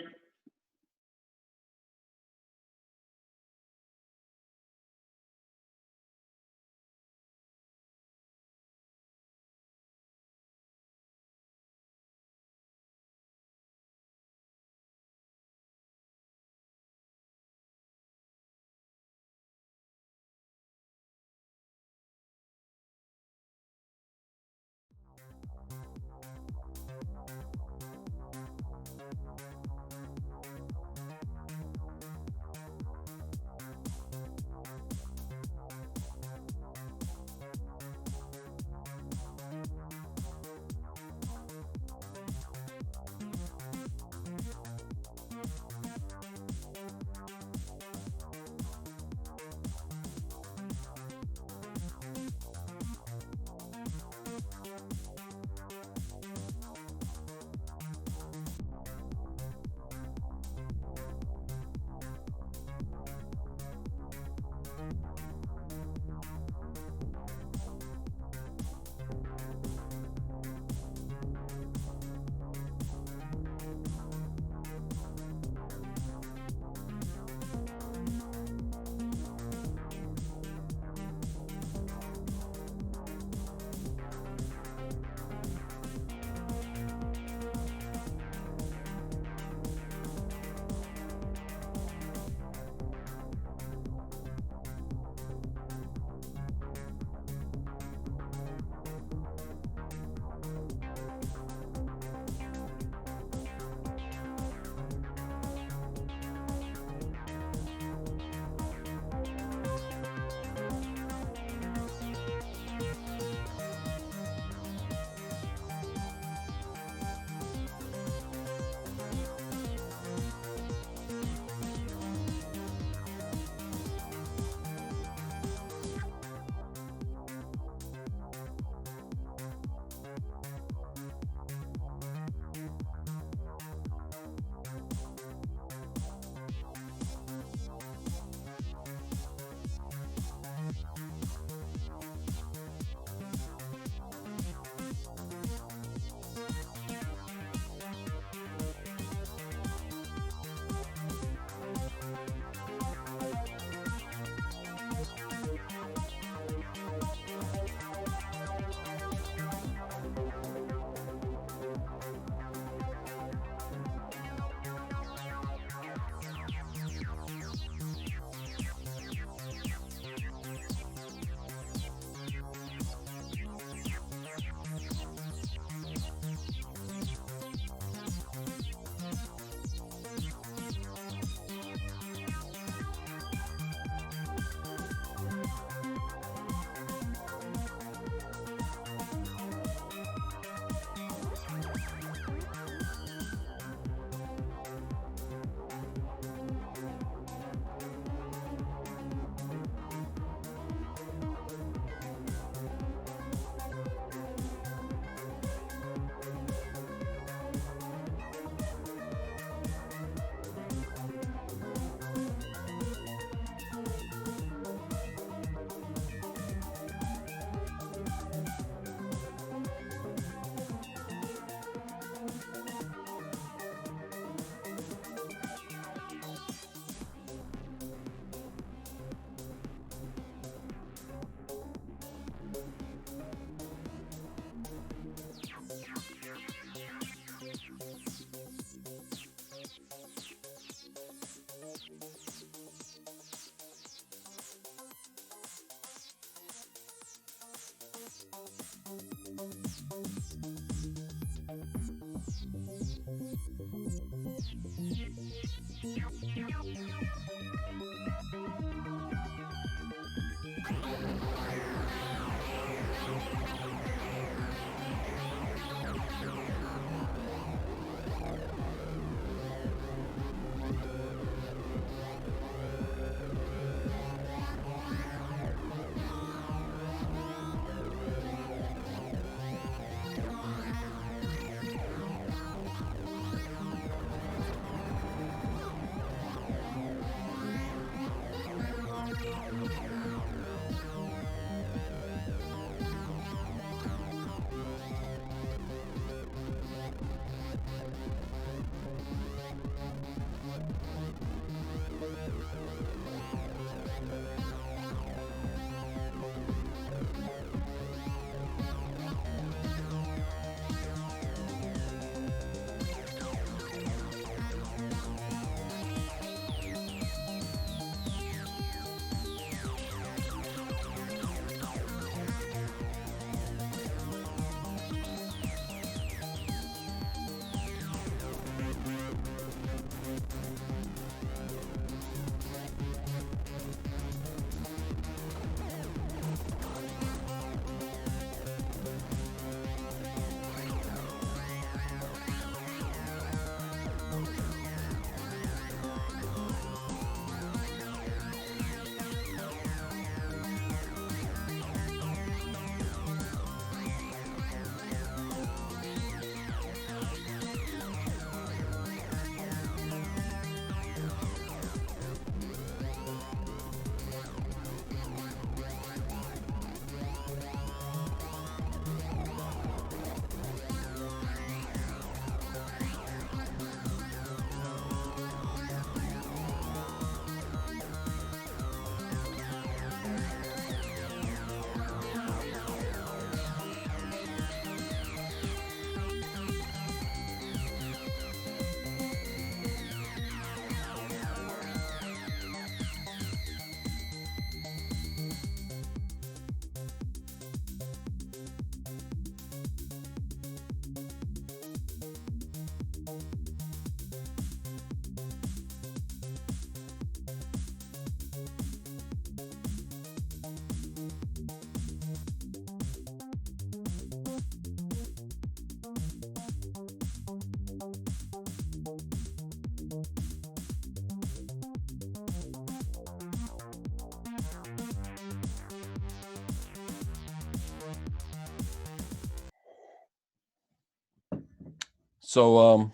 D: So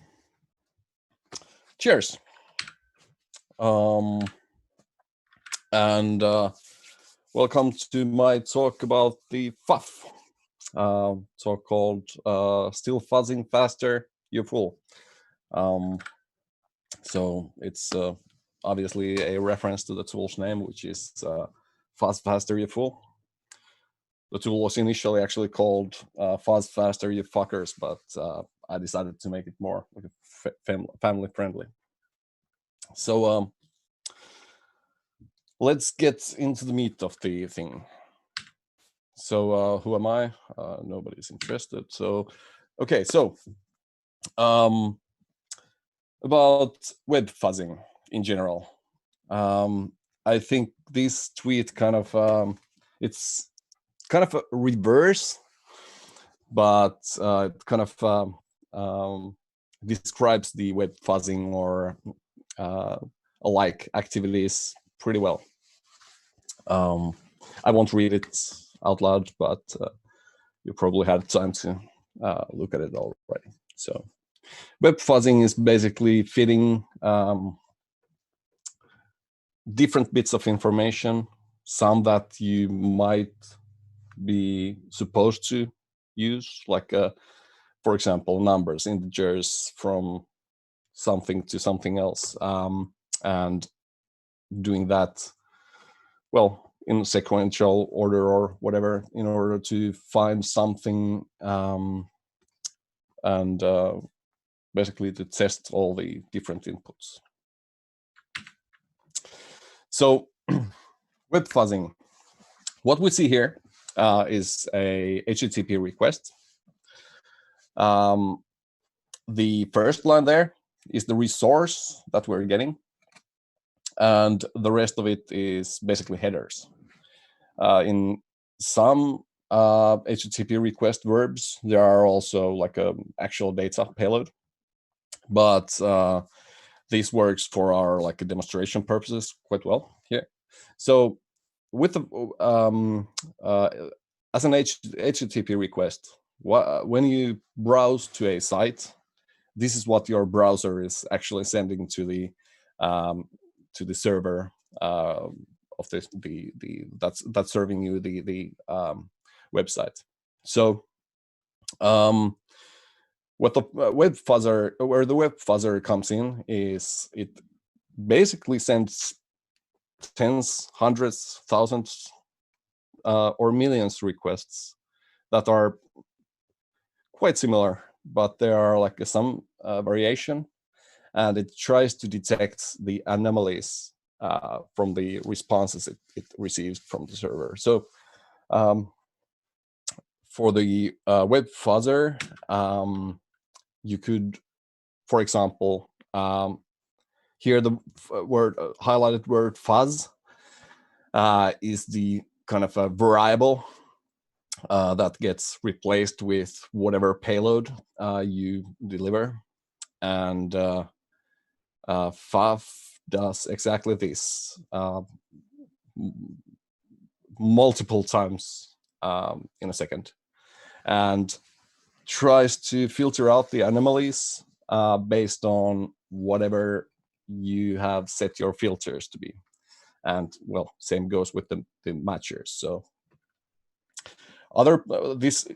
D: cheers. And welcome to my talk about the ffuf. Talk called Still Fuzzing Faster, You Fool. So it's obviously a reference to the tool's name, which is Fuzz Faster, You Fool. The tool was initially actually called Fuzz Faster, You Fuckers, but I decided to make it more like family friendly. So let's get into the meat of the thing. So who am I? Nobody's interested. So okay, so about web fuzzing in general. I think this tweet kind of it's kind of a reverse, but it kind of describes the web fuzzing or alike activities pretty well. I won't read it out loud, but you probably had time to look at it already. So web fuzzing is basically fitting different bits of information, some that you might be supposed to use, like for example, numbers, integers from something to something else, and doing that, well, in sequential order or whatever, in order to find something and basically to test all the different inputs. So web fuzzing, what we see here is a HTTP request. The first line there is the resource that we're getting, and the rest of it is basically headers. In some HTTP request verbs, there are also like a actual data payload, but this works for our like demonstration purposes quite well here. So with the as an HTTP request, when you browse to a site, this is what your browser is actually sending to the server of this that's serving you the website. So what the web fuzzer, where the web fuzzer comes in, is it basically sends tens, hundreds, thousands, or millions requests that are quite similar, but there are like some variation, and it tries to detect the anomalies from the responses it receives from the server. So for the web fuzzer, you could, for example, here the highlighted word fuzz is the kind of a variable that gets replaced with whatever payload you deliver, and ffuf does exactly this multiple times in a second, and tries to filter out the anomalies based on whatever you have set your filters to be. And well, same goes with the matchers. So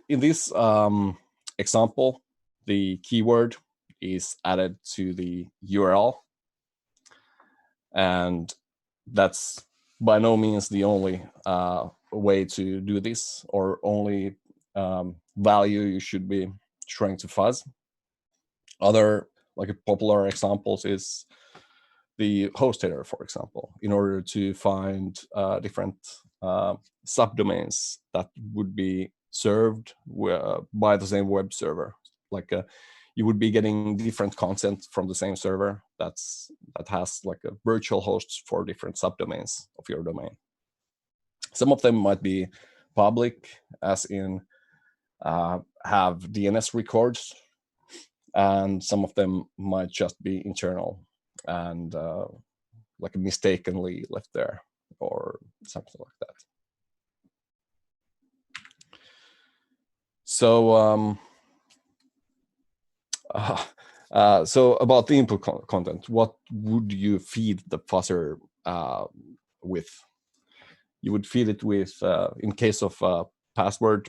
D: in this example, the keyword is added to the URL, and that's by no means the only way to do this, or only value you should be trying to fuzz. Other like popular examples is the host header, for example, in order to find different subdomains that would be served by the same web server. Like you would be getting different content from the same server that has like a virtual hosts for different subdomains of your domain. Some of them might be public, as in have DNS records, and some of them might just be internal and like mistakenly left there or something like that. So So about the input content, what would you feed the fuzzer with? You would feed it with, in case of password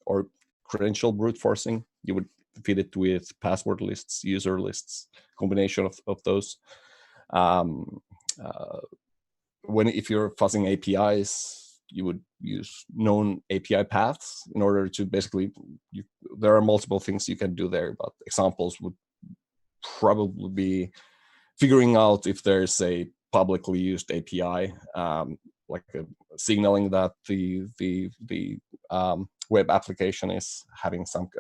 D: or credential brute forcing, you would feed it with password lists, user lists, combination of those. If you're fuzzing APIs, you would use known API paths in order to basically, there are multiple things you can do there, but examples would probably be figuring out if there's a publicly used API, like signaling that the web application is having some,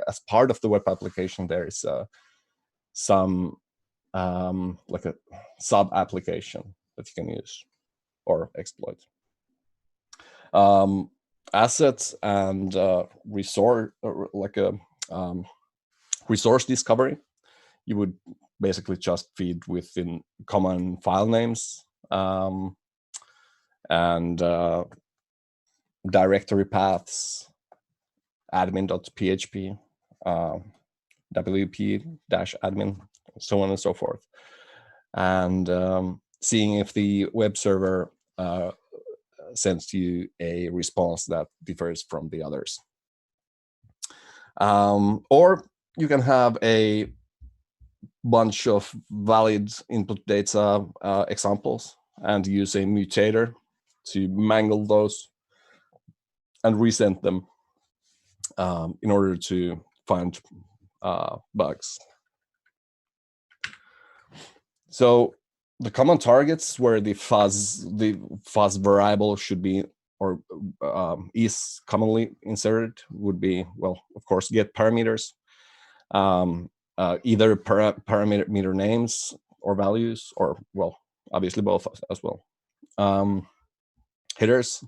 D: as part of the web application, there is some like a sub application that you can use or exploit. Assets and resource discovery, you would basically just feed within common file names and directory paths, admin.php, wp-admin, so on and so forth, and seeing if the web server sends you a response that differs from the others. Or you can have a bunch of valid input data examples and use a mutator to mangle those and resend them in order to find bugs. So the common targets where the fuzz variable should be or is commonly inserted would be, well, of course, get parameters, either parameter names or values, or, well, obviously both as well. Headers,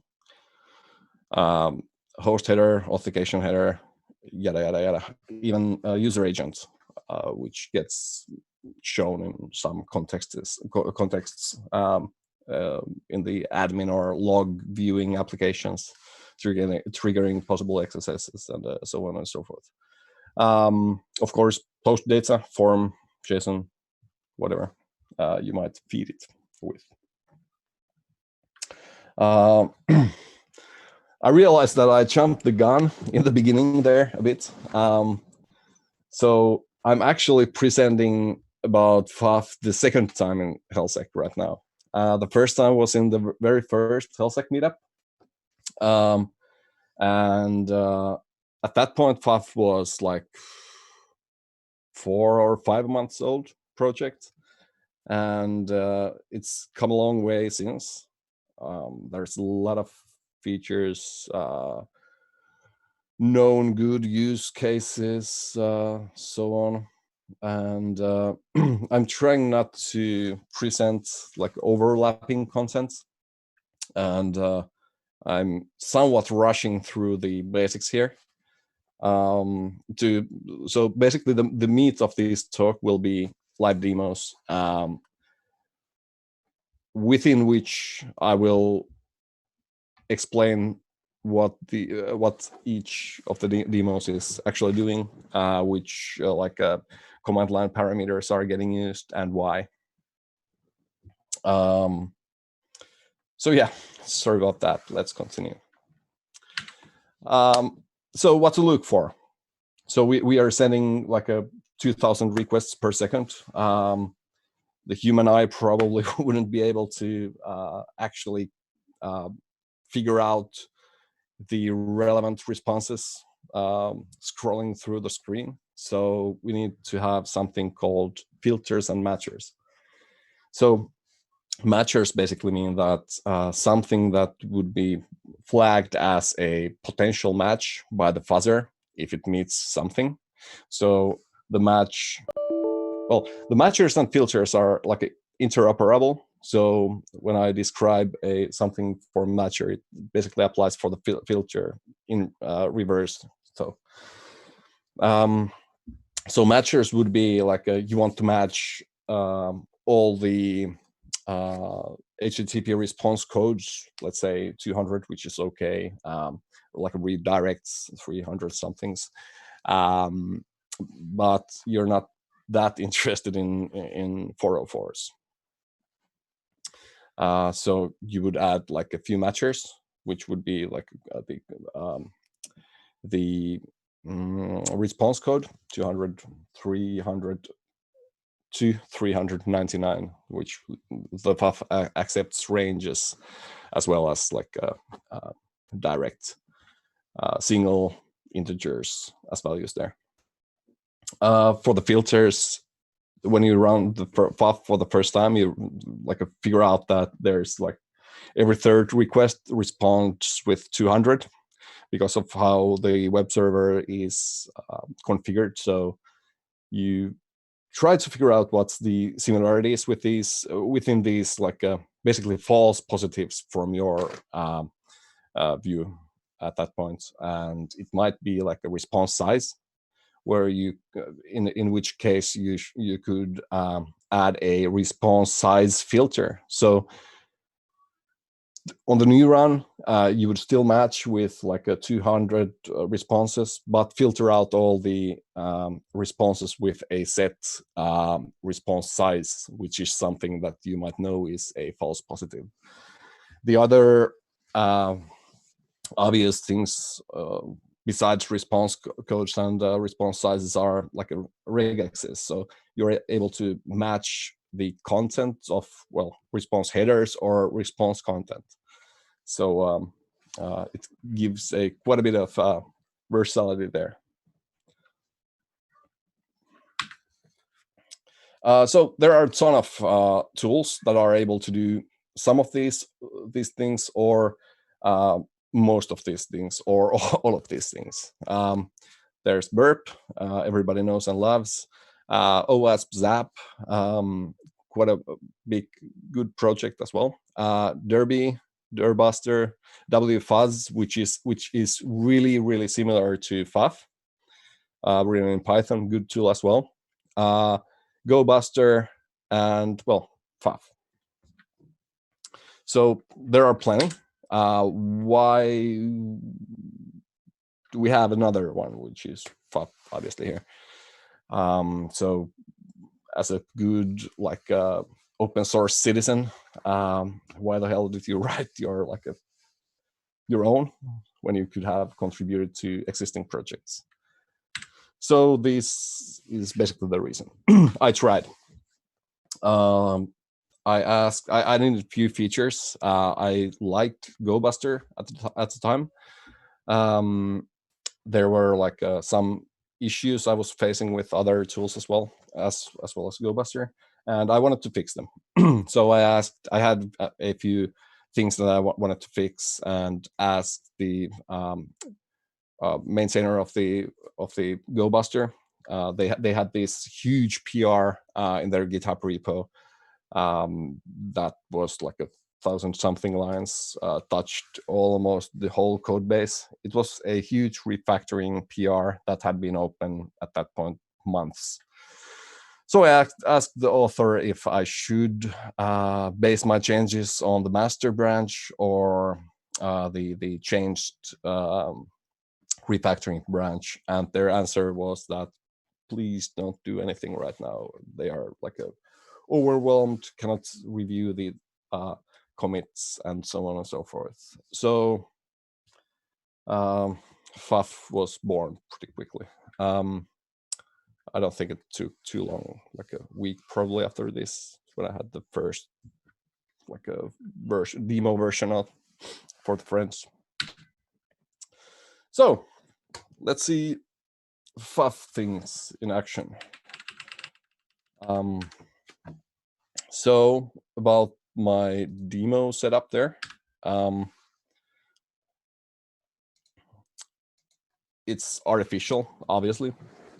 D: host header, authentication header, yada, yada, yada. Even user agent, which gets shown in some contexts in the admin or log viewing applications, triggering possible excesses and so on and so forth. Of course, post data, form, JSON, whatever you might feed it with. I realized that I jumped the gun in the beginning there a bit. So I'm actually presenting about ffuf the second time in HelSec right now. The first time was in the very first HelSec meetup. And at that point, ffuf was like 4 or 5 months old project. And it's come a long way since. There's a lot of features, known good use cases, so on. And I'm trying not to present like overlapping content, and I'm somewhat rushing through the basics here. So basically the meat of this talk will be live demos, within which I will explain what each of the demos is actually doing, which command line parameters are getting used and why. So yeah, sorry about that. Let's continue. So what to look for? So we are sending like 2,000 requests per second. The human eye probably wouldn't be able to actually figure out the relevant responses scrolling through the screen. So we need to have something called filters and matchers. So matchers basically mean that something that would be flagged as a potential match by the fuzzer if it meets something. So the matchers and filters are like interoperable. So when I describe something for matcher, it basically applies for the filter in reverse. So matchers would be like you want to match all the HTTP response codes, let's say 200, which is okay, like redirects 300 somethings, but you're not that interested in 404s. So you would add like a few matchers, which would be like the response code 200, 300 to 399, which the ffuf accepts ranges as well as like direct single integers as values there. For the filters, when you run the ffuf for the first time, you like figure out that there's like every third request responds with 200 because of how the web server is configured. So you try to figure out what's the similarities with these within these like basically false positives from your view at that point, and it might be like a response size, where you in which case you could add a response size filter. So on the new run, you would still match with like a 200 responses, but filter out all the responses with a set response size, which is something that you might know is a false positive. The other obvious things besides response codes and response sizes are like a regexes. So you're able to match the content of, well, response headers or response content. So it gives quite a bit of versatility there. So there are a ton of tools that are able to do some of these things, or most of these things, or all of these things. There's Burp, everybody knows and loves. OWASP Zap, quite a big, good project as well. Derby, Dirbuster, WFuzz, which is really, really similar to ffuf, written in Python, good tool as well. GoBuster, and well, ffuf. So there are plenty. Why do we have another one, which is ffuf, obviously here? So as a good like open source citizen, why the hell did you write your own when you could have contributed to existing projects? So this is basically the reason. I tried. I needed a few features. I liked GoBuster at the time. There were like some issues I was facing with other tools as well as GoBuster, and I wanted to fix them. So I had a few things that I wanted to fix, and asked the maintainer of the GoBuster. They had this huge PR in their GitHub repo that was like 1,000-something lines, touched almost the whole code base. It was a huge refactoring PR that had been open at that point months. So I asked the author if I should base my changes on the master branch or the changed refactoring branch, and their answer was that please don't do anything right now. They are like overwhelmed, cannot review the commits and so on and so forth. So ffuf was born pretty quickly. I don't think it took too long, like a week probably after this, when I had the first like a demo version of for the friends. So let's see ffuf things in action. So about my demo setup there. It's artificial, obviously.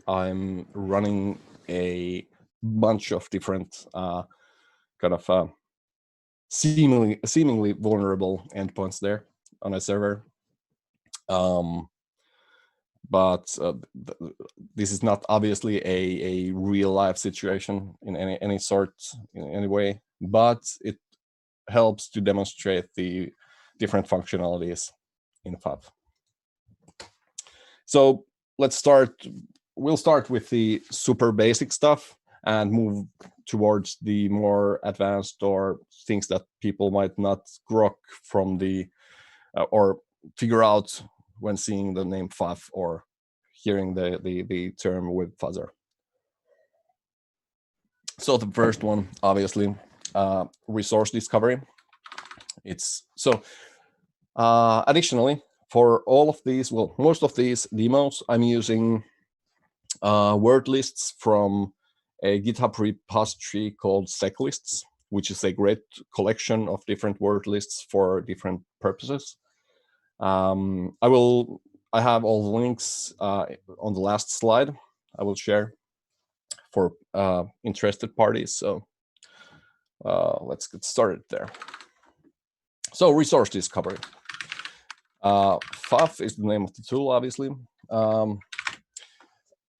D: I'm running a bunch of different kind of seemingly vulnerable endpoints there on a server. But this is not obviously a real life situation in any sort, in any way, but it helps to demonstrate the different functionalities in ffuf. So let's start we'll start with the super basic stuff and move towards the more advanced or things that people might not grok from the or figure out when seeing the name ffuf or hearing the term web fuzzer. So the first one, obviously, resource discovery. It's so additionally, for all of these, well, most of these demos, I'm using word lists from a GitHub repository called seclists, which is a great collection of different word lists for different purposes. I have all the links on the last slide. I will share for interested parties. So let's get started there. So resource discovery. ffuf is the name of the tool, obviously.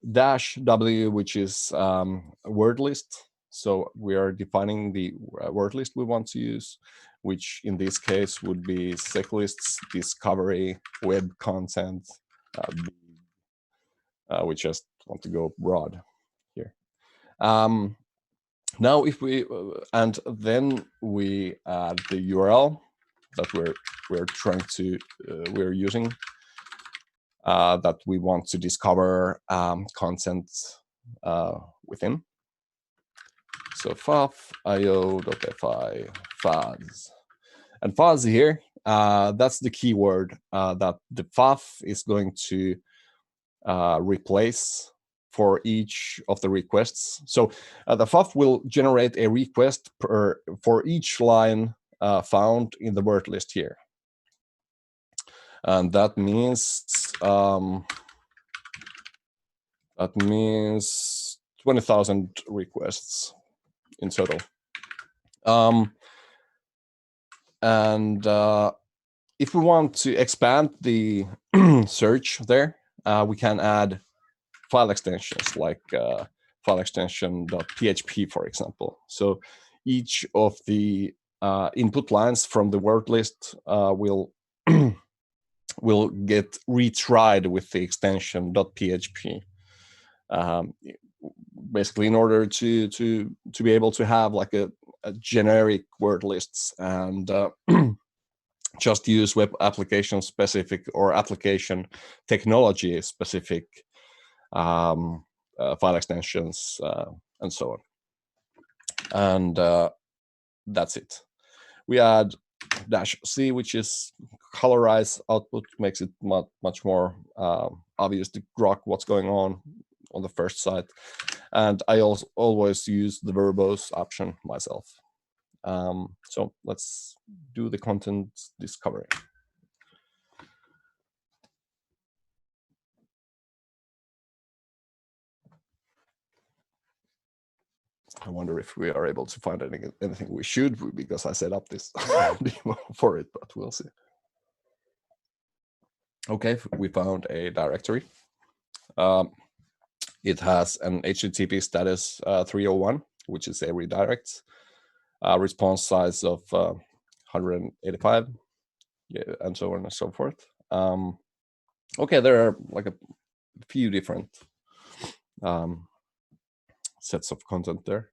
D: -w, which is a word list. So we are defining the word list we want to use, which in this case would be seclists, discovery, web content. We just want to go broad here. Now, if we and then we add the URL that we're using that we want to discover content within. So ffuf io.fi fuzz, and fuzz here, that's the keyword that the ffuf is going to replace for each of the requests. So the ffuf will generate a request for each line found in the word list here. And that means 20,000 requests in total. If we want to expand the search there, we can add file extensions like file extension.php, for example. So each of the input lines from the word list will get retried with the extension .php. Basically, in order to be able to have like a generic word lists and just use web application specific or application technology specific file extensions and so on. And that's it. We add -c, which is colorize output, makes it much more obvious to grok what's going on the first site. And I also always use the verbose option myself. So let's do the content discovery. I wonder if we are able to find anything we should, because I set up this demo for it, but we'll see. Okay, we found a directory. It has an HTTP status 301, which is a redirect, response size of 185, and so on and so forth. Okay, there are like a few different sets of content there.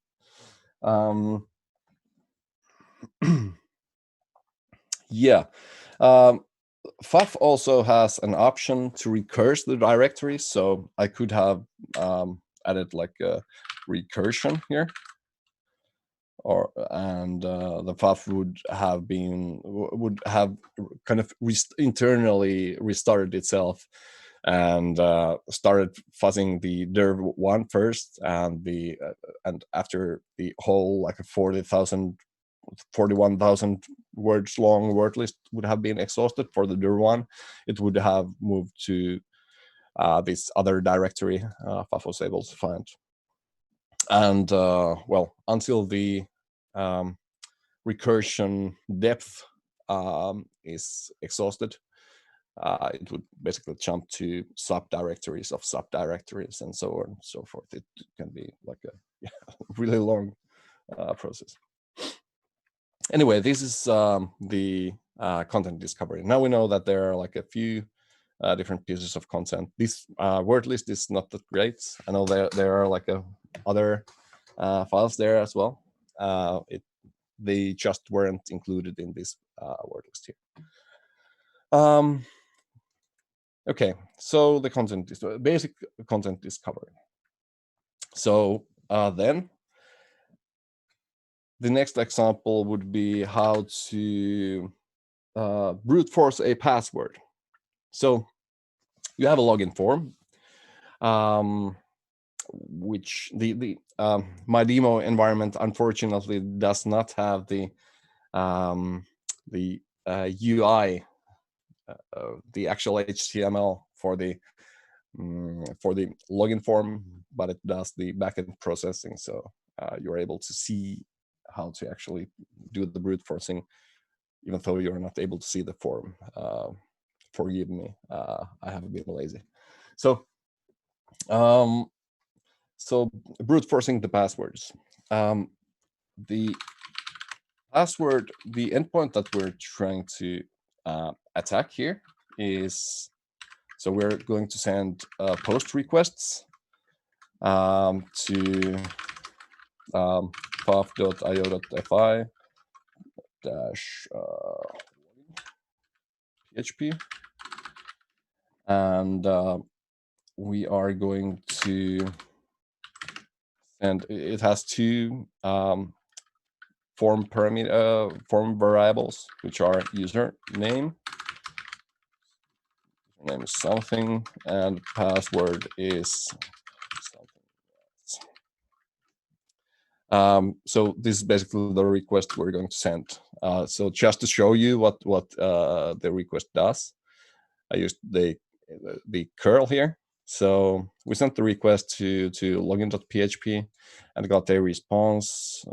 D: Yeah. ffuf also has an option to recurse the directory, so I could have added like a recursion here, and the ffuf would have kind of internally restarted itself and started fuzzing the dir1 first, and after the whole like a 41,000 words long word list would have been exhausted for the dir1, it would have moved to this other directory ffuf was able to find. And well, until the recursion depth is exhausted, it would basically jump to subdirectories of subdirectories and so on and so forth. It can be like a really long process. Anyway, this is the content discovery. Now we know that there are like a few different pieces of content. This word list is not that great. I know there are like other files there as well. They just weren't included in this word list here. Okay, so the content is basic content is covered. So then the next example would be how to brute force a password. So you have a login form, which my demo environment unfortunately does not have the UI, the actual HTML for the login form, but it does the backend processing. So you're able to see how to actually do the brute forcing, even though you're not able to see the form. Forgive me, I have been lazy. So brute forcing the passwords. The password, the endpoint that we're trying to attack here is, so we're going to send post requests to ffuf.io.fi -php, and we are going to send. It has two form variables, which are username is something, and password is something else. So this is basically the request we're going to send. So just to show you what the request does, I used the curl here. So we sent the request to login.php and got a response,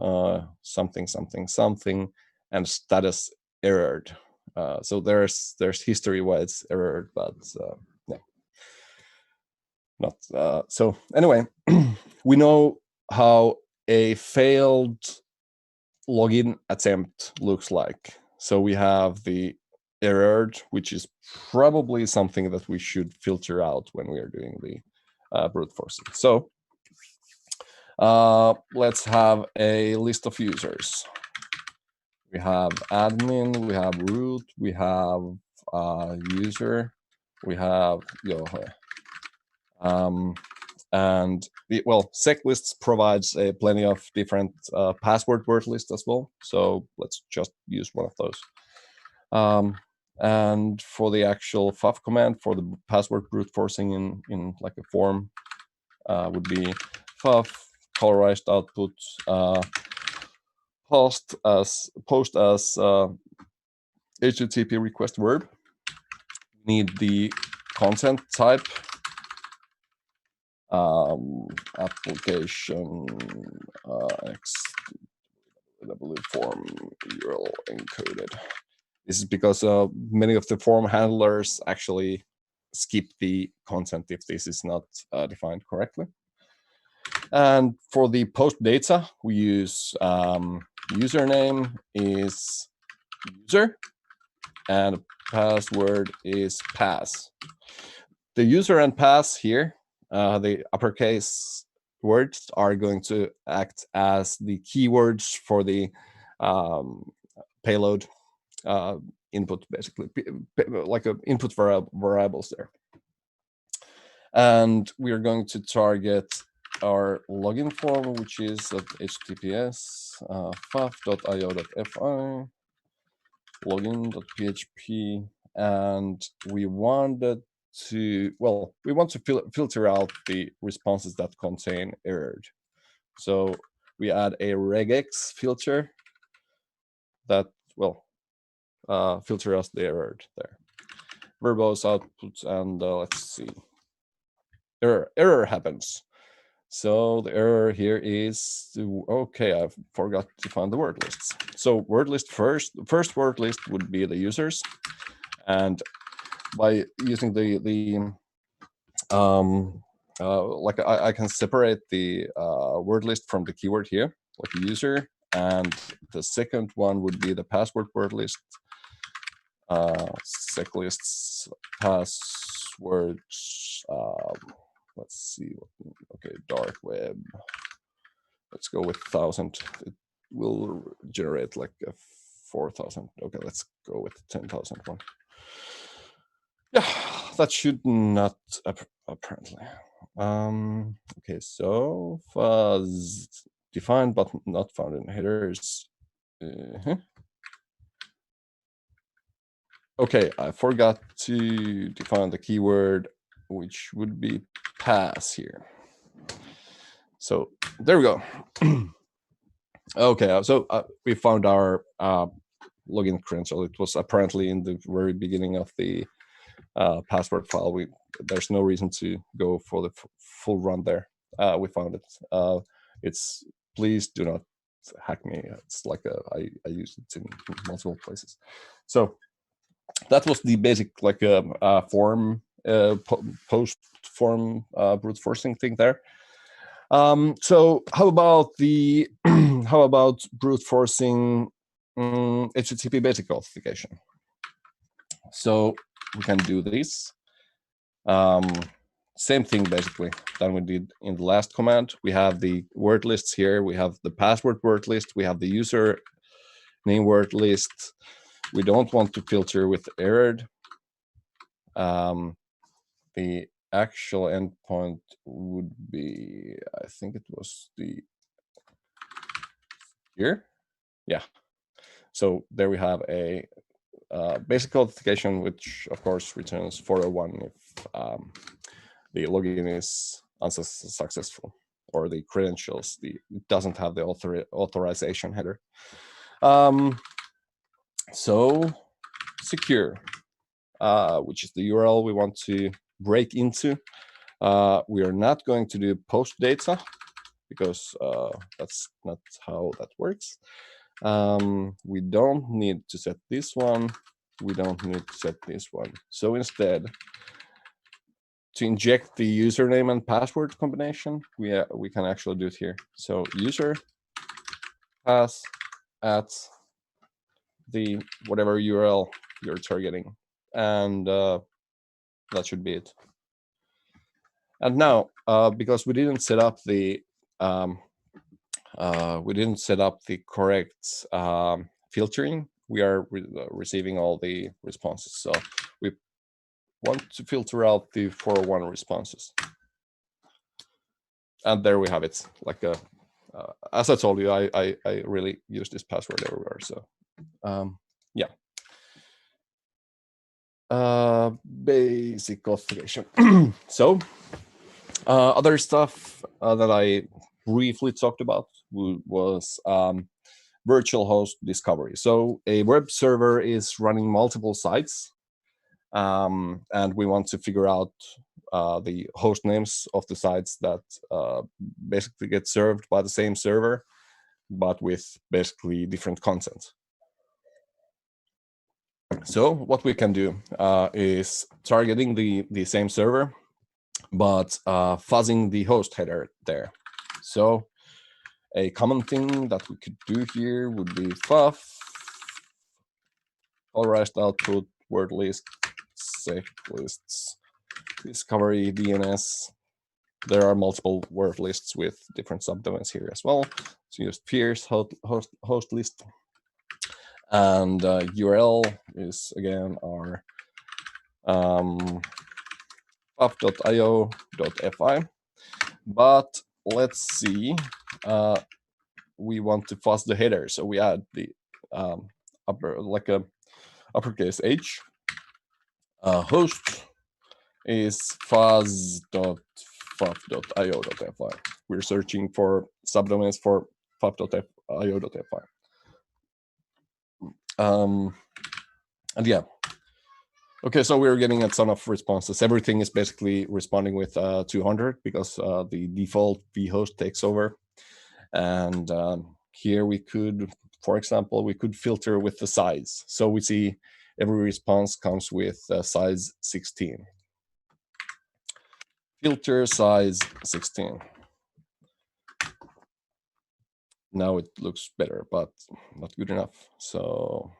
D: something, and status errored. So there's history why it's errored, but yeah, not. So anyway, we know how a failed login attempt looks like. So we have the errored, which is probably something that we should filter out when we are doing the brute forcing. So let's have a list of users. We have admin, we have root, we have user, we have joohoi. And sec lists provides plenty of different password word lists as well. So let's just use one of those. And for the actual ffuf command for the password brute forcing in like a form would be ffuf colorized output post as HTTP request verb. Need the content type, application XW form URL encoded. This is because many of the form handlers actually skip the content if this is not defined correctly. And for the post data, we use username is user and password is pass. The user and pass here, the uppercase words are going to act as the keywords for the payload input, basically, like input variables there. And we are going to target our login form, which is at https ffuf.io.fi login.php, and we want to filter out the responses that contain errored. So we add a regex filter that filter us the errored there. Verbose output, and let's see. Error happens. So the error here is, okay, I forgot to find the word lists. So word list first. The first word list would be the users, and by using I can separate the word list from the keyword here, like user, and the second one would be the password word list. Sec lists password words. Let's see. Okay, dark web. Let's go with 1,000. It will generate like a 4,000. Okay, let's go with 10,000 one. Yeah, that should not apparently. Okay, so fuzz defined but not found in headers. Okay, I forgot to define the keyword, which would be pass here. So there we go. Okay, so we found our login credential. It was apparently in the very beginning of the password file. There's no reason to go for the full run there. We found it. It's please do not hack me. It's like I used it in multiple places. So that was the basic like form post form brute forcing thing there. So how about the how about brute forcing HTTP basic authentication? So we can do this. Same thing basically than we did in the last command. We have the word lists here. We have the password word list. We have the user name word list. We don't want to filter with errored. The actual endpoint would be, I think it was the here. Yeah. So there we have a basic authentication, which of course returns 401 if the login is unsuccessful or the credentials, it doesn't have the authorization header. So secure, which is the URL we want to break into. We are not going to do post data because that's not how that works. We don't need to set this one. We don't need to set this one. So instead, to inject the username and password combination, we can actually do it here. So user pass at the whatever URL you're targeting, and that should be it. And now, because we didn't set up the correct filtering, we are receiving all the responses. So we want to filter out the 401 responses. And there we have it. Like as I told you, I really use this password everywhere. So yeah. Basic authentication. So other stuff that I briefly talked about was virtual host discovery. So a web server is running multiple sites, and we want to figure out the host names of the sites that basically get served by the same server, but with basically different content. So what we can do is targeting the same server, but fuzzing the host header there. So a common thing that we could do here would be ffuf, polarized output, word list, sec lists, discovery, DNS. There are multiple word lists with different subdomains here as well. So use peers host list. And URL is again our ffuf.io.fi. But let's see, we want to fuzz the header, so we add the uppercase H. Host is fuzz.ffuf.io.fi. We're searching for subdomains for ffuf.io.fi. And yeah. Okay, so we're getting a ton of responses. Everything is basically responding with 200 because the default vhost takes over. And here we could, for example, we could filter with the size. So we see every response comes with size 16. Filter size 16. Now it looks better, but not good enough. So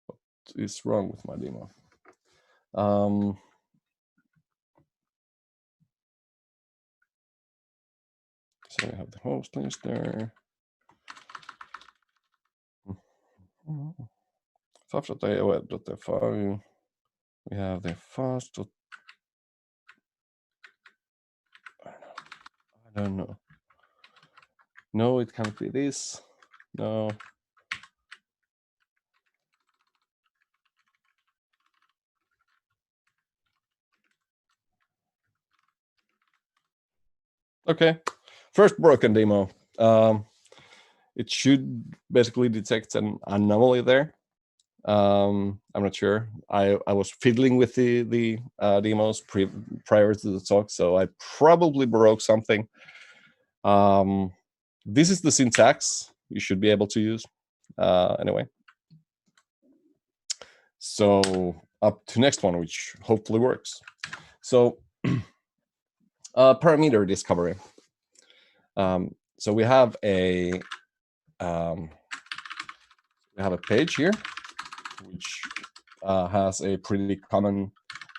D: what is wrong with my demo? So we have the host list there. ffuf.aol.fi. We have the fast. I don't know. No, it can't be this. No. Okay, first broken demo. It should basically detect an anomaly there. I'm not sure. I was fiddling with the demos prior to the talk, so I probably broke something. This is the syntax you should be able to use anyway. So up to next one, which hopefully works. So parameter discovery. So we have a page here, which has a pretty common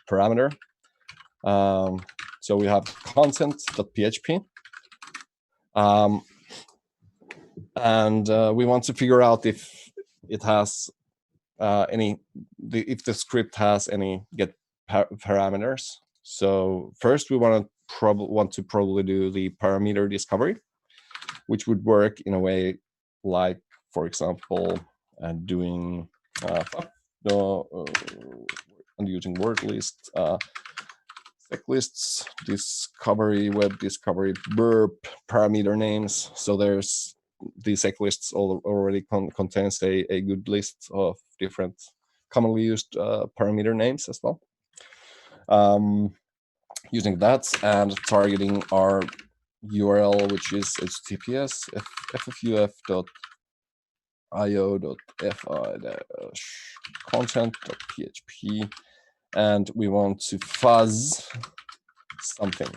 D: parameter. So we have content.php. And we want to figure out if it has if the script has any get parameters. So first we want to probably do the parameter discovery, which would work in a way like, for example, doing and using word list, sec lists, discovery, web discovery, burp, parameter names. So there's the sec lists already contains a good list of different commonly used parameter names as well. Using that and targeting our URL, which is https ffuf.io.fi-content.php, and we want to fuzz something.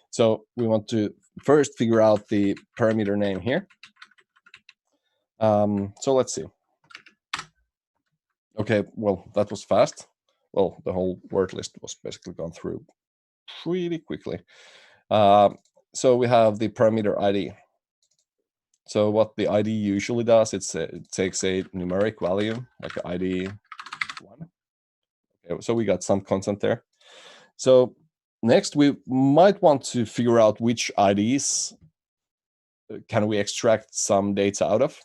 D: So we want to first figure out the parameter name here. So let's see. Okay, well, that was fast. Well, the whole word list was basically gone through pretty quickly. So we have the parameter ID. So what the ID usually does, it takes a numeric value, like ID 1. Okay, so we got some content there. So next, we might want to figure out which IDs can we extract some data out of.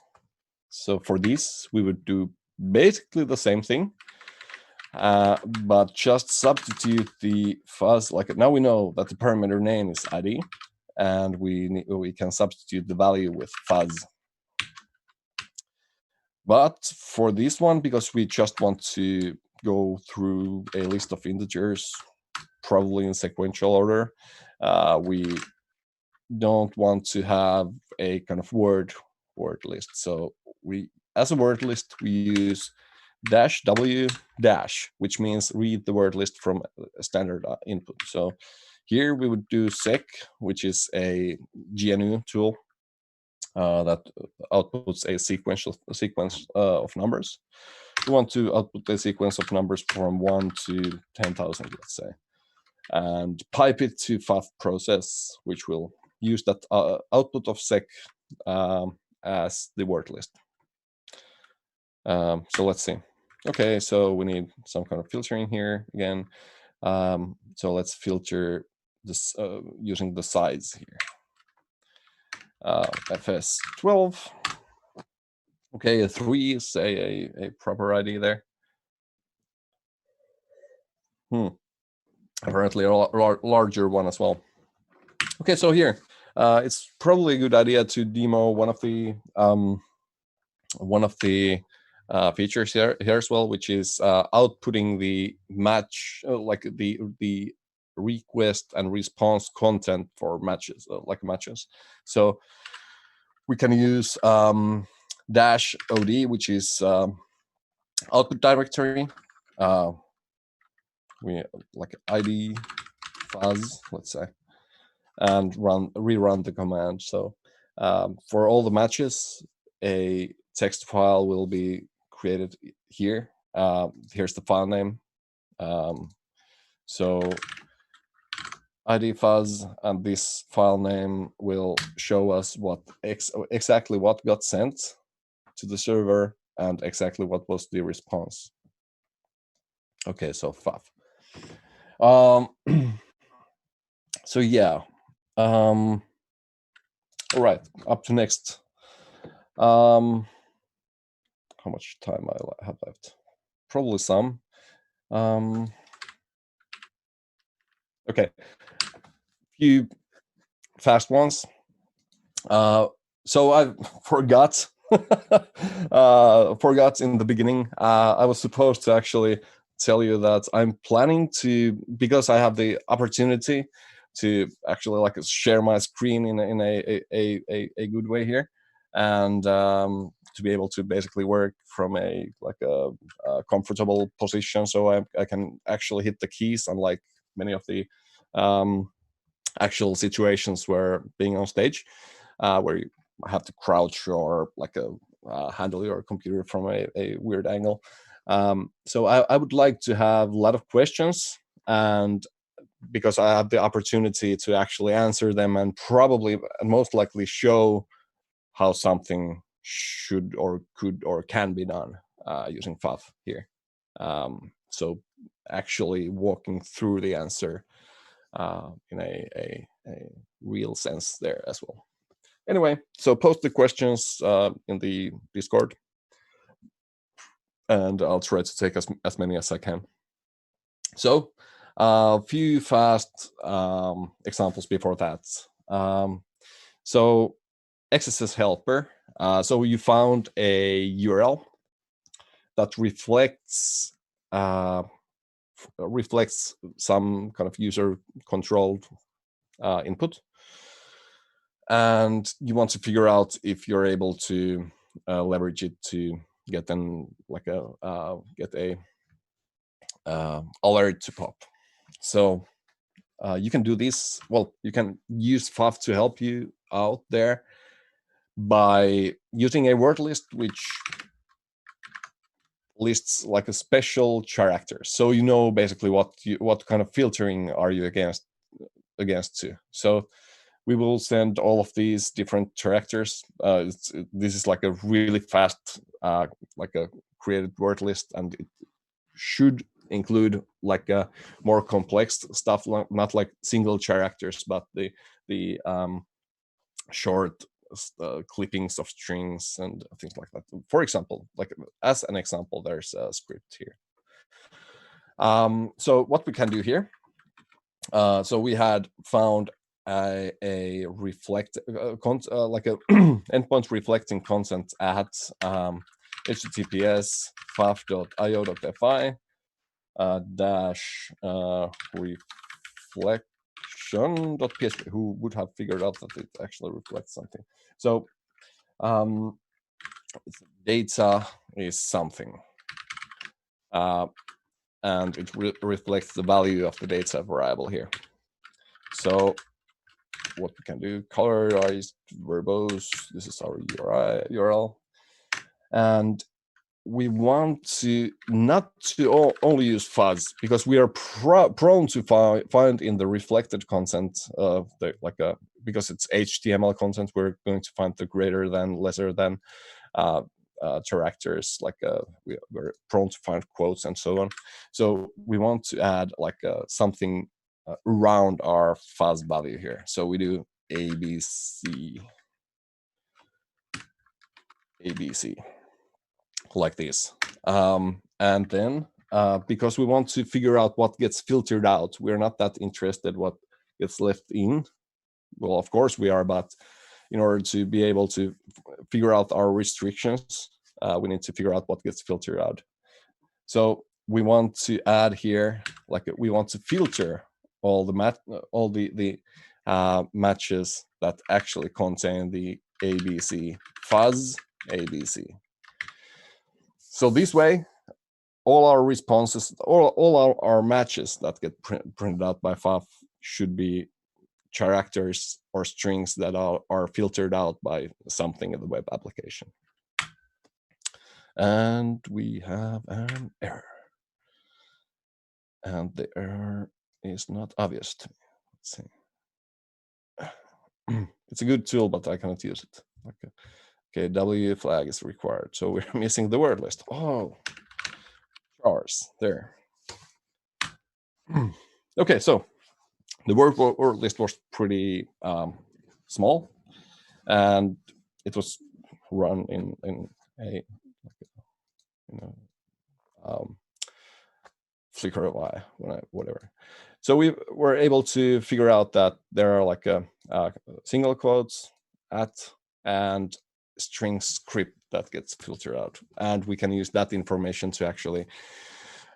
D: So for this, we would do basically the same thing, but just substitute the fuzz. Like now we know that the parameter name is ID, and we can substitute the value with fuzz. But for this one, because we just want to go through a list of integers, probably in sequential order, we don't want to have a kind of word list. So as a word list, we use -w-, which means read the word list from a standard input. So here we would do sec, which is a GNU tool that outputs a sequence of numbers. We want to output a sequence of numbers from 1 to 10,000, let's say, and pipe it to ffuf process, which will use that output of sec as the word list. So let's see. Okay, so we need some kind of filtering here again. So let's filter this using the size here. FS12. Okay, a 3 is a proper ID there. Apparently a larger one as well. Okay, so here it's probably a good idea to demo one of the features here as well, which is outputting the match, like the request and response content for matches, like matches. So we can use -od, which is output directory. We like ID fuzz, let's say, and rerun the command. So for all the matches, a text file will be created here. Here's the file name. So ID fuzz, and this file name will show us what exactly what got sent to the server and exactly what was the response. Okay, so ffuf. So yeah, all right, up to next. How much time I have left? Probably some. Okay, few fast ones. So I forgot in the beginning. I was supposed to actually tell you that I'm planning to, because I have the opportunity to actually like share my screen in a good way here, and to be able to basically work from a comfortable position, so I can actually hit the keys, unlike many of the actual situations where being on stage, where you have to crouch or like handle your computer from a weird angle. So I would like to have a lot of questions, and because I have the opportunity to actually answer them and probably and most likely show how something should or could or can be done using ffuf here. So actually walking through the answer in a real sense there as well. Anyway, so post the questions in the Discord, and I'll try to take as many as I can. So a few fast examples before that. So XSS helper. So you found a URL that reflects some kind of user-controlled input, and you want to figure out if you're able to leverage it to get a alert to pop. So you can do this. Well, you can use ffuf to help you out there by using a word list which lists like a special character, so you know basically what kind of filtering are you against to. So we will send all of these different characters. This is like a really fast like a created word list, and it should include like a more complex stuff, not like single characters, but the short clippings of strings and things like that. For example, like as an example, there's a script here. So what we can do here, so we had found a reflect like a endpoint reflecting content at https ffuf.io.fi dash reflection.php. Who would have figured out that it actually reflects something? So data is something, and it reflects the value of the data variable here. So what we can do, colorized verbose, this is our URL, and we want to not to only use fuzz, because we are prone to find in the reflected content of the because it's HTML content, we're going to find the greater than, lesser than characters, like we're prone to find quotes and so on. So we want to add like something around our fuzz value here. So we do ABC like this, and then because we want to figure out what gets filtered out, we're not that interested what gets left in. Well, of course we are, but in order to be able to figure out our restrictions, we need to figure out what gets filtered out. So we want to add here, like we want to filter all the matches that actually contain the ABC fuzz ABC. So this way, all our responses, all our matches that get printed out by ffuf should be characters or strings that are filtered out by something in the web application. And we have an error. And the error is not obvious to me. let's see. It's a good tool, but I cannot use it. Okay, W flag is required. So we're missing the word list. Oh, chars there. Okay, so the word list was pretty small, and it was run in a flicker of eye, whatever. So we were able to figure out that there are like a single quotes at and string script that gets filtered out, and we can use that information to actually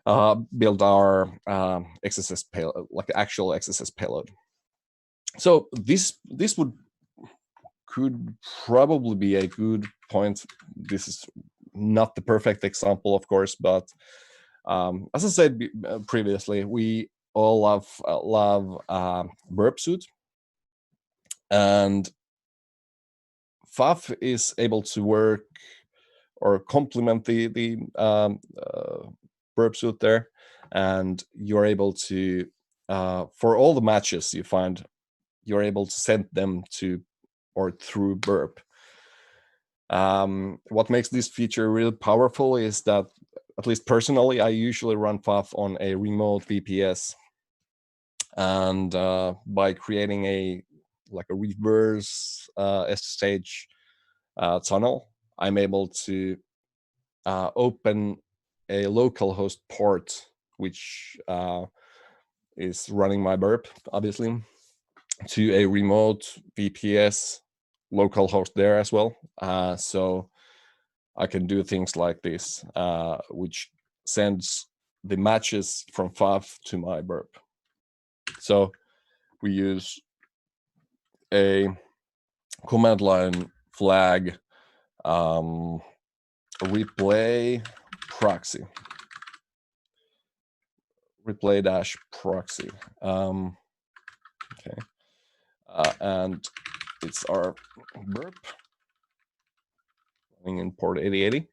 D: build our XSS payload, like actual XSS payload. So this could probably be a good point. This is not the perfect example, of course, but as I said previously, we all love burp suit, and ffuf is able to work or complement the burp suit there, and you're able to for all the matches you find, you're able to send them to or through burp. What makes this feature really powerful is that, at least personally, I usually run ffuf on a remote VPS, and by creating a reverse SSH tunnel, I'm able to open a localhost port, which is running my burp, obviously, to a remote VPS localhost there as well. So I can do things like this, which sends the matches from ffuf to my burp. So we use a command line flag replay proxy. Replay-proxy. Okay. And it's our burp running in port 8080,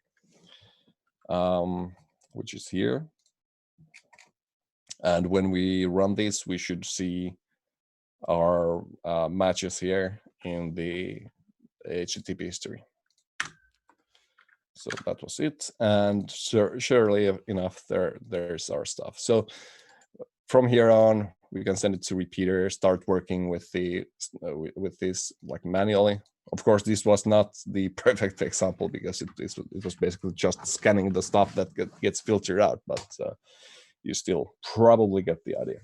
D: which is here. And when we run this, we should see our matches here in the HTTP history. So that was it, and surely enough, there's our stuff. So from here on, we can send it to repeater, start working with this like manually. Of course, this was not the perfect example because it was basically just scanning the stuff that gets filtered out, but you still probably get the idea.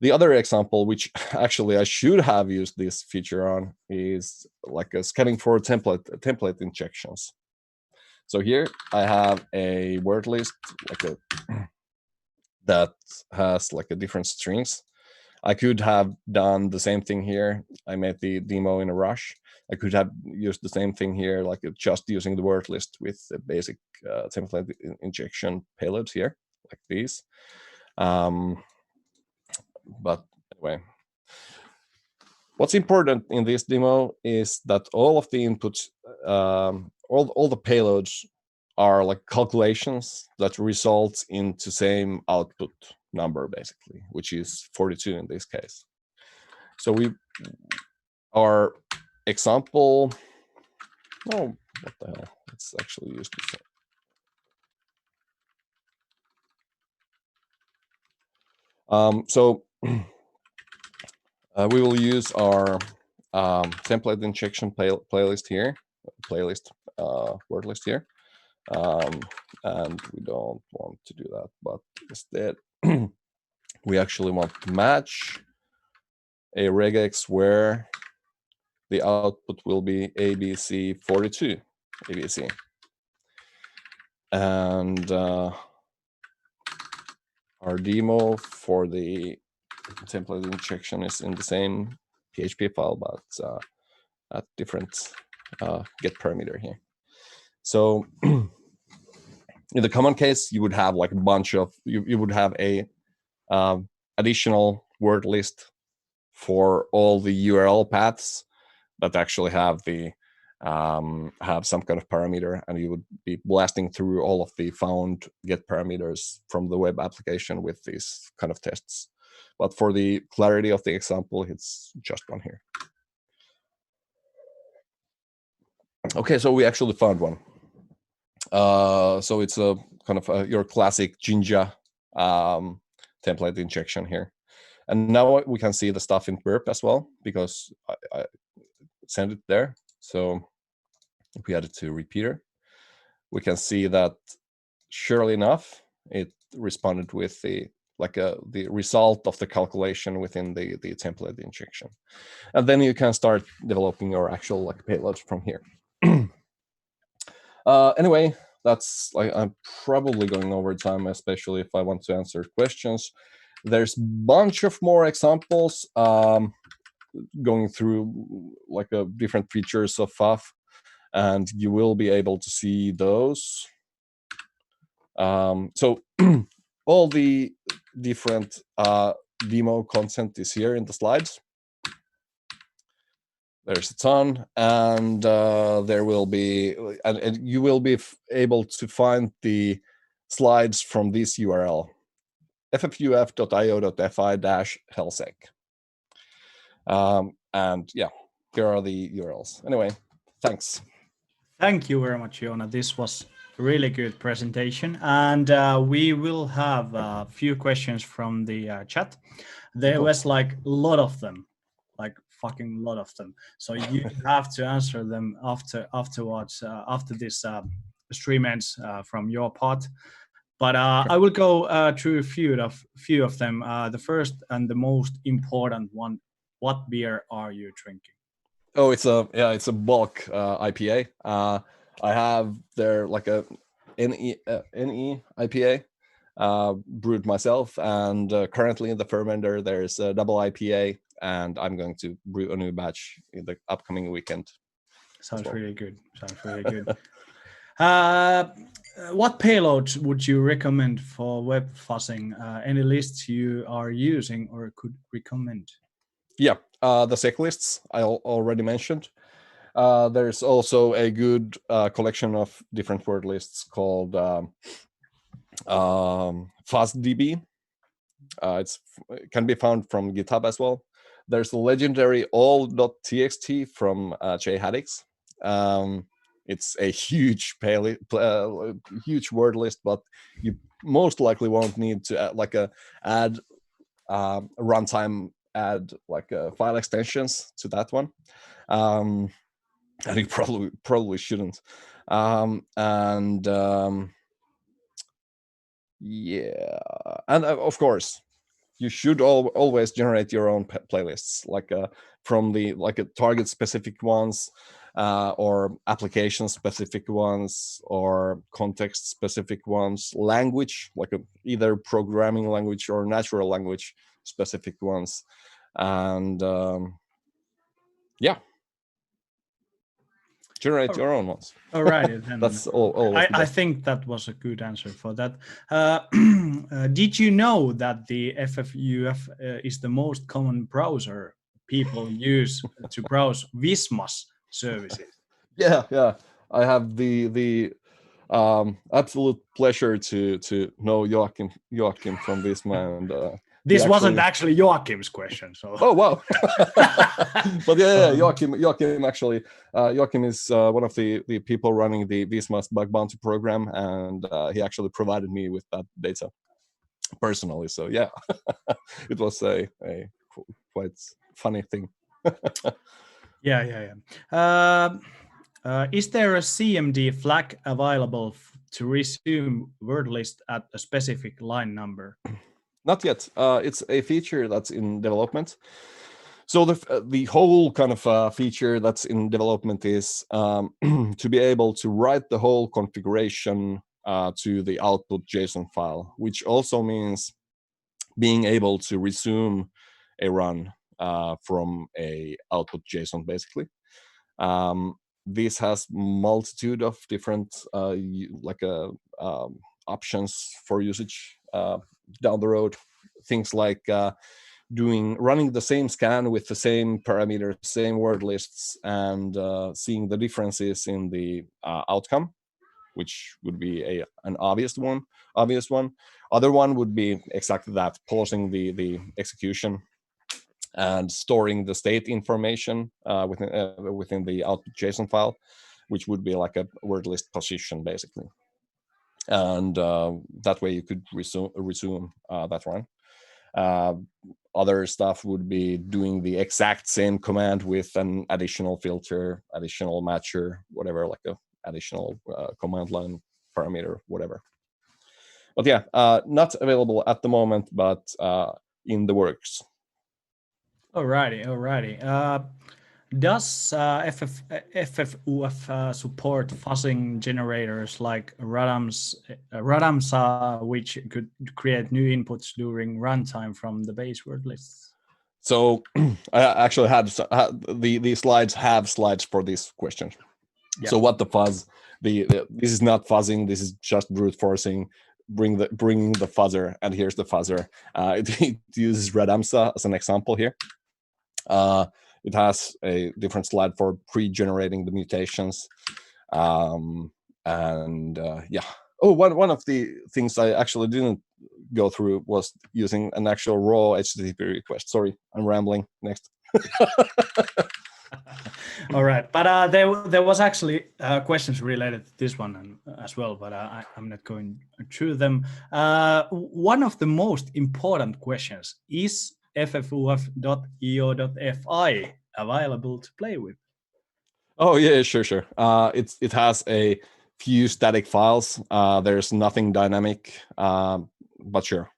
D: The other example, which actually I should have used this feature on, is like a scanning for template injections. So here I have a word list that has like a different strings. I could have done the same thing here. I made the demo in a rush. I could have used the same thing here, like just using the word list with the basic template injection payloads here, like these. But anyway, what's important in this demo is that all of the inputs, all the payloads are like calculations that result into same output number, basically, which is 42 in this case. So our example, oh, what the hell? Let's actually use this. So we will use our template injection playlist here, word list here, and we don't want to do that, but instead we actually want to match a regex where the output will be ABC42 ABC, and our demo for the template injection is in the same PHP file, but at different get parameter here. So in the common case, you would have like a bunch of, you would have a additional word list for all the URL paths that actually have the have some kind of parameter, and you would be blasting through all of the found get parameters from the web application with these kind of tests. but for the clarity of the example, it's just one here. Okay, so we actually found one. So it's a kind of your classic Jinja template injection here. And now we can see the stuff in burp as well, because I sent it there. So if we add it to repeater, we can see that surely enough, it responded with the result of the calculation within the template injection. And then you can start developing your actual payloads from here. Anyway, that's I'm probably going over time, especially if I want to answer questions. There's a bunch of more examples going through different features of ffuf, and you will be able to see those. So all the different demo content is here in the slides. There's a ton, and there will be, and you will be able to find the slides from this URL, ffuf.io.fi/HelSec. And yeah, here are the URLs. Anyway, thanks.
A: Thank you very much, Joona. This was a really good presentation, and we will have a few questions from the chat. There was a lot of them, fucking lot of them. So you have to answer them afterwards, after this stream ends from your part. But I will go through a few of them. The first and the most important one: what beer are you drinking?
D: Oh, it's a bulk IPA. I have there a NE IPA brewed myself, and currently in the fermenter there's a double IPA, and I'm going to brew a new batch in the upcoming weekend.
A: Sounds really good. What payloads would you recommend for web fuzzing? Any lists you are using or could recommend? Yeah,
D: the sec lists I already mentioned. There's also a good collection of different word lists called FuzzDB. It can be found from GitHub as well. There's the legendary all.txt from Jay Haddix. It's a huge huge word list, but you most likely won't need to add runtime file extensions to that one. And you probably shouldn't. Yeah, and of course, you should always generate your own playlists, from the target specific ones, or application specific ones, or context specific ones, language, either programming language or natural language specific ones, and yeah, generate your own ones.
A: All right, then.
D: That's all.
A: I think that was a good answer for that. Did you know that the ffuf is the most common browser people use to browse Visma's services?
D: Yeah. I have the absolute pleasure to know Joachim from Visma, and
A: this wasn't actually Joachim's question. So.
D: Oh wow! But yeah, Joachim actually, Joachim is one of the people running the Visma's bug bounty program, and he actually provided me with that data personally. So yeah, it was a quite funny thing.
A: Yeah. Is there a CMD flag available to resume word list at a specific line number?
D: Not yet. It's a feature that's in development. So the whole kind of feature that's in development is to be able to write the whole configuration to the output JSON file, which also means being able to resume a run from a output JSON, basically. This has multitude of different options for usage down the road. Things like running the same scan with the same parameters, same word lists, and seeing the differences in the outcome. which would be an obvious one. Other one would be exactly that, pausing the execution and storing the state information within the output JSON file, which would be like a word list position basically. And that way you could resume that run. Other stuff would be doing the exact same command with an additional filter, additional matcher, whatever, like a additional command line parameter, whatever. But yeah, not available at the moment, but in the works.
A: Alrighty. Does ffuf support fuzzing generators like Radamsa, which could create new inputs during runtime from the base word lists?
D: So I actually had the slides have slides for this question. Yeah. So what the fuzz? This is not fuzzing. This is just brute forcing. Bringing the fuzzer, and here's the fuzzer. It uses Radamsa as an example here. It has a different slide for pre-generating the mutations, and yeah. Oh, one of the things I actually didn't go through was using an actual raw HTTP request. Sorry, I'm rambling. Next.
A: All right, but there was actually questions related to this one as well, but I'm not going through them. One of the most important questions is ffuf.io.fi available to play with?
D: Oh yeah, sure. It has a few static files. There's nothing dynamic, but sure.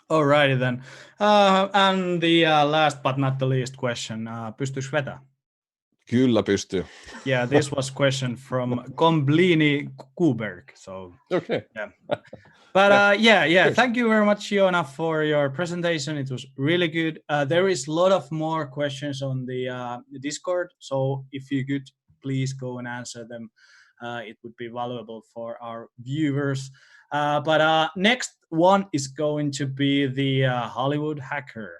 A: Alrighty then. And the last but not the least question, pystyykö vetää?
D: Kyllä pystyy.
A: Yeah, this was question from Komblini Kuberg. So
D: okay.
A: Yeah. But yeah. Thank you very much, Joona, for your presentation. It was really good. There is a lot of more questions on the Discord. So if you could please go and answer them, it would be valuable for our viewers. But next one is going to be the Hollywood hacker,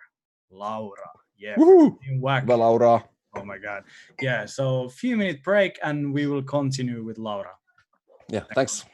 A: Laura. Yeah.
D: The Laura.
A: Oh my God. Yeah. So a few minute break and we will continue with Laura.
D: Yeah. Thanks.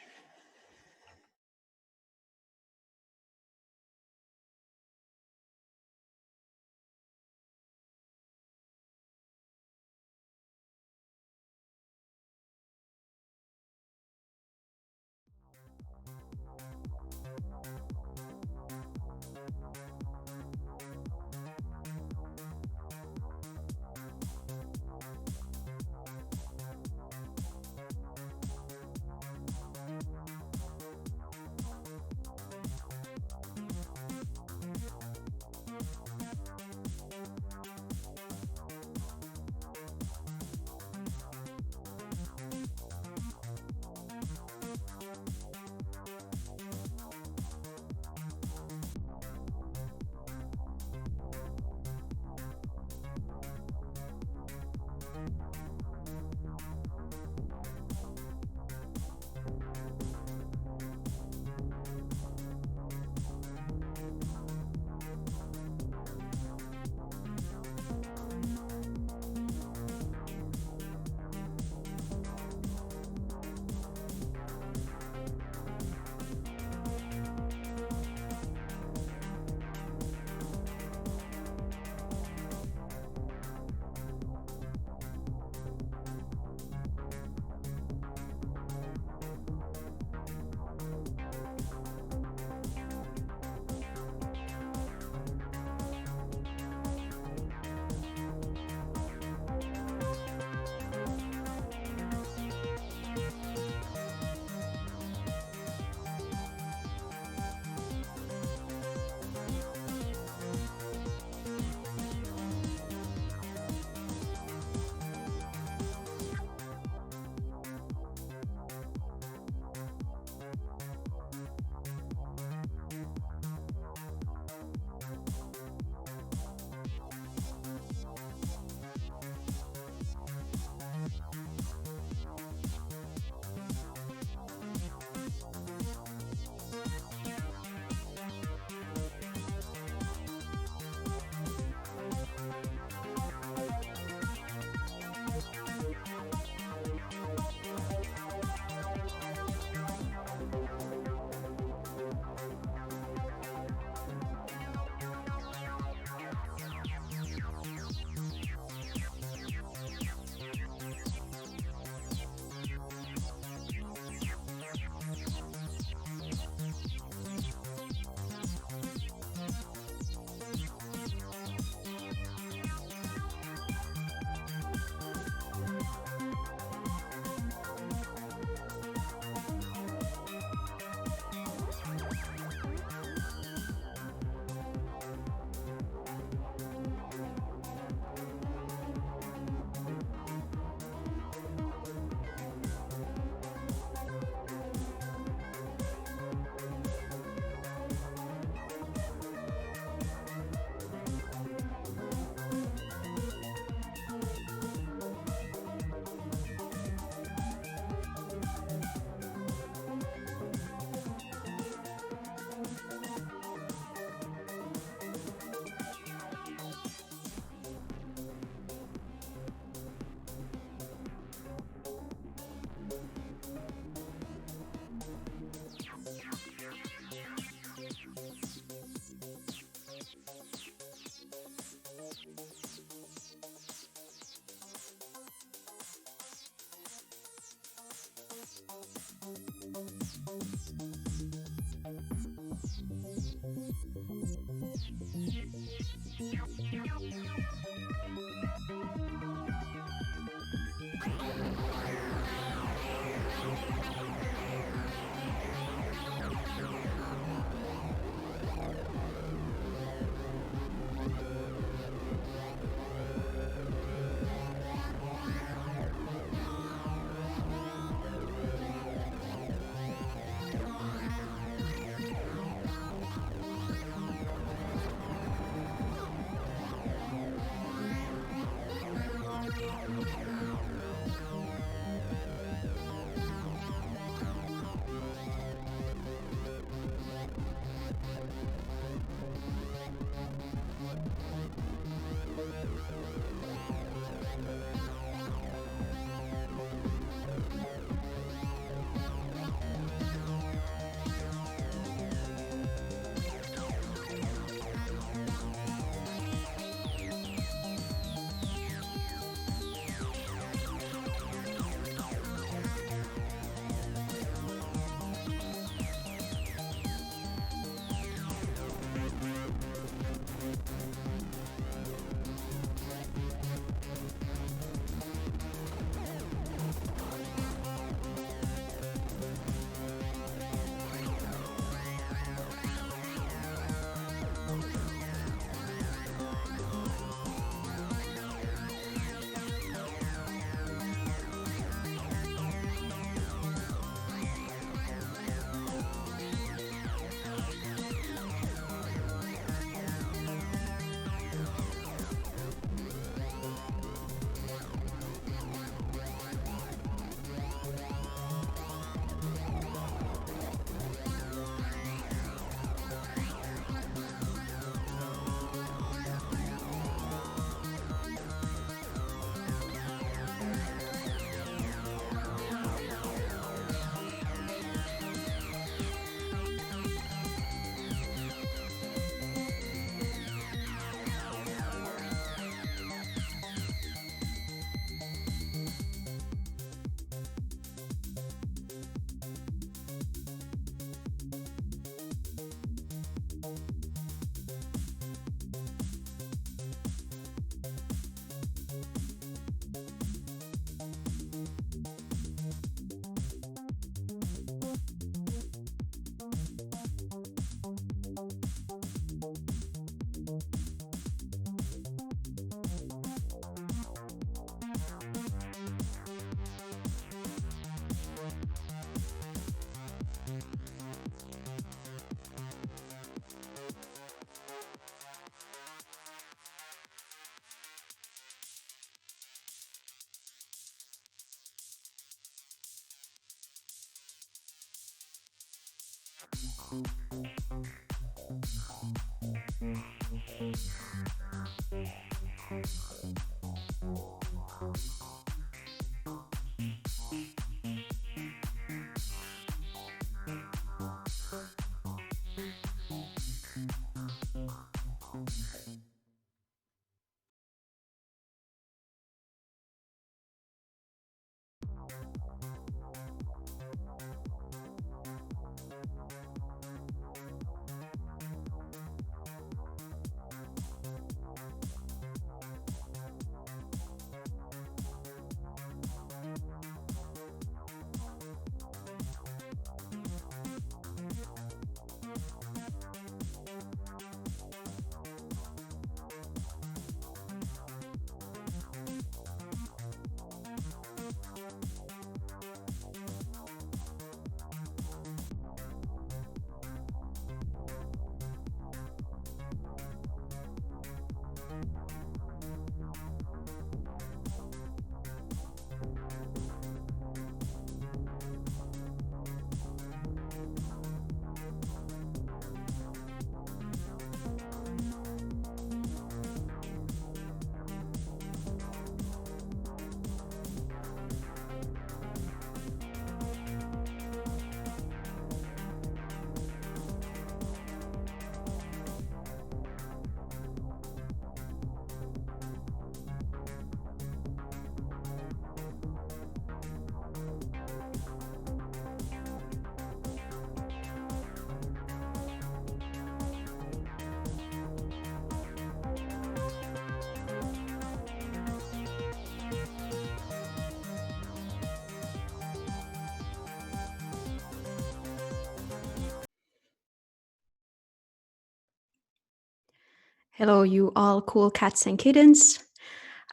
E: Hello, you all cool cats and kittens.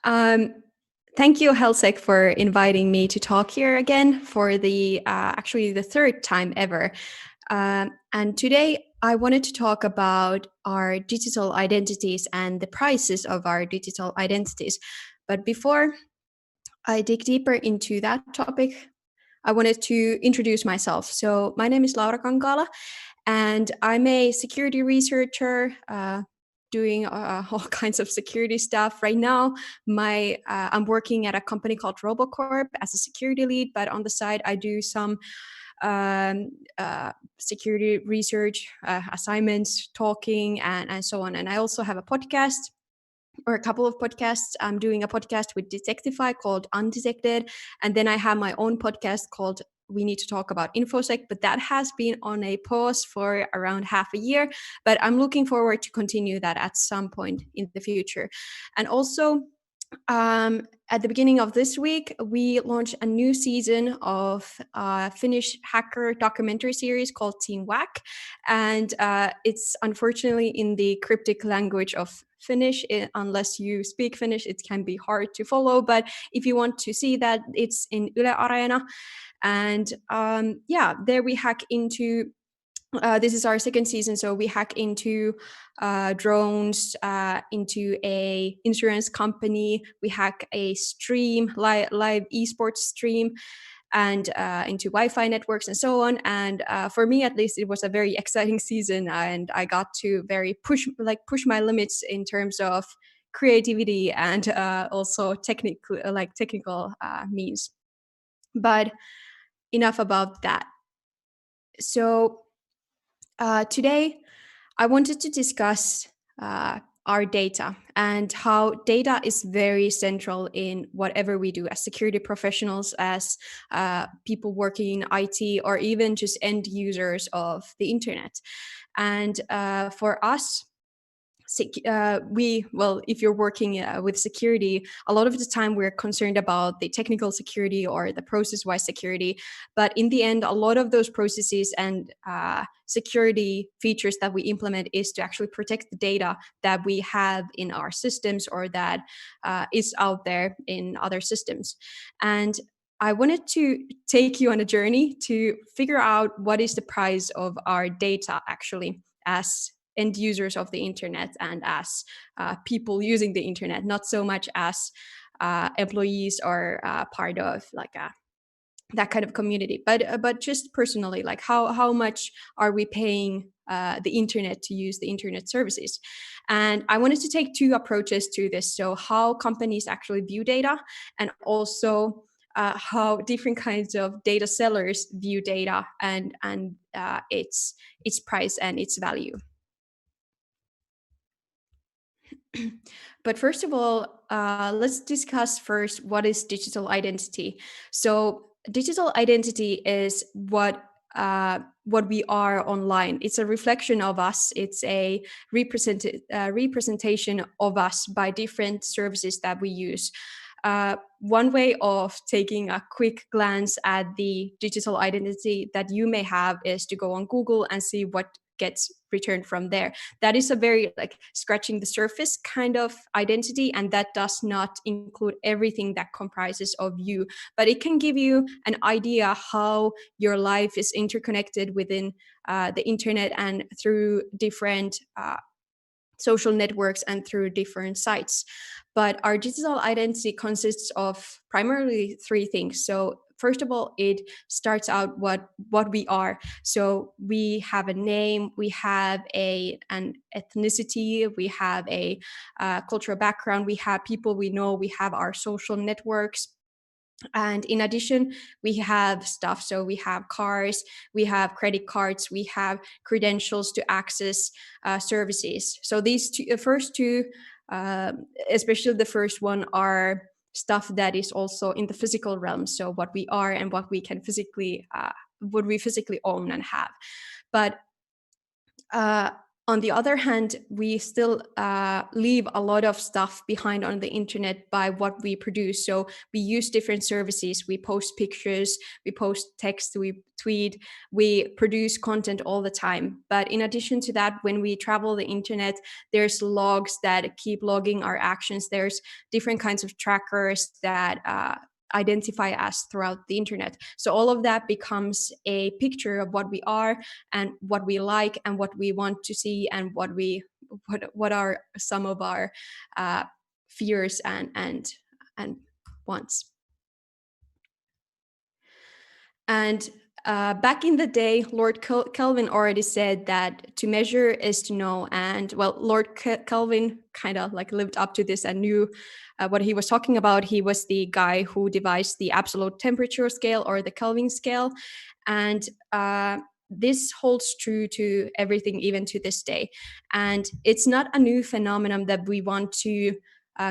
E: Thank you, HelSec, for inviting me to talk here again for the actually the third time ever. And today I wanted to talk about our digital identities and the prices of our digital identities. But before I dig deeper into that topic, I wanted to introduce myself. So my name is Laura Kankaala, and I'm a security researcher doing all kinds of security stuff. Right now, I'm working at a company called Robocorp as a security lead, but on the side, I do some security research assignments, talking, and so on. And I also have a podcast, or a couple of podcasts. I'm doing a podcast with DFIR called Undetected. And then I have my own podcast called We Need to Talk About InfoSec, but that has been on a pause for around half a year. But I'm looking forward to continue that at some point in the future. And also, at the beginning of this week, we launched a new season of a Finnish hacker documentary series called Team Whack. And it's unfortunately in the cryptic language of Finnish. Unless you speak Finnish, it can be hard to follow. But if you want to see that, it's in Yle Areena. And there we hack into this is our second season, so we hack into drones, into a insurance company. We hack a stream, live esports stream, and into Wi-Fi networks and so on. And for me, at least, it was a very exciting season, and I got to push my limits in terms of creativity and also technical means. But enough about that. So. Today, I wanted to discuss our data and how data is very central in whatever we do as security professionals, as people working in IT, or even just end users of the internet. And for us, if you're working with security, a lot of the time we're concerned about the technical security or the process-wise security. But in the end, a lot of those processes and security features that we implement is to actually protect the data that we have in our systems or that is out there in other systems. And I wanted to take you on a journey to figure out what is the price of our data actually as end users of the internet and as people using the internet, not so much as employees or part of that kind of community, but just personally, like how much are we paying the internet to use the internet services? And I wanted to take two approaches to this. So how companies actually view data, and also how different kinds of data sellers view data and its price and its value. But first of all, let's discuss first what is digital identity. So digital identity is what we are online. It's a reflection of us. It's a representation of us by different services that we use. One way of taking a quick glance at the digital identity that you may have is to go on Google and see what gets returned from there. That is a very scratching the surface kind of identity, and that does not include everything that comprises of you, but it can give you an idea how your life is interconnected within the internet and through different social networks and through different sites. But our digital identity consists of primarily three things. So first of all, it starts out what we are. So we have a name, we have an ethnicity, we have a cultural background, we have people we know, we have our social networks. And in addition, we have stuff. So we have cars, we have credit cards, we have credentials to access services. So these first two, especially the first one, are stuff that is also in the physical realm. So what we are and what we can physically, what we physically own and have. But On the other hand, we still leave a lot of stuff behind on the internet by what we produce. So we use different services. We post pictures, we post text, we tweet, we produce content all the time. But in addition to that, when we travel the internet, there's logs that keep logging our actions. There's different kinds of trackers that identify us throughout the internet. So all of that becomes a picture of what we are and what we like and what we want to see and what are some of our fears and wants. And back in the day, Lord Kelvin already said that to measure is to know. And well, Lord Kelvin kind of like lived up to this and knew what he was talking about. He was the guy who devised the absolute temperature scale or the Kelvin scale. And this holds true to everything, even to this day. And it's not a new phenomenon that we want to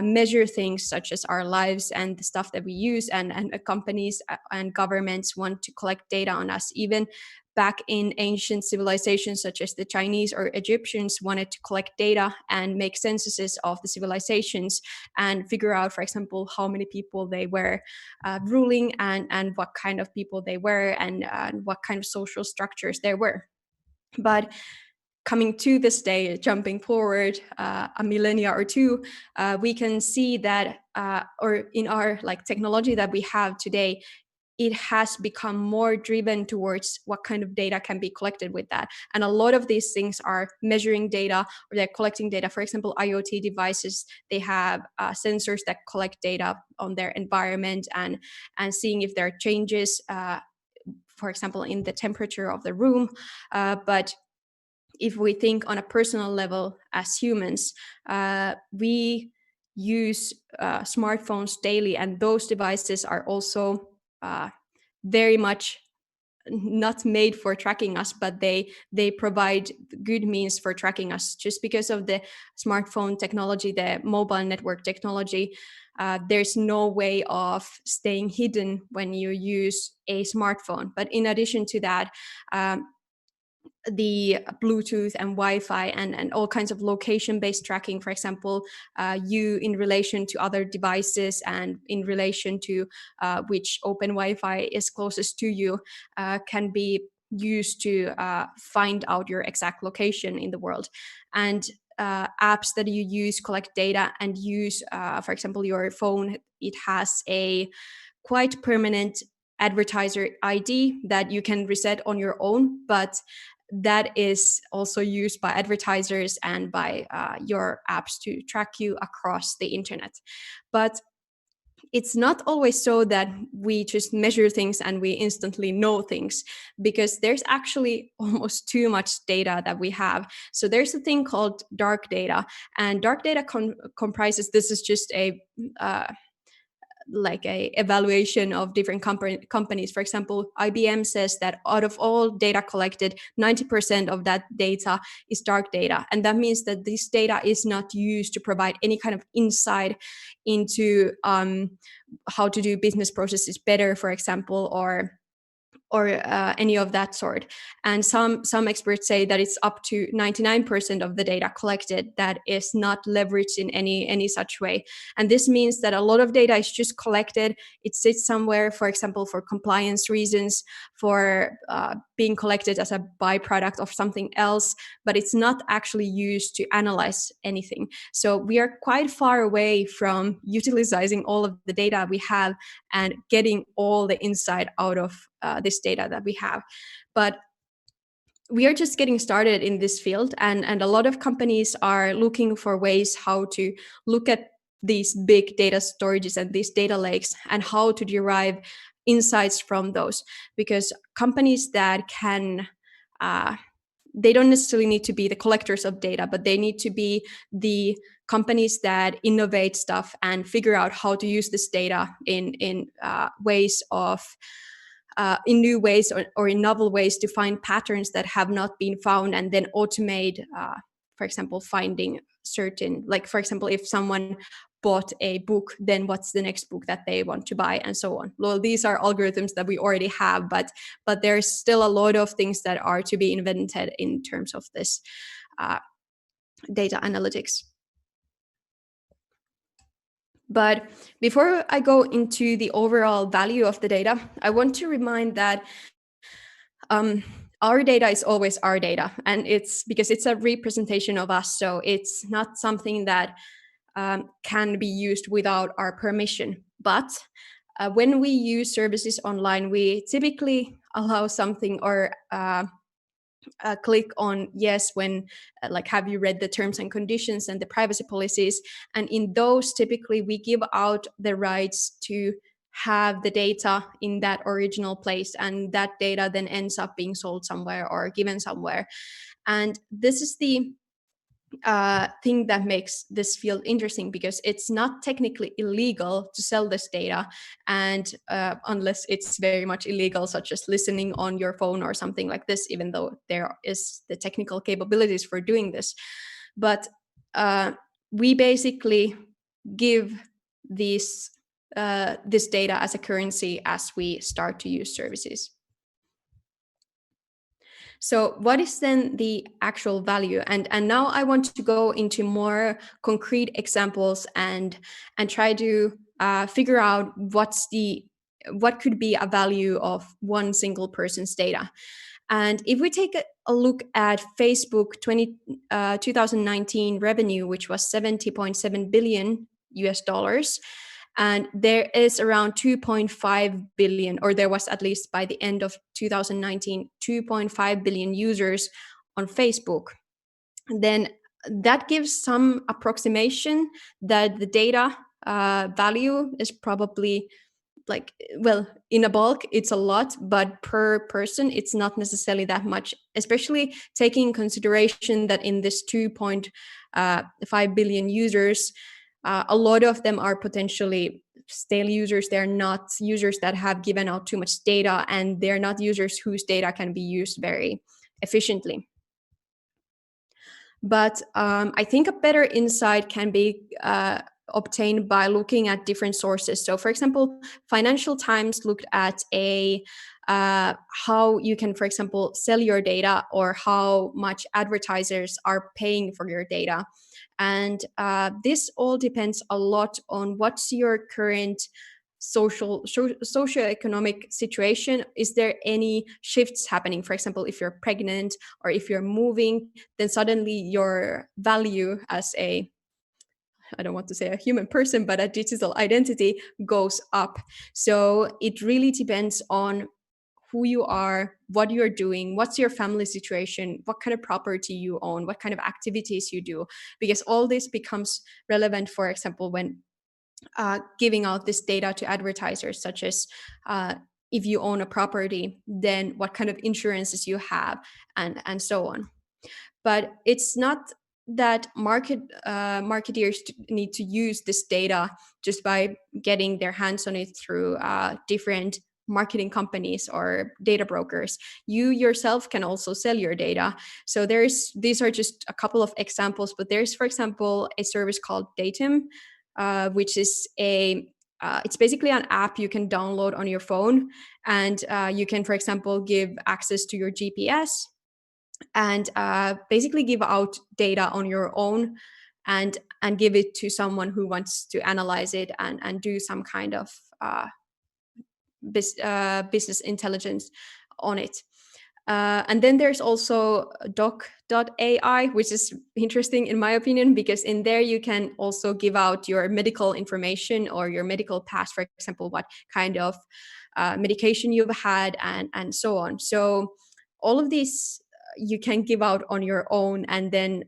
E: measure things such as our lives and the stuff that we use, and companies and governments want to collect data on us. Even back in ancient civilizations such as the Chinese or Egyptians wanted to collect data and make censuses of the civilizations and figure out, for example, how many people they were ruling and what kind of people they were and what kind of social structures there were. But coming to this day, jumping forward a millennia or two, we can see that, or in our like technology that we have today, it has become more driven towards what kind of data can be collected with that. And a lot of these things are measuring data or they're collecting data. For example, IoT devices, they have sensors that collect data on their environment and seeing if there are changes, for example, in the temperature of the room. But if we think on a personal level as humans, we use smartphones daily, and those devices are also very much not made for tracking us, but they provide good means for tracking us. Just because of the smartphone technology, the mobile network technology, there's no way of staying hidden when you use a smartphone. But in addition to that, the Bluetooth and Wi-Fi and all kinds of location-based tracking, for example, you in relation to other devices and in relation to which open Wi-Fi is closest to you, can be used to find out your exact location in the world. And apps that you use collect data and use, for example, your phone, it has a quite permanent advertiser ID that you can reset on your own, but that is also used by advertisers and by your apps to track you across the internet. But it's not always so that we just measure things and we instantly know things, because there's actually almost too much data that we have. So there's a thing called dark data, and dark data comprises, this is just a like a evaluation of different companies. For example, IBM says that out of all data collected, 90% of that data is dark data. And that means that this data is not used to provide any kind of insight into how to do business processes better, for example, or any of that sort. And some experts say that it's up to 99% of the data collected that is not leveraged in any such way. And this means that a lot of data is just collected. It sits somewhere, for example, for compliance reasons, for being collected as a byproduct of something else, but it's not actually used to analyze anything. So we are quite far away from utilizing all of the data we have and getting all the insight out of this data that we have. But we are just getting started in this field, and a lot of companies are looking for ways how to look at these big data storages and these data lakes and how to derive insights from those. Because companies that can they don't necessarily need to be the collectors of data, but they need to be the companies that innovate stuff and figure out how to use this data in ways of in new ways or in novel ways to find patterns that have not been found, and then automate, for example, finding certain, like, for example, if someone bought a book, then what's the next book that they want to buy, and so on. Well, these are algorithms that we already have, but there's still a lot of things that are to be invented in terms of this. data analytics. But before I go into the overall value of the data, I want to remind that our data is always our data, and it's because it's a representation of us. So it's not something that can be used without our permission. But when we use services online, we typically allow something or click on yes when like have you read the terms and conditions and the privacy policies, and in those typically we give out the rights to have the data in that original place, and that data then ends up being sold somewhere or given somewhere. And this is the thing that makes this field interesting, because it's not technically illegal to sell this data, and unless it's very much illegal, such as listening on your phone or something like this, even though there is the technical capabilities for doing this. But we basically give this data as a currency as we start to use services. So what is then the actual value? And now I want to go into more concrete examples and try to figure out what could be a value of one single person's data. And if we take a look at Facebook 2019 revenue, which was $70.7 billion US, and there is around 2.5 billion, or there was at least by the end of 2019, 2.5 billion users on Facebook. Then that gives some approximation that the data value is probably like, well, in a bulk, it's a lot, but per person, it's not necessarily that much, especially taking consideration that in this 2.5 billion users, a lot of them are potentially stale users. They're not users that have given out too much data, and they're not users whose data can be used very efficiently. But I think a better insight can be obtained by looking at different sources. So for example, Financial Times looked at how you can, for example, sell your data, or how much advertisers are paying for your data. And this all depends a lot on what's your current socioeconomic situation. Is there any shifts happening? For example, if you're pregnant or if you're moving, then suddenly your value as a, I don't want to say a human person, but a digital identity goes up. So it really depends on who you are, what you're doing, what's your family situation, what kind of property you own, what kind of activities you do, because all this becomes relevant, for example, when giving out this data to advertisers, such as if you own a property, then what kind of insurances you have, and so on. But it's not that marketeers need to use this data just by getting their hands on it through different marketing companies or data brokers. You yourself can also sell your data. So these are just a couple of examples, but there's, for example, a service called Datum, which is it's basically an app you can download on your phone, and you can, for example, give access to your GPS and basically give out data on your own and give it to someone who wants to analyze it and do some kind of business intelligence on it. And then there's also doc.ai, which is interesting in my opinion, because in there you can also give out your medical information or your medical past, for example, what kind of medication you've had and so on. So all of these you can give out on your own, and then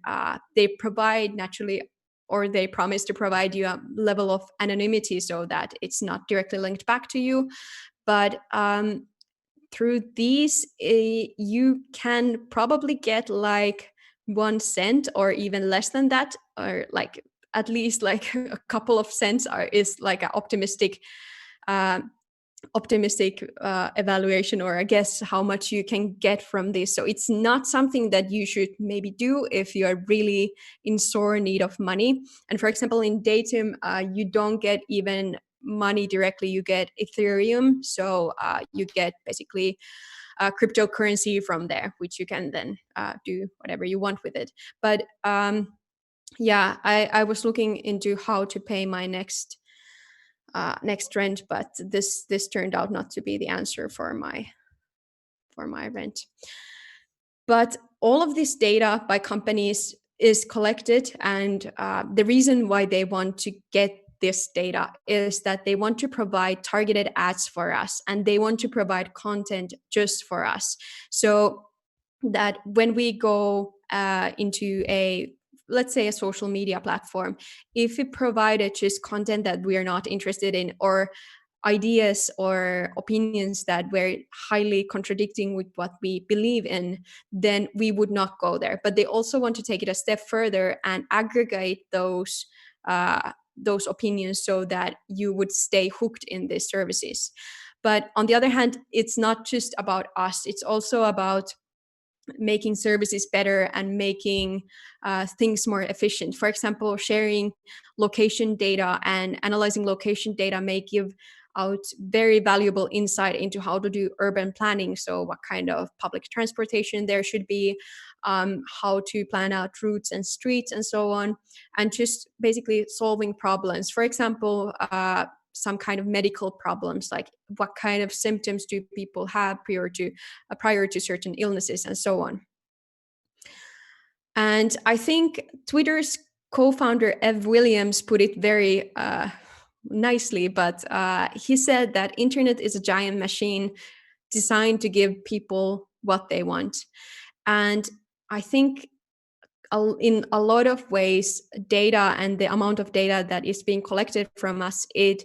E: they provide naturally, or they promise to provide you a level of anonymity so that it's not directly linked back to you. But through these, you can probably get like 1 cent or even less than that, or like at least like a couple of cents is like an optimistic evaluation, or I guess how much you can get from this. So it's not something that you should maybe do if you are really in sore need of money. And for example, in Datum, you don't get even money directly, you get Ethereum. So you get basically cryptocurrency from there, which you can then do whatever you want with it. But yeah, I was looking into how to pay my next rent, but this turned out not to be the answer for my rent. But all of this data by companies is collected, and the reason why they want to get this data is that they want to provide targeted ads for us, and they want to provide content just for us, so that when we go into let's say a social media platform, if it provided just content that we are not interested in, or ideas or opinions that were highly contradicting with what we believe in, then we would not go there. But they also want to take it a step further and aggregate those opinions so that you would stay hooked in these services. But on the other hand, it's not just about us, it's also about making services better and making things more efficient. For example, sharing location data and analyzing location data may give out very valuable insight into how to do urban planning. So what kind of public transportation there should be, how to plan out routes and streets and so on, and just basically solving problems. For example, some kind of medical problems, like what kind of symptoms do people have prior to certain illnesses and so on. And I think Twitter's co-founder Ev Williams put it very nicely, but he said that internet is a giant machine designed to give people what they want. And I think in a lot of ways, data and the amount of data that is being collected from us, it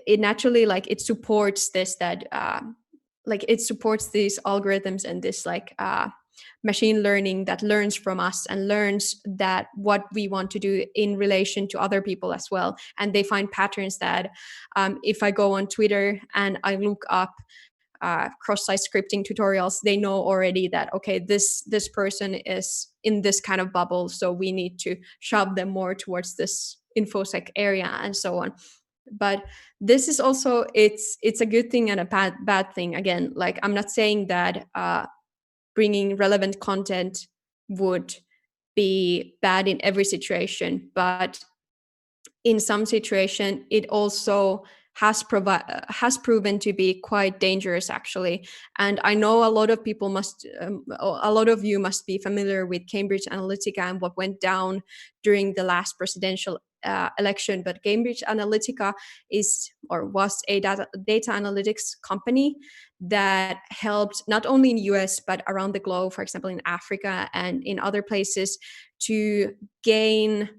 E: naturally, like, it supports this, that like it supports these algorithms and this machine learning that learns from us and learns that what we want to do in relation to other people as well. And they find patterns that if I go on Twitter and I look up cross-site scripting tutorials, they know already that, okay, this person is in this kind of bubble, so we need to shove them more towards this infosec area and so on. But this is also, it's a good thing and a bad thing. Again, like, I'm not saying that bringing relevant content would be bad in every situation, but in some situation it also has proven to be quite dangerous, actually. And I know a lot of people a lot of you must be familiar with Cambridge Analytica and what went down during the last presidential election. But Cambridge Analytica was a data analytics company that helped not only in the US but around the globe, for example in Africa and in other places, to gain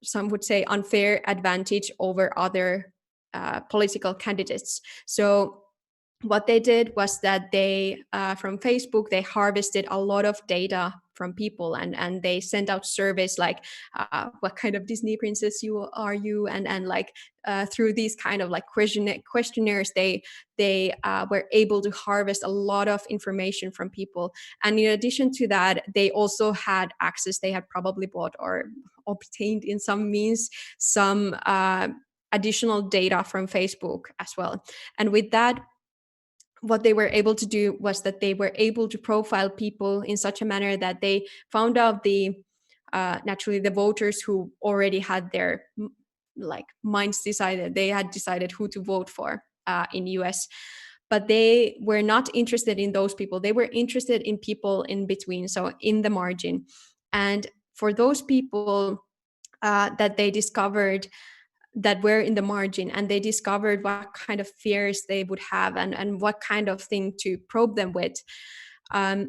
E: some would say unfair advantage over other political candidates. So what they did was that they from Facebook, they harvested a lot of data from people, and they sent out surveys like what kind of Disney princess are you, and like through these kind of like questionnaires, they were able to harvest a lot of information from people. And in addition to that, they also had access, they had probably bought or obtained in some means some additional data from Facebook as well. And with that, what they were able to do was that they were able to profile people in such a manner that they found out naturally the voters who already had their minds decided, they had decided who to vote for in US. But they were not interested in those people. They were interested in people in between, so in the margin. And for those people that they discovered that were in the margin, and they discovered what kind of fears they would have and what kind of thing to probe them with,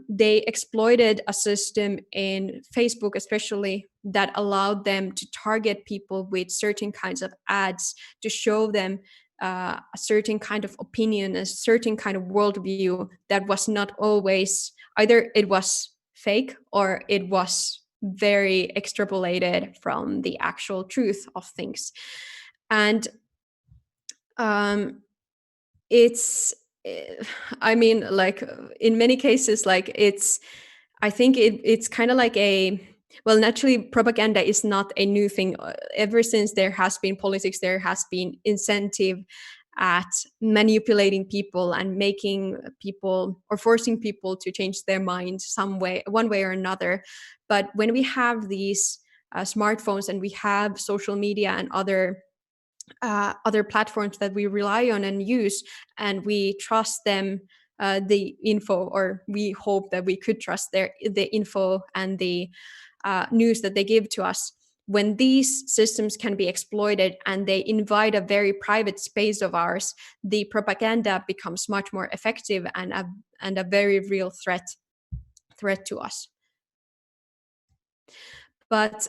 E: they exploited a system in Facebook especially that allowed them to target people with certain kinds of ads to show them a certain kind of opinion, a certain kind of worldview that was not always, either it was fake or it was very extrapolated from the actual truth of things. And it's, I mean, like in many cases, like I think it's kind of like naturally propaganda is not a new thing. Ever since there has been politics, there has been incentive at manipulating people and making people or forcing people to change their mind one way or another. But when we have these smartphones and we have social media and other platforms that we rely on and use, and we trust them the info, or we hope that we could trust the info and the news that they give to us. When these systems can be exploited and they invite a very private space of ours, the propaganda becomes much more effective and a very real threat to us. But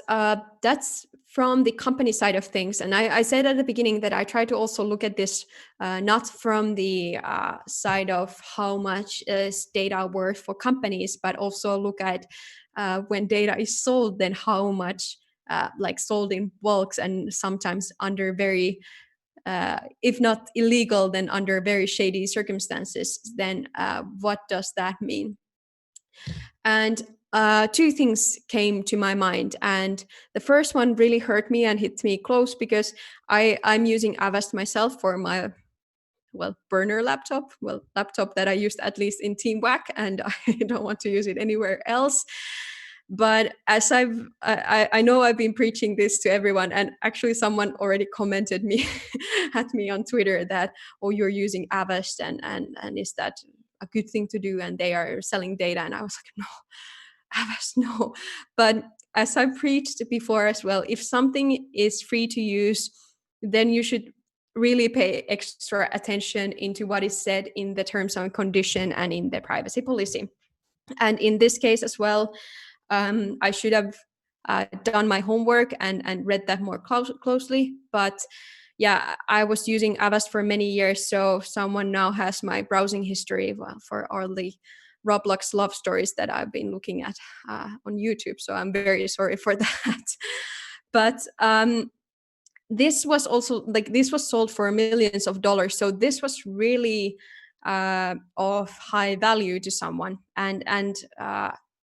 E: that's from the company side of things. And I said at the beginning that I try to also look at this not from the side of how much is data worth for companies, but also look at when data is sold, then how much sold in bulks and sometimes under very, if not illegal, then under very shady circumstances, then what does that mean? And two things came to my mind, and the first one really hurt me and hit me close because I'm using Avast myself for my burner laptop that I used at least in TeamWhack, and I don't want to use it anywhere else. But as I know I've been preaching this to everyone, and actually someone already commented at me on Twitter that, oh, you're using Avast and is that a good thing to do, and they are selling data. And I was like, no, Avast, no. But as I preached before as well, if something is free to use, then you should really pay extra attention into what is said in the terms and condition and in the privacy policy. And in this case as well, I should have done my homework and read that more closely. But yeah, I was using Avast for many years, so someone now has my browsing history for all the Roblox love stories that I've been looking at on YouTube. So I'm very sorry for that. But this was also this was sold for millions of dollars. So this was really of high value to someone. And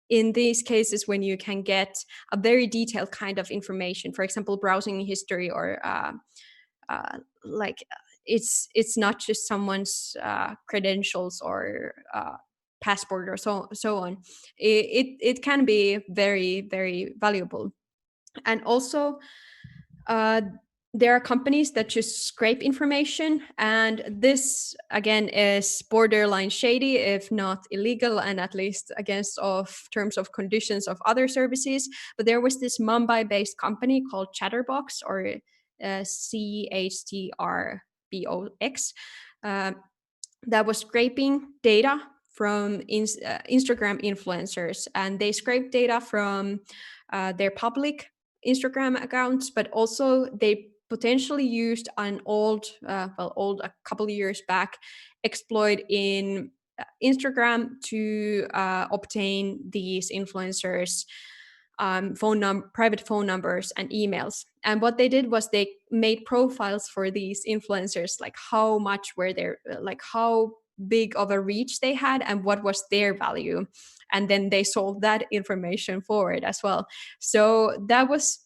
E: in these cases, when you can get a very detailed kind of information, for example, browsing history, or it's not just someone's credentials or passport or so on. It can be very, very valuable. And also there are companies that just scrape information, and this again is borderline shady, if not illegal, and at least against of terms of conditions of other services. But there was this Mumbai-based company called Chatterbox, or CHTRBOX, that was scraping data from Instagram influencers, and they scraped data from their public Instagram accounts, but also they potentially used an old a couple of years back exploit in Instagram to obtain these influencers' private phone numbers and emails. And what they did was they made profiles for these influencers, like how much were their, like how big of a reach they had and what was their value. And then they sold that information forward as well. So that was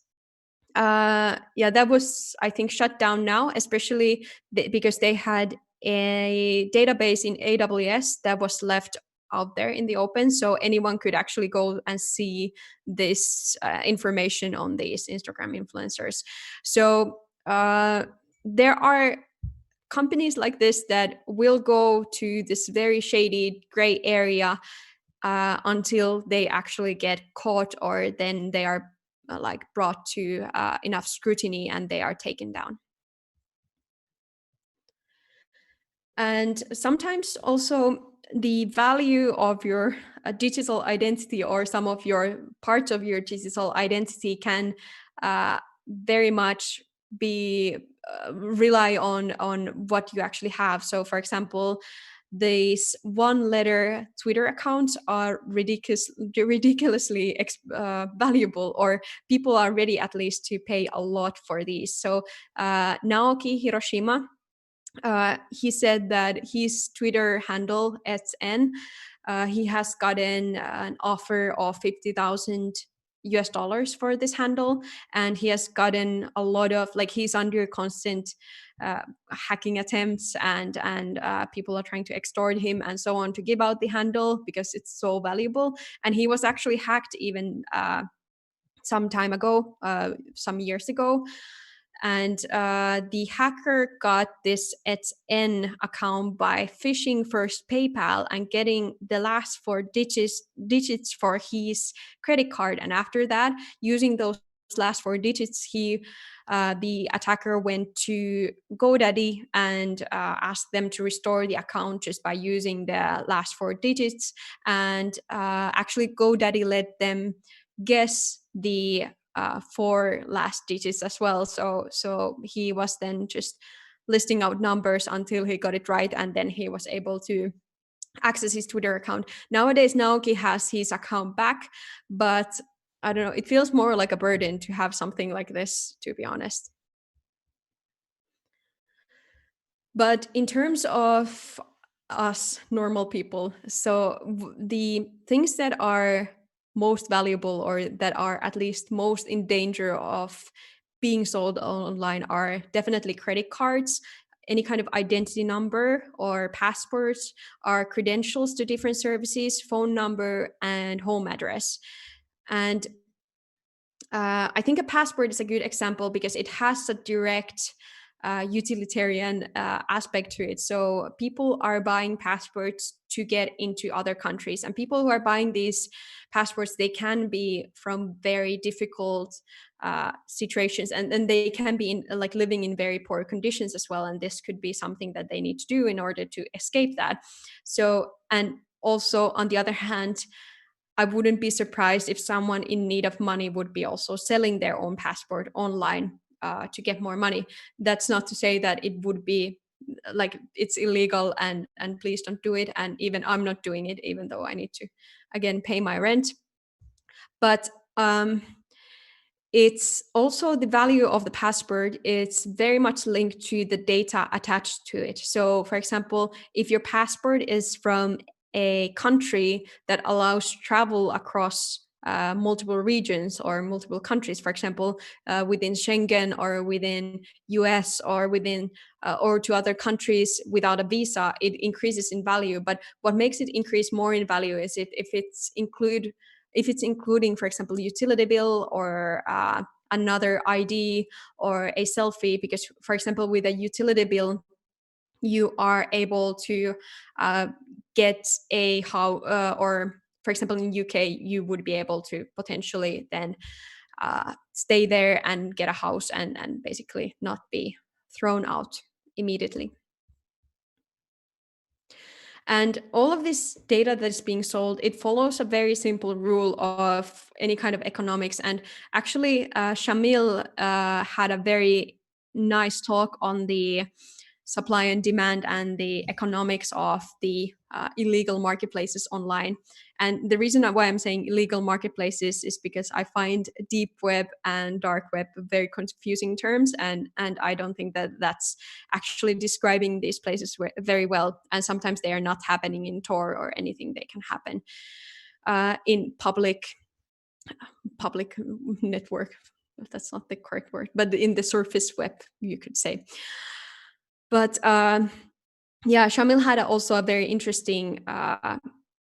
E: that was, I think, shut down now, especially because they had a database in AWS that was left out there in the open, so anyone could actually go and see this information on these Instagram influencers. So there are companies like this that will go to this very shady gray area until they actually get caught, or then they are brought to enough scrutiny and they are taken down. And sometimes also the value of your digital identity, or some of your parts of your digital identity, can very much be rely on what you actually have. So for example, these one-letter Twitter accounts are ridiculously valuable, or people are ready at least to pay a lot for these. So Naoki Hiroshima, he said that his Twitter handle @n, he has gotten an offer of $50,000 US for this handle, and he has gotten a lot of, like, he's under constant hacking attempts, and people are trying to extort him and so on to give out the handle because it's so valuable. And he was actually hacked even some time ago, some years ago. And the hacker got this @n account by phishing first PayPal and getting the last 4 digits for his credit card. And after that, using those last 4 digits, the attacker went to GoDaddy and asked them to restore the account just by using the last 4 digits. And actually, GoDaddy let them guess the 4 last digits as well. So he was then just listing out numbers until he got it right, and then he was able to access his Twitter account. Nowadays, Naoki has his account back, but I don't know, it feels more like a burden to have something like this, to be honest. But in terms of us normal people, so the things that are most valuable, or that are at least most in danger of being sold online, are definitely credit cards, any kind of identity number or passports, our credentials to different services, phone number, and home address. And I think a passport is a good example because it has a direct utilitarian aspect to it. So people are buying passports to get into other countries, and people who are buying these passports, they can be from very difficult situations, and they can be in, like, living in very poor conditions as well, and this could be something that they need to do in order to escape that. So, and also on the other hand, I wouldn't be surprised if someone in need of money would be also selling their own passport online to get more money. That's not to say that it would be like it's illegal and please don't do it. And even I'm not doing it, even though I need to, again, pay my rent. But it's also the value of the passport. It's very much linked to the data attached to it. So, for example, if your passport is from a country that allows travel across multiple regions or multiple countries, for example, within Schengen or within US or within or to other countries without a visa, it increases in value. But what makes it increase more in value is if it's including, for example, utility bill or another ID or a selfie. Because, for example, with a utility bill, you are able to get a house, or for example, in UK, you would be able to potentially then stay there and get a house and basically not be thrown out immediately. And all of this data that's being sold, it follows a very simple rule of any kind of economics. And actually, Shamil had a very nice talk on the supply and demand and the economics of the illegal marketplaces online. And the reason why I'm saying illegal marketplaces is because I find deep web and dark web very confusing terms, and I don't think that that's actually describing these places very well. And sometimes they are not happening in Tor or anything. They can happen in public network. That's not the correct word, but in the surface web, you could say. But yeah, Shamil had also a very interesting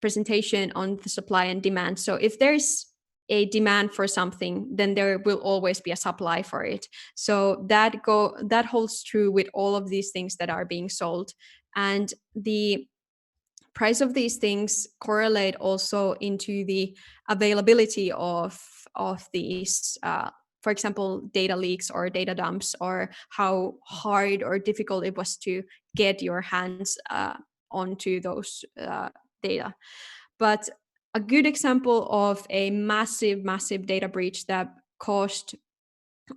E: presentation on the supply and demand. So if there's a demand for something, then there will always be a supply for it. So that holds true with all of these things that are being sold. And the price of these things correlate also into the availability of these for example, data leaks or data dumps, or how hard or difficult it was to get your hands onto those data. But a good example of a massive data breach that caused,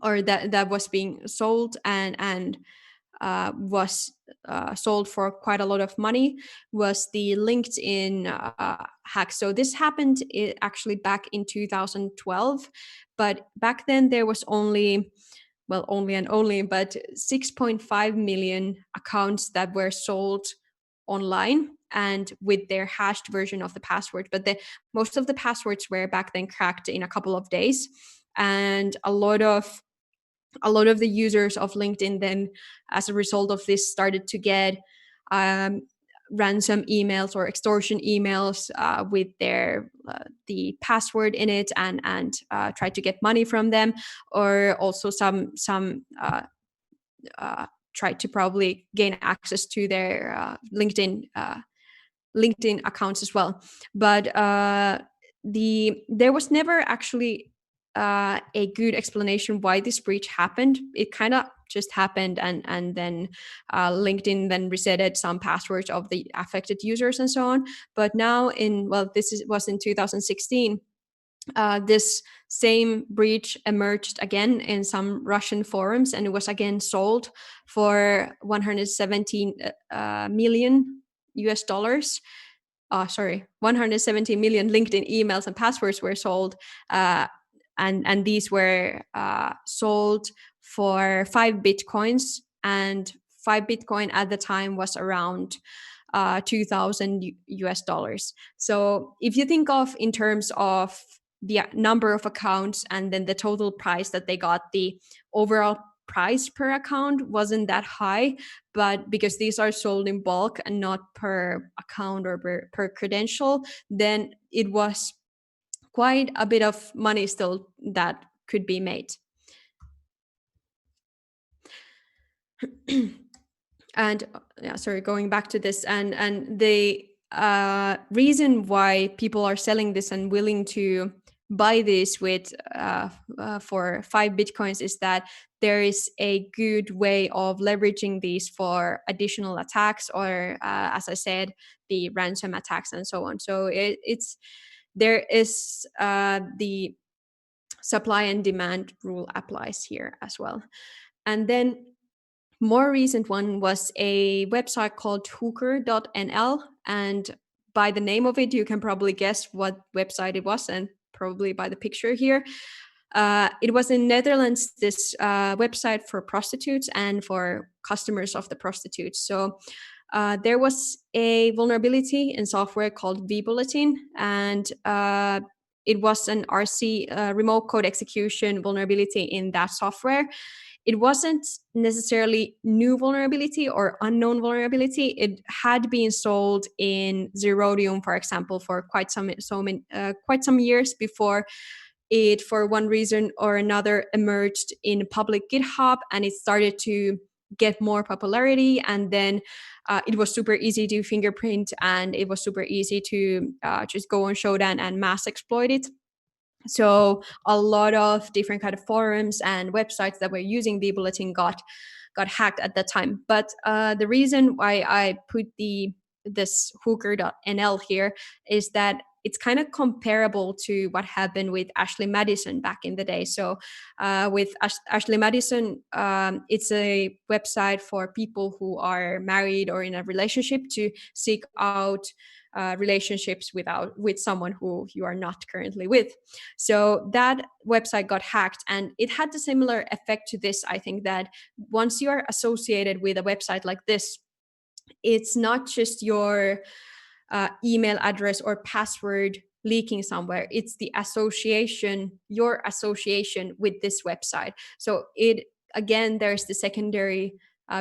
E: or that was being sold and was sold for quite a lot of money, was the LinkedIn hack. So this happened actually back in 2012, but back then there was only 6.5 million accounts that were sold online and with their hashed version of the password. But most of the passwords were back then cracked in a couple of days, and a lot of the users of LinkedIn then, as a result of this, started to get ransom emails or extortion emails with their the password in it, and try to get money from them, or also some try to probably gain access to their LinkedIn accounts as well. But there was never actually a good explanation why this breach happened. It kind of just happened, and then LinkedIn then resetted some passwords of the affected users and so on. But now was in 2016. This same breach emerged again in some Russian forums, and it was again sold for $117 million. 170 million LinkedIn emails and passwords were sold, and these were sold for 5 Bitcoins, and 5 Bitcoin at the time was around $2,000. So if you think of in terms of the number of accounts and then the total price that they got, the overall price per account wasn't that high, but because these are sold in bulk and not per account or per credential, then it was quite a bit of money still that could be made. And going back to this, and the reason why people are selling this and willing to buy this with for 5 Bitcoins is that there is a good way of leveraging these for additional attacks, or as I said, the ransom attacks and so on. So there is the supply and demand rule applies here as well. And then more recent one was a website called hooker.nl, and by the name of it you can probably guess what website it was, and probably by the picture here. It was in Netherlands, this website for prostitutes and for customers of the prostitutes. So there was a vulnerability in software called vBulletin, and it was an RC remote code execution vulnerability in that software. It wasn't necessarily new vulnerability or unknown vulnerability. It had been sold in Zerodium, for example, for quite some years before it, for one reason or another, emerged in public GitHub, and it started to get more popularity. And then it was super easy to fingerprint, and it was super easy to just go on Shodan and mass exploit it. So a lot of different kind of forums and websites that were using vBulletin got hacked at that time. But the reason why I put this hooker.nl here is that it's kind of comparable to what happened with Ashley Madison back in the day. So with Ashley Madison, it's a website for people who are married or in a relationship to seek out relationships with someone who you are not currently with. So that website got hacked, and it had a similar effect to this. I think that once you are associated with a website like this, it's not just your email address or password leaking somewhere, it's the your association with this website. So there's the secondary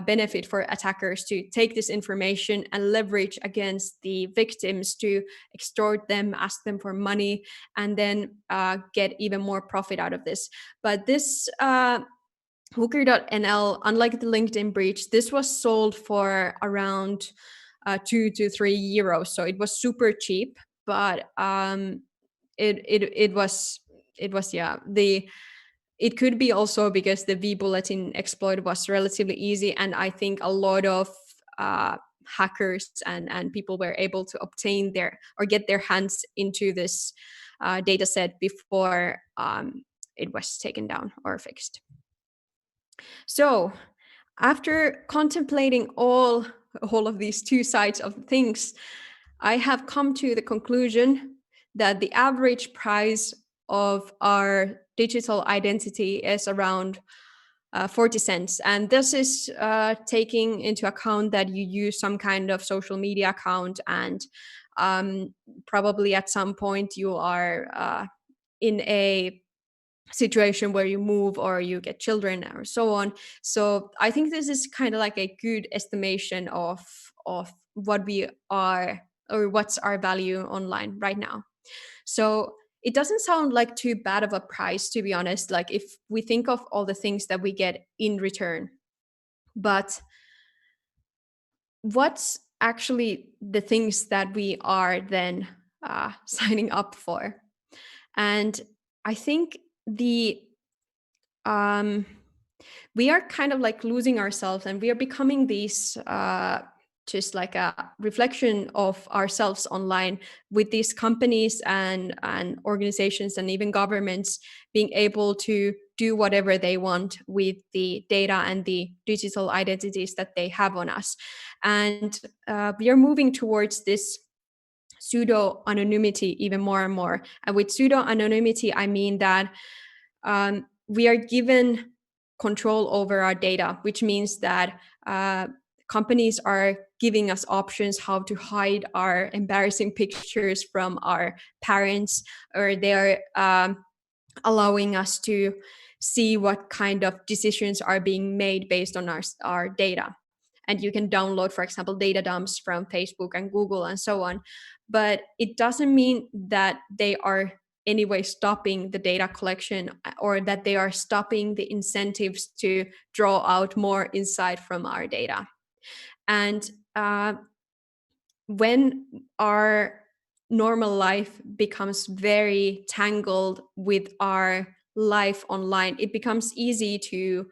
E: benefit for attackers to take this information and leverage against the victims to extort them, ask them for money, and then get even more profit out of this. But this hooker.nl, unlike the LinkedIn breach, this was sold for around 2 to 3 euros. So it was super cheap, but it could be also because the vBulletin exploit was relatively easy, and I think a lot of hackers and people were able to obtain get their hands into this data set before it was taken down or fixed. So after contemplating all of these two sides of things, I have come to the conclusion that the average price of our digital identity is around 40 cents. And this is taking into account that you use some kind of social media account, and probably at some point you are in a situation where you move or you get children or so on. So I think this is kind of like a good estimation of what we are, or what's our value online right now. So it doesn't sound like too bad of a price, to be honest, like if we think of all the things that we get in return. But what's actually the things that we are then signing up for? And I think we are kind of like losing ourselves, and we are becoming these just like a reflection of ourselves online, with these companies and organizations and even governments being able to do whatever they want with the data and the digital identities that they have on us. And we are moving towards this pseudo anonymity even more and more. And with pseudo anonymity, I mean that we are given control over our data, which means that companies are giving us options how to hide our embarrassing pictures from our parents, or they're allowing us to see what kind of decisions are being made based on our data. And you can download, for example, data dumps from Facebook and Google and so on. But it doesn't mean that they are anyway stopping the data collection, or that they are stopping the incentives to draw out more insight from our data. And when our normal life becomes very tangled with our life online, it becomes easy to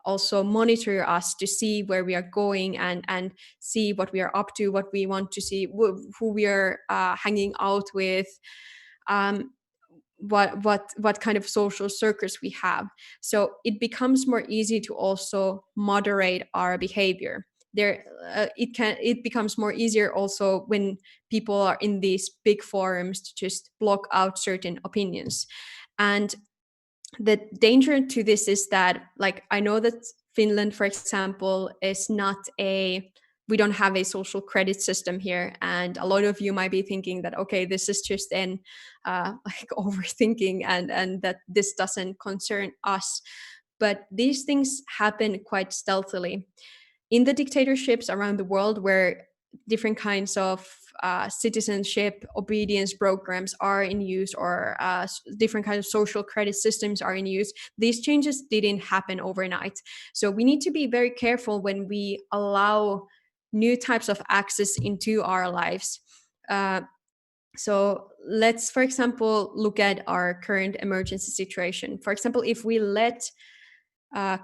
E: also monitor us, to see where we are going and see what we are up to, what we want to see, who we are hanging out with, what kind of social circles we have. So it becomes more easy to also moderate our behavior. It becomes more easier also when people are in these big forums to just block out certain opinions. And the danger to this is that, like, I know that Finland, for example, is not we don't have a social credit system here, and a lot of you might be thinking that, okay, this is just like overthinking, and that this doesn't concern us. But these things happen quite stealthily in the dictatorships around the world, where different kinds of citizenship obedience programs are in use, or different kinds of social credit systems are in use. These changes didn't happen overnight. So we need to be very careful when we allow new types of access into our lives. So let's, for example, look at our current emergency situation. For example, if we let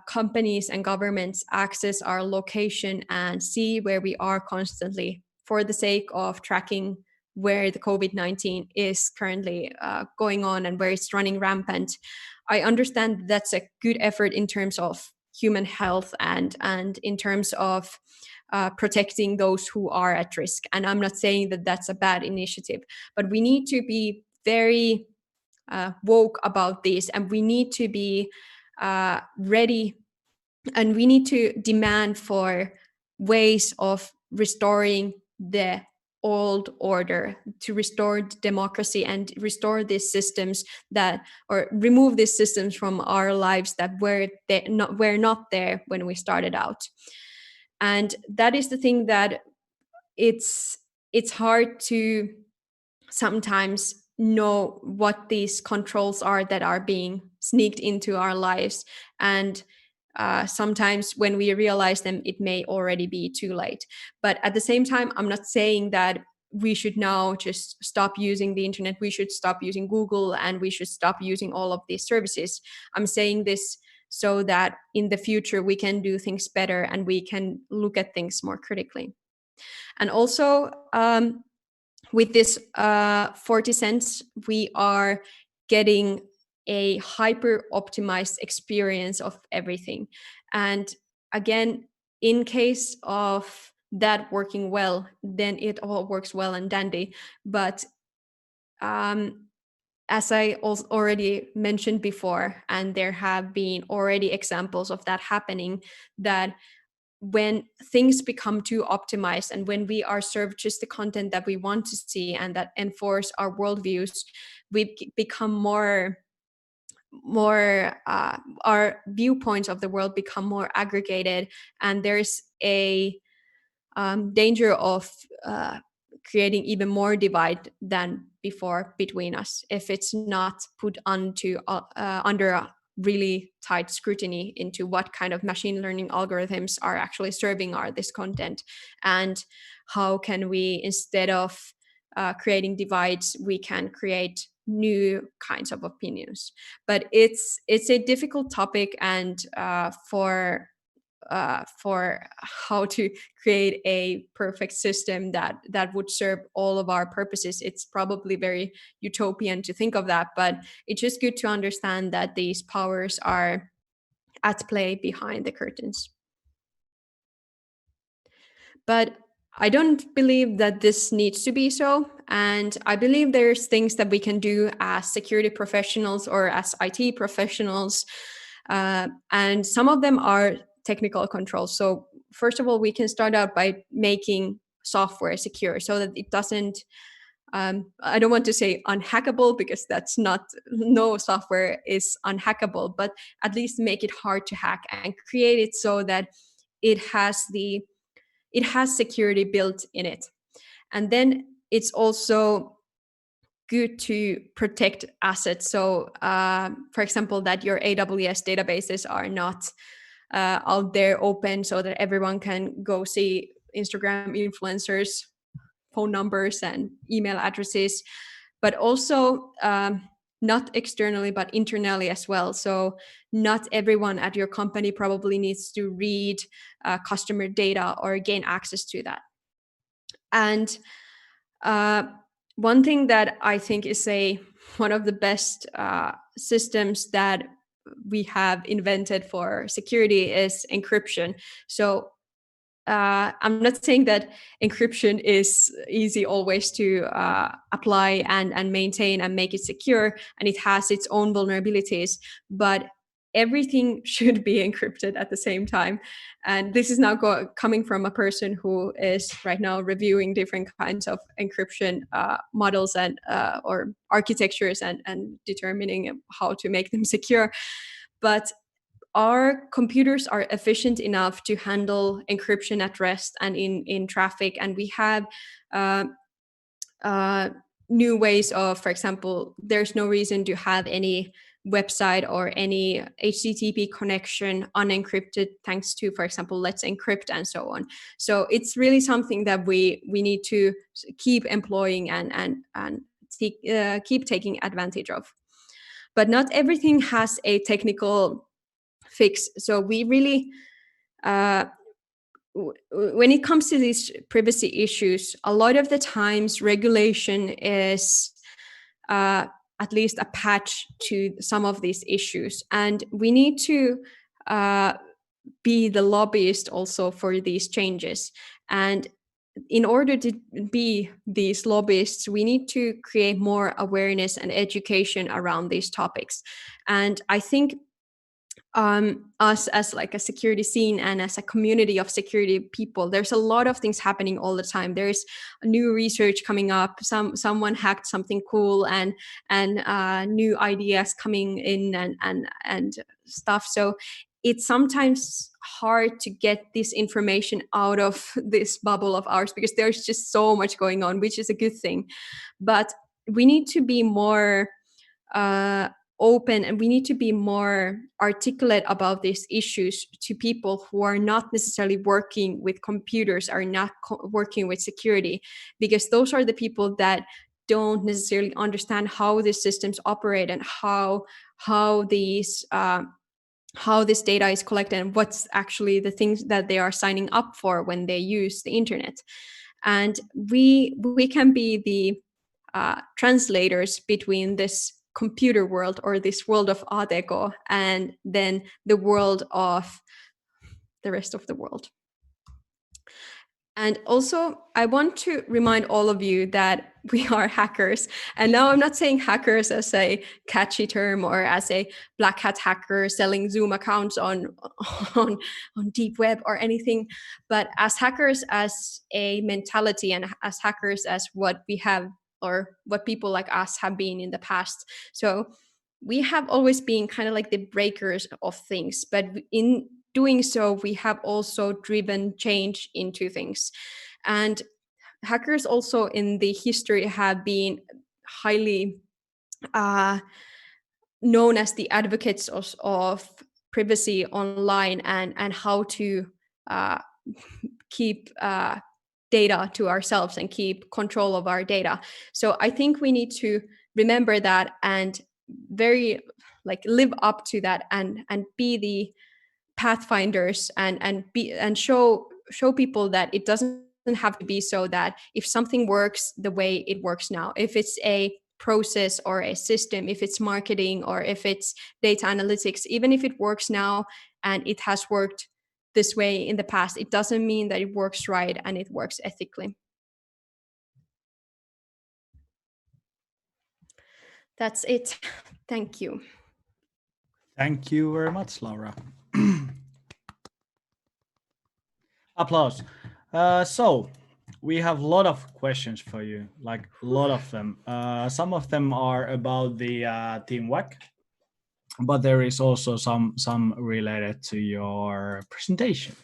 E: companies and governments access our location and see where we are constantly for the sake of tracking where the COVID-19 is currently going on and where it's running rampant, I understand that's a good effort in terms of human health and in terms of protecting those who are at risk. And I'm not saying that that's a bad initiative, but we need to be very woke about this, and we need to be ready, and we need to demand for ways of restoring the old order, to restore democracy and restore these systems that, or remove these systems from our lives that were not there when we started out. And that is the thing that it's hard to sometimes know what these controls are that are being sneaked into our lives. And sometimes when we realize them, it may already be too late. But at the same time, I'm not saying that we should now just stop using the internet. We should stop using Google, and we should stop using all of these services. I'm saying this so that in the future we can do things better and we can look at things more critically. And also, with this 40 cents, we are getting a hyper optimized experience of everything. And again, in case of that working well, then it all works well and dandy. But as I already mentioned before, and there have been already examples of that happening, that when things become too optimized and when we are served just the content that we want to see and that enforce our worldviews, we become more our viewpoints of the world become more aggregated, and there's a danger of creating even more divide than before between us if it's not put under a really tight scrutiny into what kind of machine learning algorithms are actually serving this content, and how can we, instead of creating divides, we can create new kinds of opinions. But it's a difficult topic, and for how to create a perfect system that would serve all of our purposes, it's probably very utopian to think of that, but it's just good to understand that these powers are at play behind the curtains. But I don't believe that this needs to be so, and I believe there's things that we can do as security professionals or as IT professionals, and some of them are technical controls. So first of all, we can start out by making software secure so that it doesn't, I don't want to say unhackable, because that's not, no software is unhackable, but at least make it hard to hack and create it so that it has security built in it. And then it's also good to protect assets. So for example, that your AWS databases are not out there open so that everyone can go see Instagram influencers' phone numbers and email addresses, but also not externally, but internally as well. So not everyone at your company probably needs to read customer data or gain access to that. And one thing that I think is one of the best systems that we have invented for security is encryption. So I'm not saying that encryption is easy always to apply and maintain and make it secure, and it has its own vulnerabilities, but everything should be encrypted at the same time. And this is now coming from a person who is right now reviewing different kinds of encryption models and or architectures and determining how to make them secure. But our computers are efficient enough to handle encryption at rest and in traffic, and we have new ways of, for example, there's no reason to have any website or any HTTP connection unencrypted thanks to, for example, Let's Encrypt and so on. So it's really something that we need to keep employing and keep taking advantage of. But not everything has a technical fix. So we really, when it comes to these privacy issues, a lot of the times regulation is at least a patch to some of these issues. And we need to be the lobbyist also for these changes. And in order to be these lobbyists, we need to create more awareness and education around these topics. And I think us as like a security scene and as a community of security people, there's a lot of things happening all the time. There's new research coming up, someone hacked something cool, and new ideas coming in and stuff. So it's sometimes hard to get this information out of this bubble of ours because there's just so much going on, which is a good thing. But we need to be more open, and we need to be more articulate about these issues to people who are not necessarily working with computers, are not working with security, because those are the people that don't necessarily understand how these systems operate and how this data is collected and what's actually the things that they are signing up for when they use the internet. And we can be the translators between this computer world or this world of ATK and then the world of the rest of the world. And also, I want to remind all of you that we are hackers. And now I'm not saying hackers as a catchy term or as a black hat hacker selling Zoom accounts on deep web or anything, but as hackers as a mentality and as hackers as what we have or what people like us have been in the past. So we have always been kind of like the breakers of things, but in doing so, we have also driven change into things. And hackers also in the history have been highly known as the advocates of privacy online and how to keep data to ourselves and keep control of our data. So I think we need to remember that and very like live up to that and be the pathfinders and show people that it doesn't have to be so that if something works the way it works now, if it's a process or a system, if it's marketing or if it's data analytics, even if it works now and it has worked this way in the past, it doesn't mean that it works right and it works ethically. That's it. Thank you.
A: Thank you very much, Laura. Applause. So we have a lot of questions for you, like a lot of them. Some of them are about the Team WAC, but there is also some related to your presentation.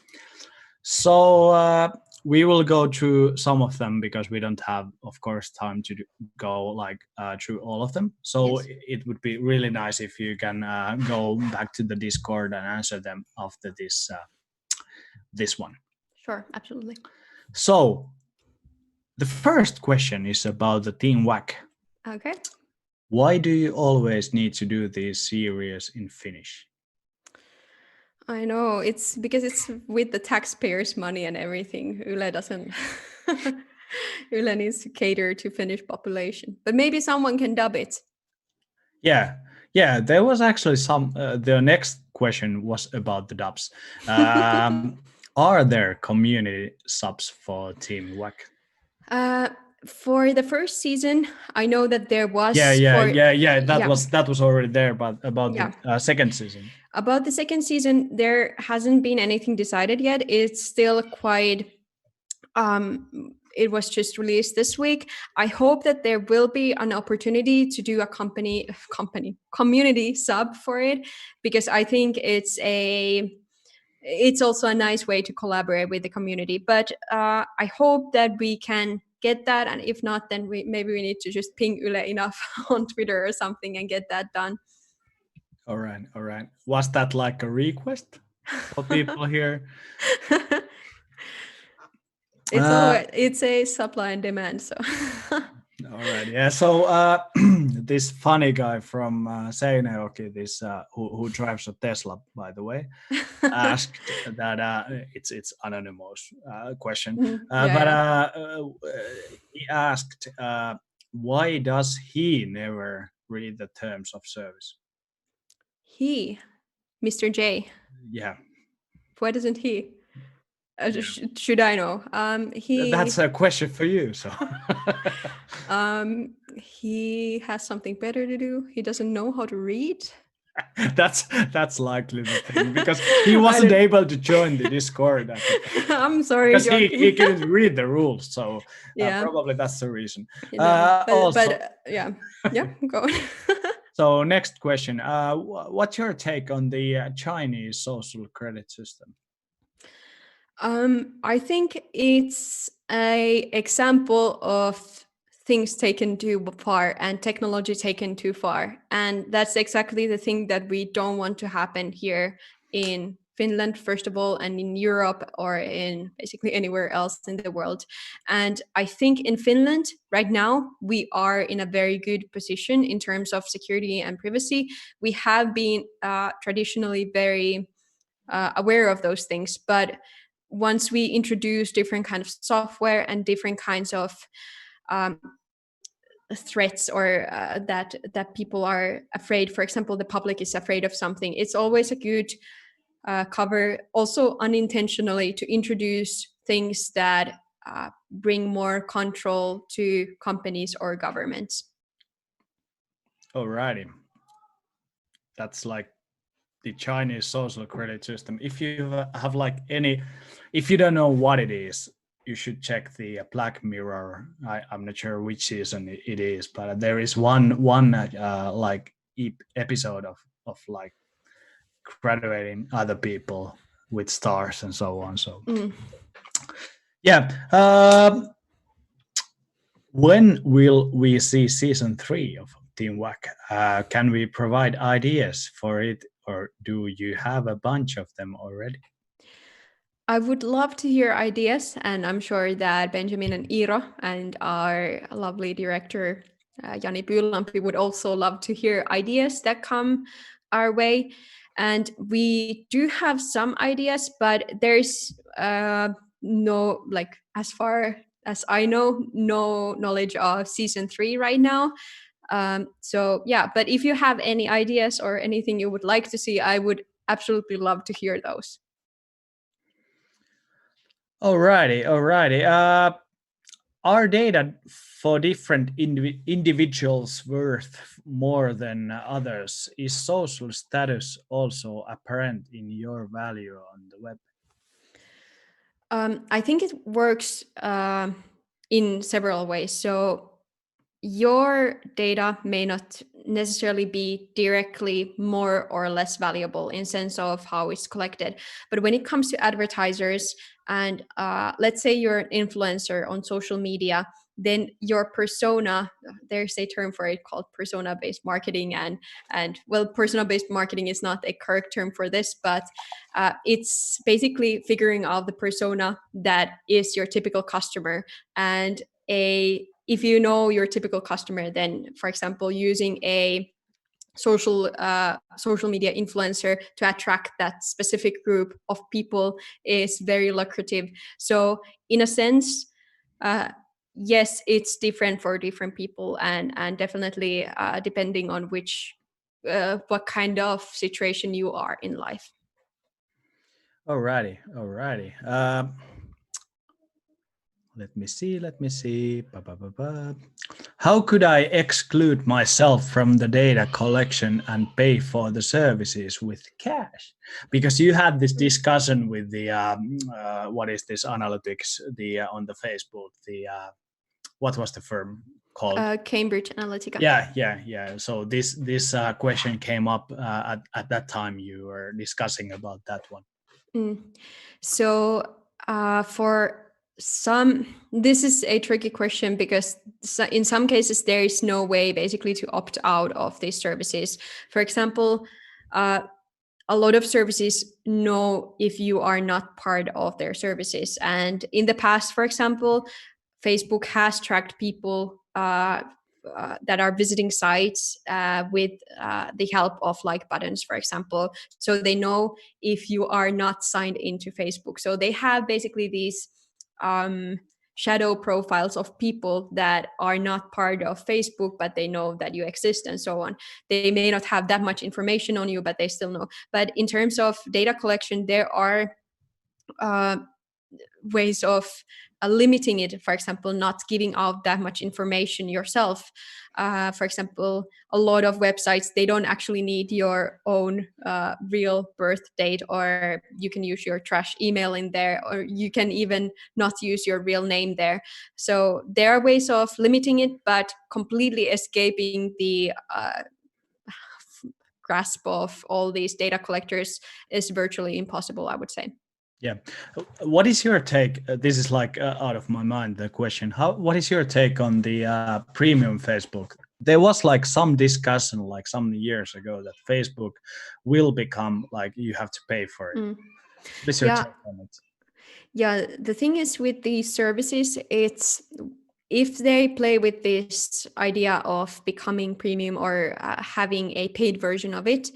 A: So we will go through some of them because we don't have, of course, time to go like through all of them. So yes, it would be really nice if you can go back to the Discord and answer them after this one.
E: Sure, absolutely.
A: So the first question is about the Team WAC.
E: Okay.
A: Why do you always need to do these series in Finnish?
E: I know, it's because it's with the taxpayers' money and everything. Yle doesn't. Yle needs to cater to Finnish population, but maybe someone can dub it.
A: Yeah, there was actually some. The next question was about the dubs. Are there community subs for Team WAC?
E: For the first season, I know that there was.
A: That was already there, but about the second season.
E: About the second season, there hasn't been anything decided yet. It's still quite. It was just released this week. I hope that there will be an opportunity to do a community sub for it, because I think it's also a nice way to collaborate with the community. But I hope that we can get that, and if not, then maybe we need to just ping Yle enough on Twitter or something and get that done.
A: All right. Was that like a request for people here?
E: It's a supply and demand. So.
A: All right. Yeah. So this funny guy from Seinäjoki, this who drives a Tesla, by the way, asked that it's anonymous question, but he asked why does he never read the terms of service?
E: He, Mr. J.
A: Yeah.
E: Why doesn't he? Should I know?
A: That's a question for you. So.
E: He has something better to do. He doesn't know how to read.
A: That's likely the thing, because he wasn't able to join the Discord.
E: I'm sorry,
A: because he couldn't read the rules. So probably that's the reason.
E: Go on.
A: So next question. What's your take on the Chinese social credit system?
E: I think it's an example of things taken too far and technology taken too far. And that's exactly the thing that we don't want to happen here in Finland, first of all, and in Europe or in basically anywhere else in the world. And I think in Finland right now, we are in a very good position in terms of security and privacy. We have been traditionally very aware of those things, but once we introduce different kinds of software and different kinds of threats or that people are afraid, for example, the public is afraid of something, it's always a good cover, also unintentionally, to introduce things that bring more control to companies or governments.
A: Alrighty. That's like the Chinese social credit system. If you have like if you don't know what it is, you should check the Black Mirror. I'm not sure which season it is, but there is one like episode of like graduating other people with stars and so on. So yeah. When will we see season 3 of Team Wack? Can we provide ideas for it, or do you have a bunch of them already?
E: I would love to hear ideas, and I'm sure that Benjamin and Iiro and our lovely director, Jani Pyylampi, would also love to hear ideas that come our way. And we do have some ideas, but there's no, like, as far as I know, no knowledge of season 3 right now. So yeah, but if you have any ideas or anything you would like to see, I would absolutely love to hear those.
A: Alrighty. Are data for different individuals worth more than others? Is social status also apparent in your value on the web?
E: I think it works in several ways. So your data may not necessarily be directly more or less valuable in sense of how it's collected. But when it comes to advertisers, and let's say you're an influencer on social media, then your persona, there's a term for it called persona-based marketing, and well, persona-based marketing is not a correct term for this, but it's basically figuring out the persona that is your typical customer. And if you know your typical customer, then, for example, using a social media influencer to attract that specific group of people is very lucrative. So in a sense, yes, it's different for different people, and definitely depending on what kind of situation you are in life.
A: Alrighty. Let me see. How could I exclude myself from the data collection and pay for the services with cash? Because you had this discussion with the what is this analytics? On the Facebook, what was the firm called?
E: Cambridge Analytica.
A: Yeah. So this question came up at that time. You were discussing about that one.
E: So for some, this is a tricky question because in some cases there is no way basically to opt out of these services. For example, a lot of services know if you are not part of their services. And in the past, for example, Facebook has tracked people that are visiting sites with the help of like buttons, for example. So they know if you are not signed into Facebook. So they have basically these shadow profiles of people that are not part of Facebook, but they know that you exist and so on. They may not have that much information on you, but they still know. But in terms of data collection, there are ways of limiting it. For example, not giving out that much information yourself. For example, a lot of websites, they don't actually need your own real birth date, or you can use your trash email in there, or you can even not use your real name there. So there are ways of limiting it, but completely escaping the grasp of all these data collectors is virtually impossible, I would say.
A: Yeah. What is your take? This is like out of my mind, the question. What is your take on the premium Facebook? There was like some discussion like some years ago that Facebook will become like you have to pay for it. What's your take on it?
E: Yeah, the thing is with these services, it's if they play with this idea of becoming premium or having a paid version of it,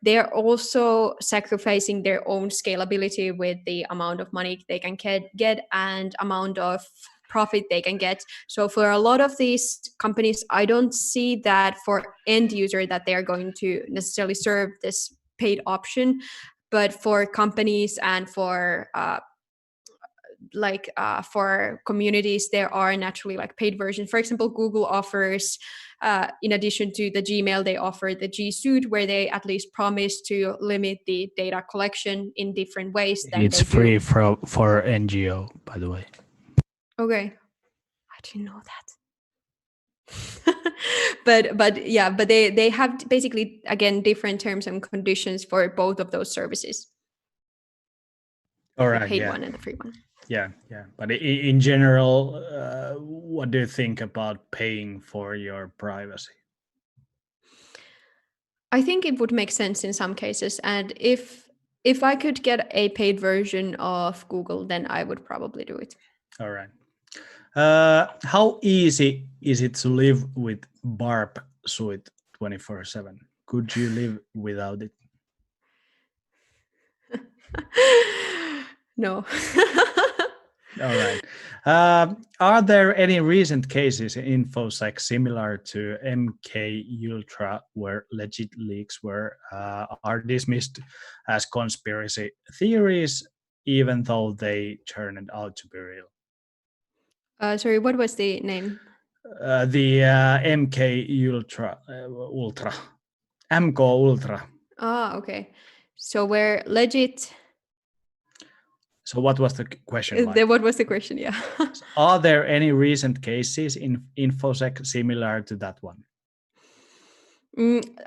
E: they're also sacrificing their own scalability with the amount of money they can get and amount of profit they can get. So for a lot of these companies, I don't see that for end user that they're going to necessarily serve this paid option. But for companies and for for communities, there are naturally like paid versions. For example, Google offers, in addition to the Gmail, they offer the G Suite, where they at least promise to limit the data collection in different ways.
F: It's free for NGO, by the way.
E: Okay, I didn't know that. but they have basically, again, different terms and conditions for both of those services.
A: All right,
E: the paid
A: yeah.
E: one and the free one.
A: Yeah. But in general, what do you think about paying for your privacy?
E: I think it would make sense in some cases, and if I could get a paid version of Google, then I would probably do it.
A: All right. How easy is it to live with Barb Suite 24/7? Could you live without it?
E: No.
A: All right. Are there any recent cases in infosec similar to MK Ultra where legit leaks are dismissed as conspiracy theories, even though they turned out to be real?
E: Sorry, what was the name?
A: The MK Ultra, MK Ultra.
E: Ah, okay. So where legit.
A: So what was the question?
E: What was the question? Yeah.
A: Are there any recent cases in infosec similar to that one?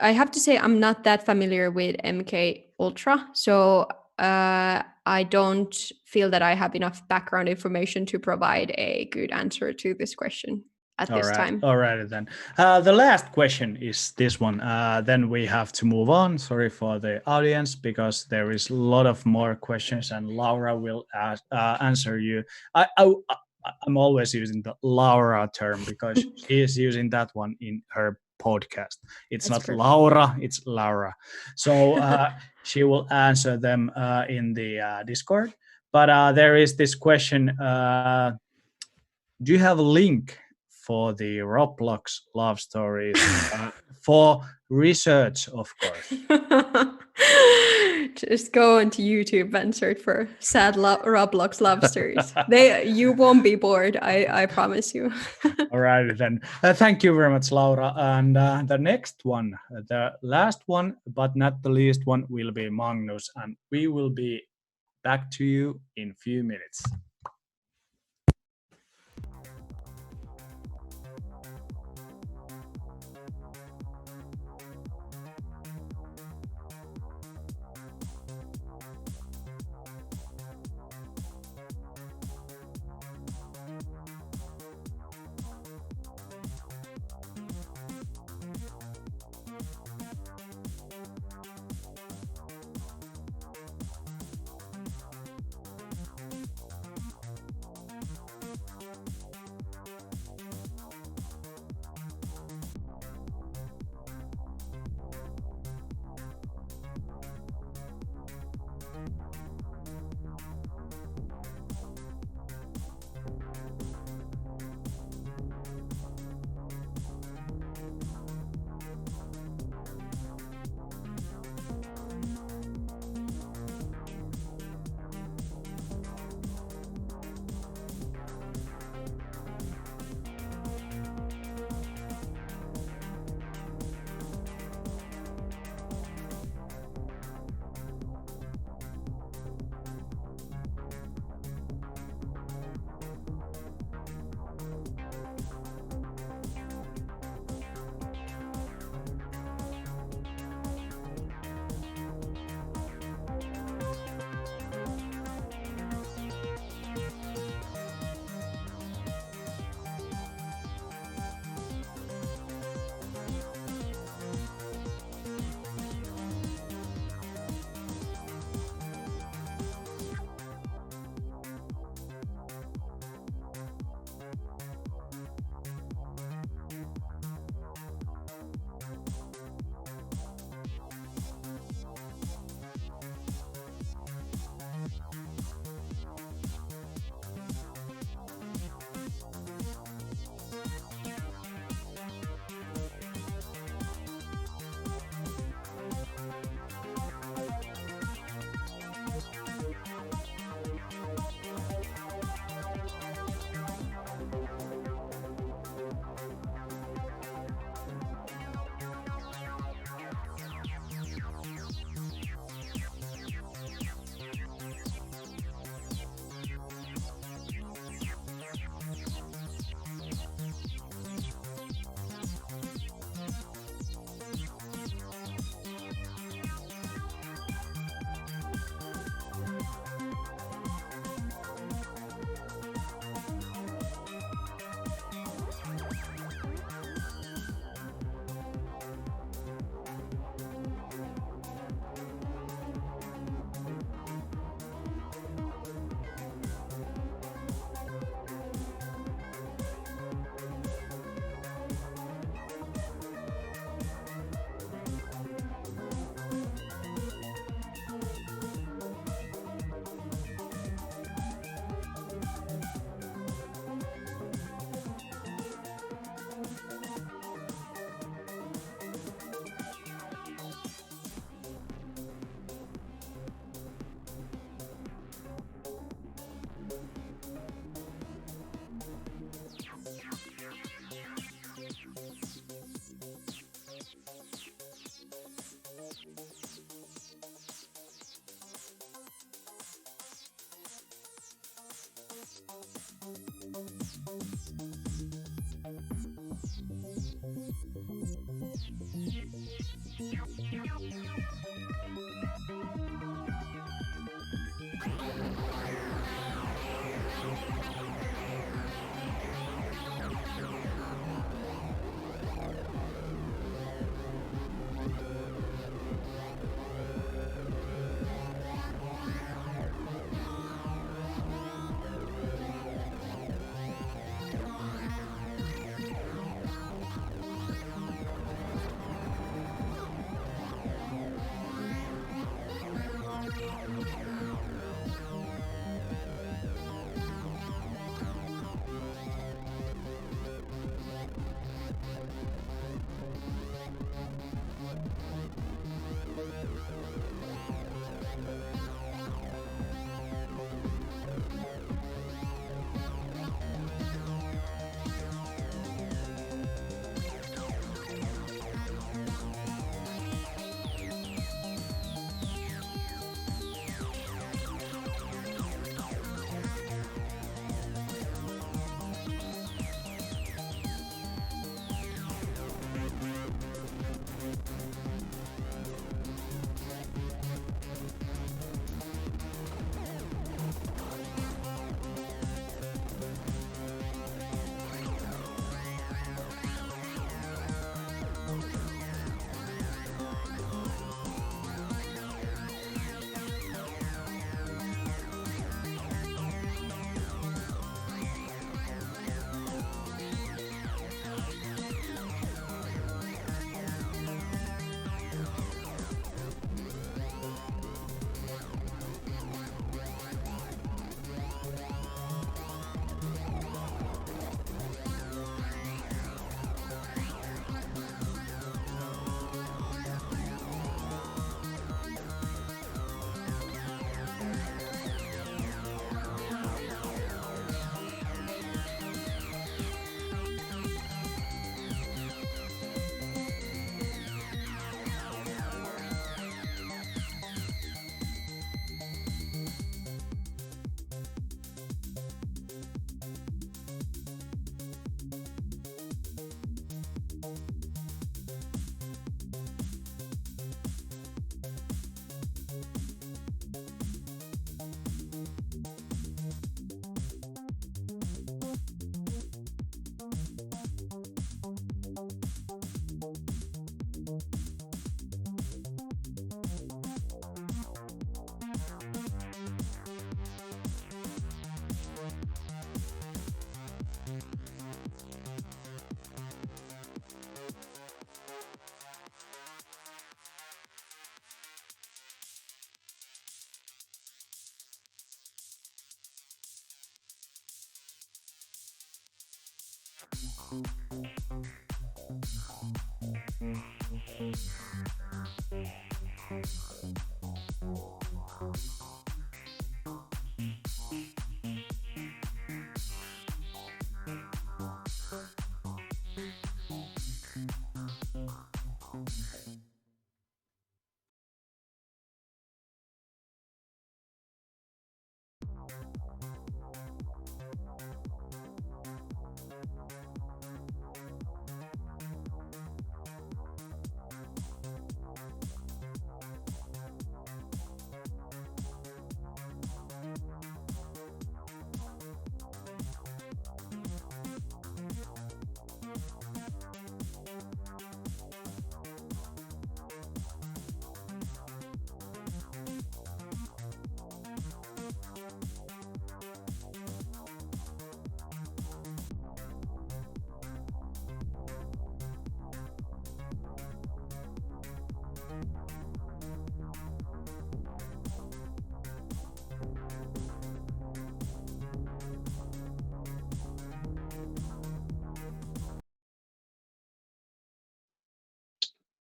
E: I have to say I'm not that familiar with MK Ultra, so I don't feel that I have enough background information to provide a good answer to this question at this time.
A: All right, then. The last question is this one. Then we have to move on. Sorry for the audience, because there is a lot of more questions, and Laura will answer you. I'm always using the Laura term because she is using that one in her podcast. It's not perfect. Laura, it's Laura. So she will answer them in the Discord. But there is this question. Do you have a link for the Roblox love stories for research, of course?
E: Just go onto YouTube and search for sad Roblox love stories. You won't be bored, I promise you.
A: All right, then. Thank you very much, Laura. And the next one, the last one, but not the least one, will be Magnus. And we will be back to you in a few minutes.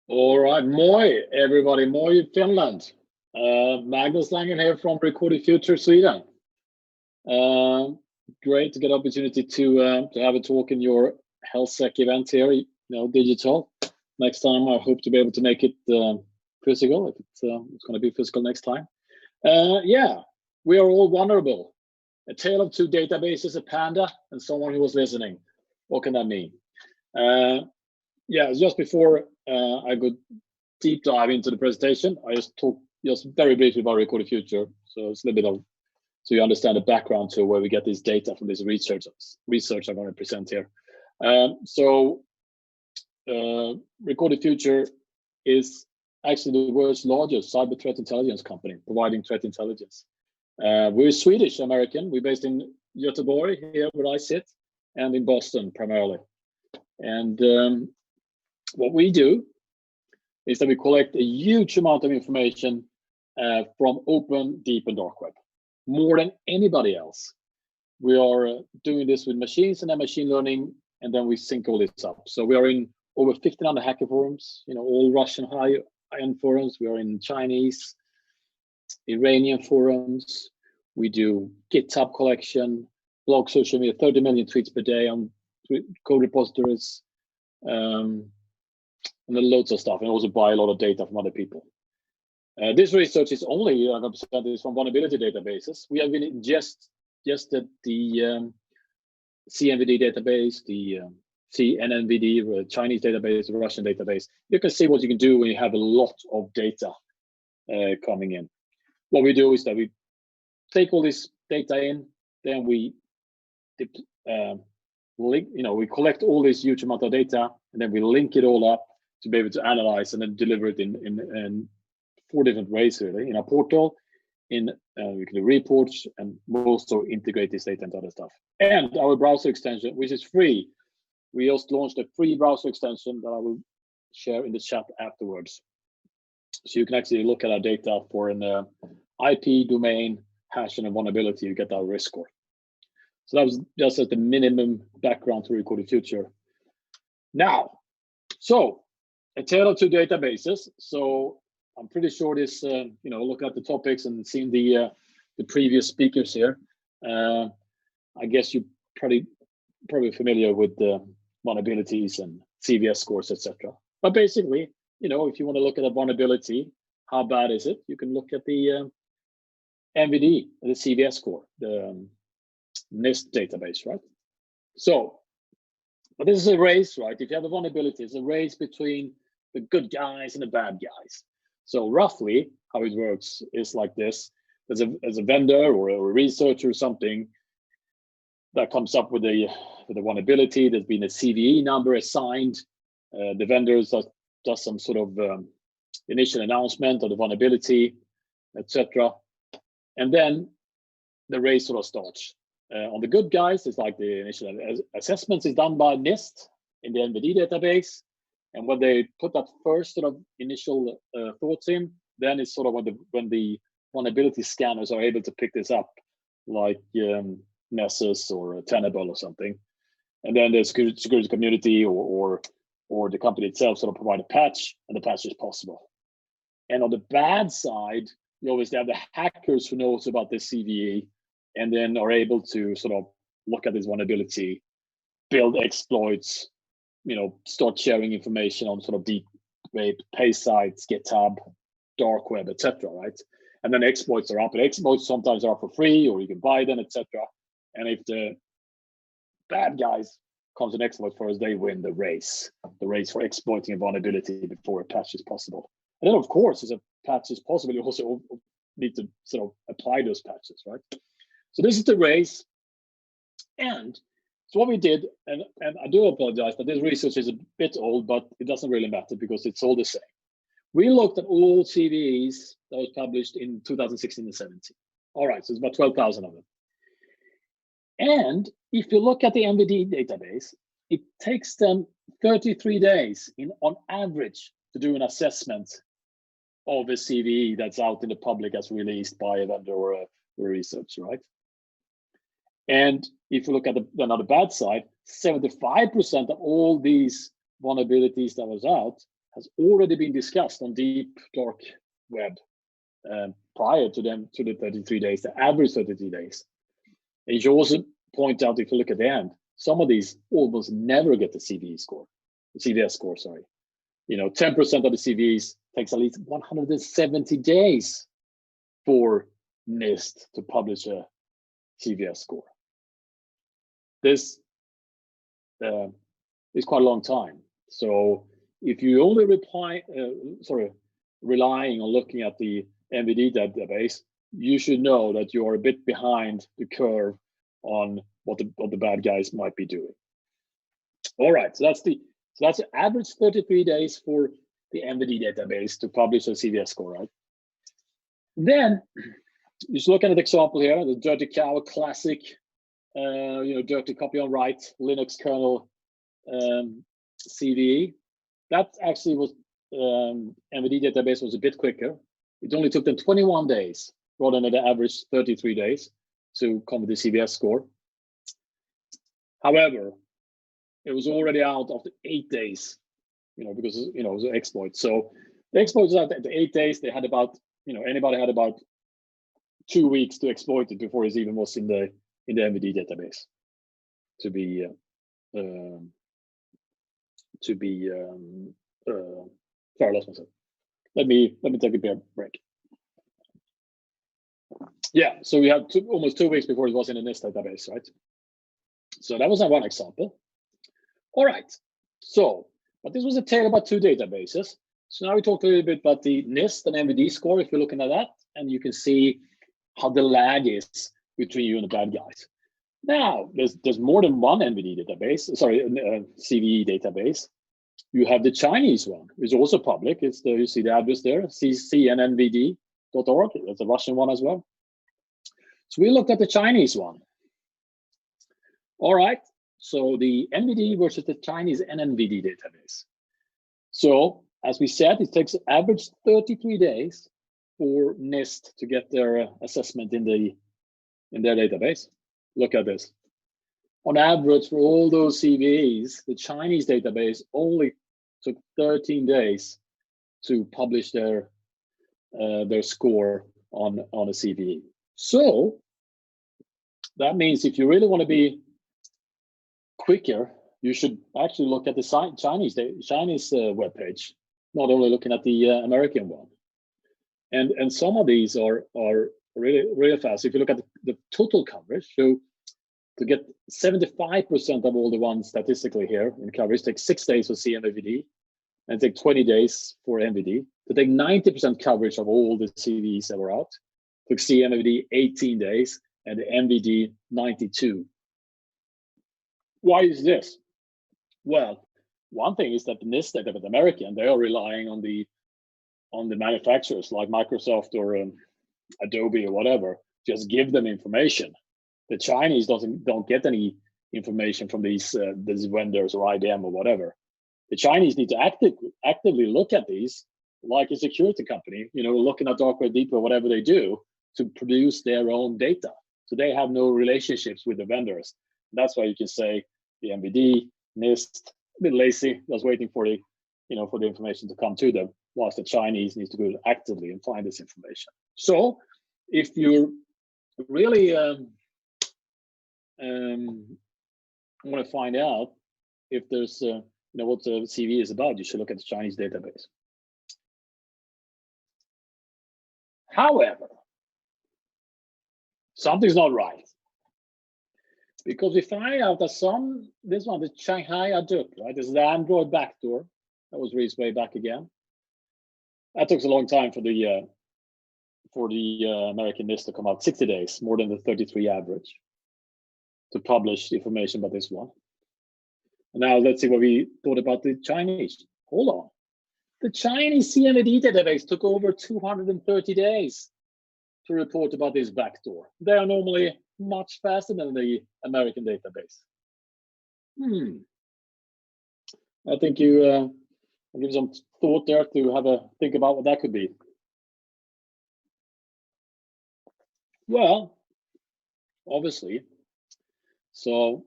G: All right, moi everybody, moi Finland. Magnus Lundgren here from Recorded Future Sweden. Great to get an opportunity to have a talk in your HelSec event here, digital. Next time I hope to be able to make it physical, if it's going to be physical next time. Yeah, we are all vulnerable. A tale of two databases, a Panda and someone who was listening. What can that mean? Yeah, just before I go deep dive into the presentation, I just talk very briefly about Recorded Future. So it's a little bit of, so you understand the background to where we get this data from this research I'm going to present here. Recorded Future is actually the world's largest cyber threat intelligence company, providing threat intelligence. We're Swedish American. We're based in Göteborg, here where I sit, and in Boston primarily. And what we do is that we collect a huge amount of information from open, deep, and dark web, more than anybody else. We are doing this with machines and then machine learning, and then we sync all this up. So we are in over 1,500 hacker forums, all Russian high-end forums. We are in Chinese, Iranian forums. We do GitHub collection, blog, social media, 30 million tweets per day on code repositories, and then loads of stuff, and also buy a lot of data from other people. This research is only 100% is from vulnerability databases. We have been ingested the CNVD database, the CNNVD, the Chinese database, the Russian database. You can see what you can do when you have a lot of data coming in. What we do is that we take all this data in, then we we collect all this huge amount of data, and then we link it all up to be able to analyze and then deliver it in 4 different ways, really. In our portal, we can do reports, and we also integrate this data into other stuff. And our browser extension, which is free. We just launched a free browser extension that I will share in the chat afterwards. So you can actually look at our data for an IP, domain, hash, and a vulnerability. You get our risk score. So that was just at the minimum background to Recorded Future. Now, so a tale of two databases. So I'm pretty sure this, look at the topics and seeing the previous speakers here. I guess you're probably familiar with the vulnerabilities and CVS scores, etc. But basically, if you want to look at a vulnerability, how bad is it? You can look at the MVD, the CVS score, the NIST database, right? So, but this is a race, right? If you have a vulnerability, it's a race between the good guys and the bad guys. So roughly, how it works is like this: as a vendor or a researcher or something that comes up with a vulnerability, there's been a CVE number assigned. The vendor does some sort of initial announcement of the vulnerability, etc. And then the race sort of starts. On the good guys, it's like the initial assessments is done by NIST in the NVD database. And when they put that first sort of initial thoughts in, then it's sort of when the vulnerability scanners are able to pick this up, like Nessus or Tenable or something. and then the security community or the company itself sort of provide a patch, and the patch is possible. And on the bad side, you always have the hackers who knows about this CVE and then are able to sort of look at this vulnerability, build exploits, start sharing information on sort of deep web, pay sites, GitHub, dark web, etc. Right? And then exploits are up. And exploits sometimes are for free, or you can buy them, etc. And if the bad guys comes an exploit first, they win the race for exploiting a vulnerability before a patch is possible. And then, of course, as a patch is possible, you also need to sort of apply those patches, right? So this is the race. And so what we did, and I do apologize, but this research is a bit old, but it doesn't really matter because it's all the same. We looked at all CVEs that was published in 2016 and 17. All right, so it's about 12,000 of them. And if you look at the MVD database, it takes them 33 days on average to do an assessment of a CVE that's out in the public as released by a vendor or a researcher, right? And if you look at the bad side, 75% of all these vulnerabilities that was out has already been discussed on deep dark web prior to the 33 days, the average 33 days. And you should also point out, if you look at the end, some of these almost never get the CVS score, sorry. 10% of the CVEs takes at least 170 days for NIST to publish a CVS score. This is quite a long time. So if you only relying on looking at the MVD database, you should know that you are a bit behind the curve on what the bad guys might be doing. All right, so that's the average 33 days for the MVD database to publish a CVS score, right? Then just look at an example here, the Dirty Cow classic, dirty copy on write Linux kernel CVE. That actually was MVD database was a bit quicker. It only took them 21 days rather than the average 33 days to come with the CVS score. However, it was already out after 8 days, because it was an exploit. So the exploit was out after 8 days. They had about, anybody had about 2 weeks to exploit it before it even was in the MVD database to be sorry, I lost myself. Let me take a break. Yeah, so we had almost 2 weeks before it was in the NIST database, right? So that was one example. All right, but this was a tale about two databases. So now we talked a little bit about the NIST and MVD score, if you're looking at that, and you can see how the lag is between you and the bad guys. Now, there's more than one MVD database, CVE database. You have the Chinese one, which is also public. You see the address there, cnnvd.org. That's a Russian one as well. So we looked at the Chinese one. All right, so the MVD versus the Chinese NNVD database. So as we said, it takes average 33 days for NIST to get their assessment in their database. Look at this. On average, for all those CVEs, the Chinese database only took 13 days to publish their score on a CVE. So that means if you really want to be quicker, you should actually look at the Chinese webpage, not only looking at the American one. And some of these are really fast. If you look at the total coverage, so to get 75% of all the ones statistically here in coverage, takes 6 days for CMVD and take 20 days for MVD. To take 90% coverage of all the CVEs that were out, took CMVD 18 days and the MVD 92. Why is this? Well, one thing is that the NIST database American, they are relying on the manufacturers like Microsoft or Adobe or whatever, just give them information. The Chinese don't get any information from these vendors or IBM or whatever. The Chinese need to actively look at these like a security company, looking at dark web, deep web, whatever they do to produce their own data. So they have no relationships with the vendors. That's why you can say, the MVD, NIST, a bit lazy, just waiting for the, for the information to come to them, whilst the Chinese needs to go actively and find this information. So if you really want to find out if there's, what the CV is about, you should look at the Chinese database. However, something's not right. Because we find out that this one, the Shanghai Hadoop, right? This is the Android backdoor that was released way back again. That took a long time for the American NIST to come out, 60 days, more than the 33 average, to publish the information about this one. And now let's see what we thought about the Chinese. Hold on. The Chinese CMD database took over 230 days to report about this backdoor. They are normally much faster than the American database. I think I'll give some thought there to have a think about what that could be. Well, obviously, so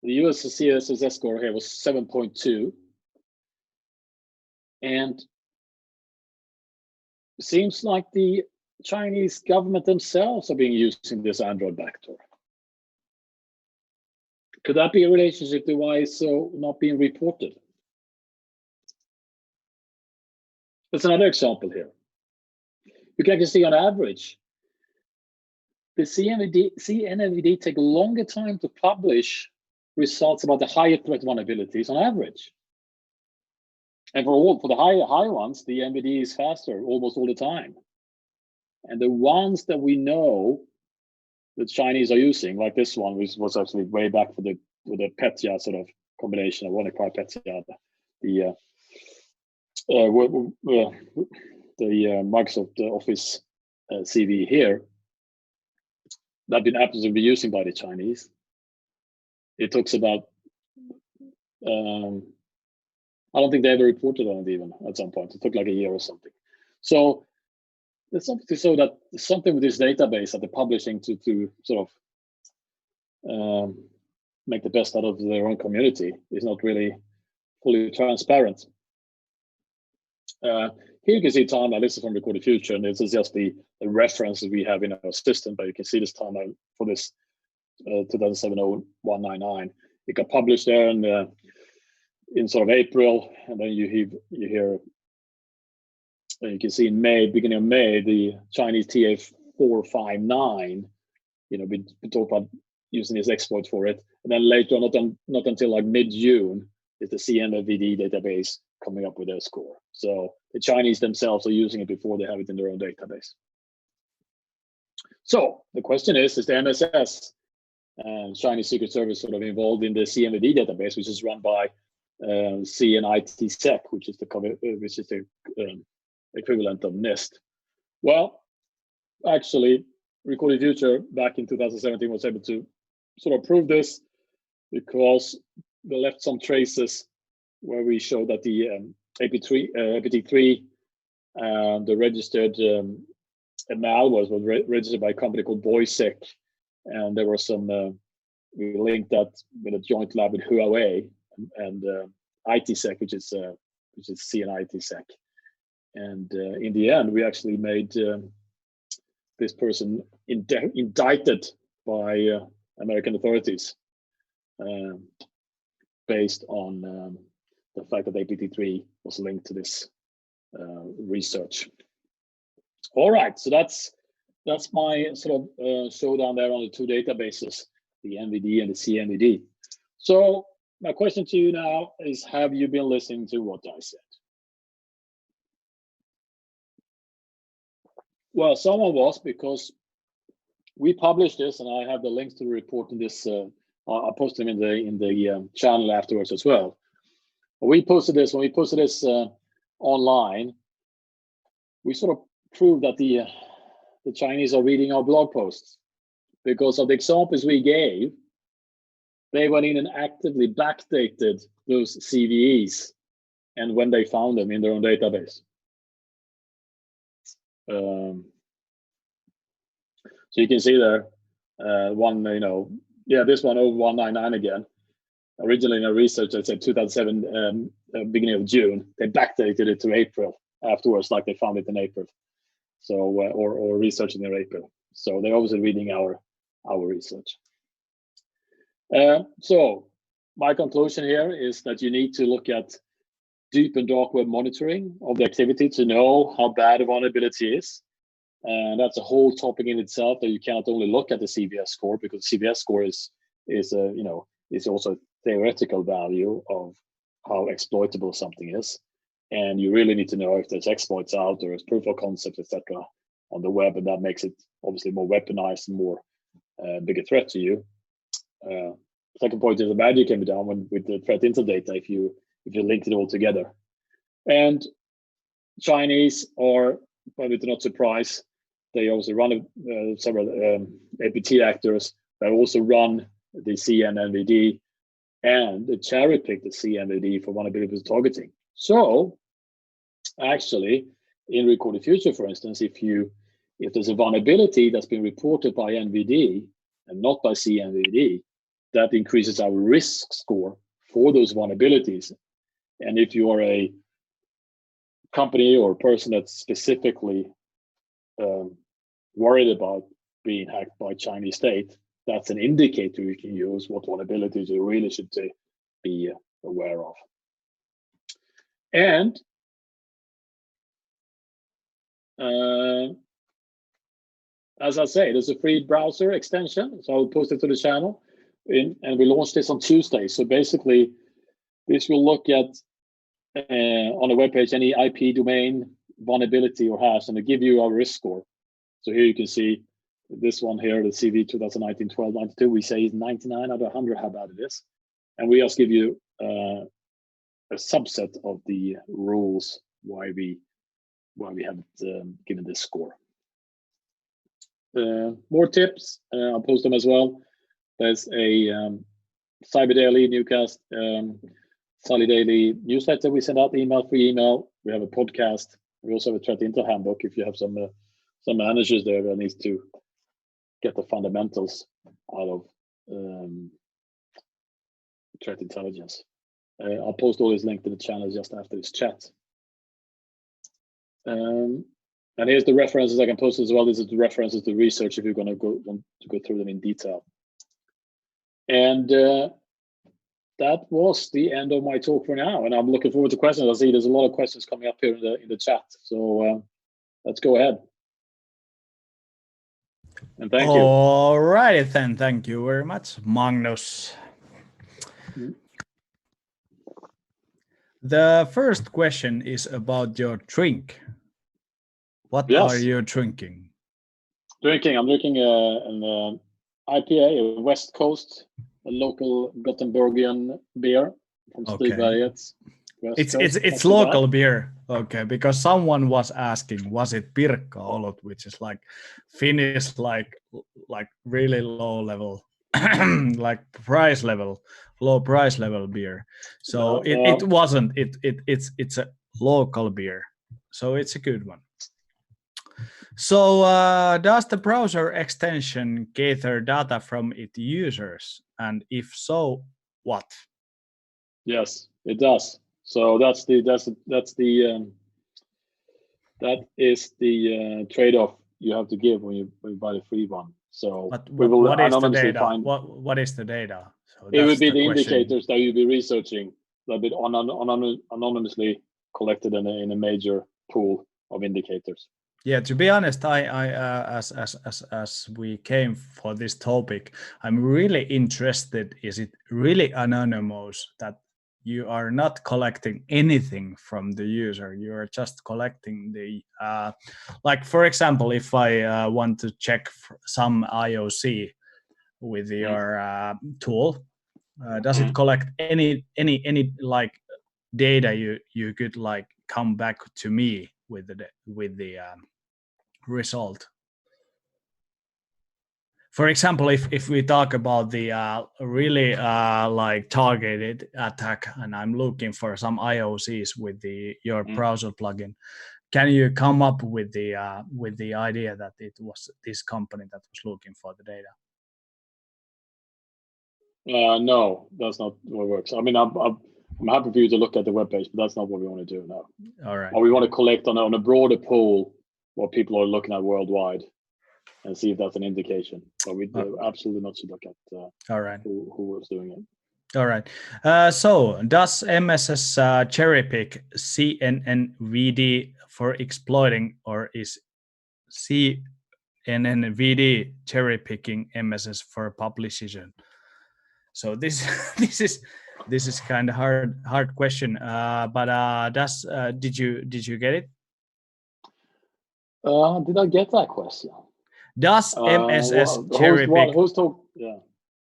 G: the US CSS score here was 7.2, and it seems like the Chinese government themselves are using this Android backdoor. Could that be a relationship to why it's so not being reported? That's another example here. You can see on average, the CNVD take a longer time to publish results about the higher threat vulnerabilities on average. And for the higher ones, the MVD is faster almost all the time. And the ones that we know the Chinese are using, like this one, which was actually way back for the Petya sort of combination of WannaCry Petya, the Microsoft Office CV here, that been absolutely using by the Chinese. It talks about, I don't think they ever reported on it even at some point. It took like a year or something. So there's something to show that something with this database that they're publishing to sort of make the best out of their own community is not really fully transparent. Here you can see timeline. This is from Recorded Future, and this is just the references we have in our system, but you can see this timeline for this 2007-0199. It got published there in sort of April, and then you hear, you can see in May, beginning of May, the Chinese TA459, we talk about using this exploit for it, and then later on, not until like mid-June, is the CMVD database coming up with their score. So the Chinese themselves are using it before they have it in their own database. So the question is the NSS and Chinese Secret Service sort of involved in the CMVD database, which is run by CNITSec, which is the equivalent of NIST? Well, actually, Recorded Future back in 2017 was able to sort of prove this because they left some traces where we showed that the APT3, the registered malwares was registered by a company called Boysec, and there were some we linked that with a joint lab with Huawei and ITSec, which is CNITSec. And in the end, we actually made this person indicted by American authorities based on the fact that APT3 was linked to this research. All right, so that's my sort of showdown there on the two databases, the MVD and the CMVD. So my question to you now is, have you been listening to what I said? Well, someone was, because we published this, and I have the links to the report in this. I'll post them in the channel afterwards as well. When we posted this online, we sort of proved that the Chinese are reading our blog posts, because of the examples we gave. They went in and actively backdated those CVEs, and when they found them in their own database. So you can see there, this one 0199 again. originally in our research, I said 2007, beginning of June. They backdated it to April afterwards, like they found it in April. So, or researching in April. So they're obviously reading our research. So my conclusion here is that you need to look at deep and dark web monitoring of the activity to know how bad a vulnerability is. And that's a whole topic in itself, that you cannot only look at the CVS score, because CVS score is also a theoretical value of how exploitable something is. And you really need to know if there's exploits out or there's proof of concept, etc. on the web, and that makes it obviously more weaponized and more bigger threat to you. Second point is the magic can be done with the threat intel data if you link it all together. And Chinese are probably not surprised. They also run several APT actors. They also run the CNNVD, and they cherry pick the CNVD for vulnerability targeting. So actually, in Recorded Future, for instance, if there's a vulnerability that's been reported by NVD and not by CNVD, that increases our risk score for those vulnerabilities. And if you are a company or a person that's specifically worried about being hacked by Chinese state, that's an indicator you can use what vulnerabilities you really should be aware of. And as I say, there's a free browser extension, so I'll post it to the channel, and we launched this on Tuesday. So basically, this will look at on the webpage any IP domain vulnerability or hash, and it'll give you our risk score. So here you can see this one here, the CV 2019-12-92. We say is 99 out of 100 how bad it is, and we just give you a subset of the rules why we haven't given this score. More tips, I'll post them as well. There's a Cyber Daily Newcast, Sally Daily newsletter we send out, free email. We have a podcast. We also have a threat intel handbook if you have some managers there that needs to get the fundamentals out of threat intelligence. I'll post all these links to the channel just after this chat. And here's the references I can post as well. This is the references to research if you're going to want to go through them in detail. And that was the end of my talk for now. And I'm looking forward to questions. I see there's a lot of questions coming up here in the chat. So let's go ahead. And thank you.
A: All righty then. Thank you very much, Magnus.
G: Mm-hmm.
A: The first question is about your drink. What are you drinking?
G: I'm drinking an IPA, a West Coast, a local Gothenburgian beer from Stigbergets.
A: It's local beer, okay? Because someone was asking, was it Pirkka Olut, which is like Finnish, like really low level, like low price level beer. So it wasn't. It's a local beer, so it's a good one. So does the browser extension gather data from its users? And if so, what?
G: Yes, it does. So that is the trade-off you have to give when you buy the free one. So we will anonymously find
A: what is the data? So
G: it would be the indicators that you'll be researching a bit anonymously collected in a major pool of indicators.
A: Yeah, to be honest, I as we came for this topic, I'm really interested. Is it really anonymous that you are not collecting anything from the user? You are just collecting the like, for example, if I want to check some IOC with your tool, does it collect any like data you could like come back to me with the result? For example, if we talk about the really like targeted attack, and I'm looking for some IOCs with your browser plugin, can you come up with the idea that it was this company that was looking for the data?
G: No, that's not what works. I mean, I'm happy for you to look at the webpage, but that's not what we want to do now.
A: All right.
G: Or we want to collect on a broader pool what people are looking at worldwide and see if that's an indication. But we absolutely not should look at
A: all right.
G: who was doing it.
A: All right. So does MSS cherry pick CNNVD for exploiting, or is CNNVD cherry picking MSS for publication? So this is kind of hard question. But did you get it?
G: Did I get that question?
A: Does MSS cherry pick?
G: Yeah.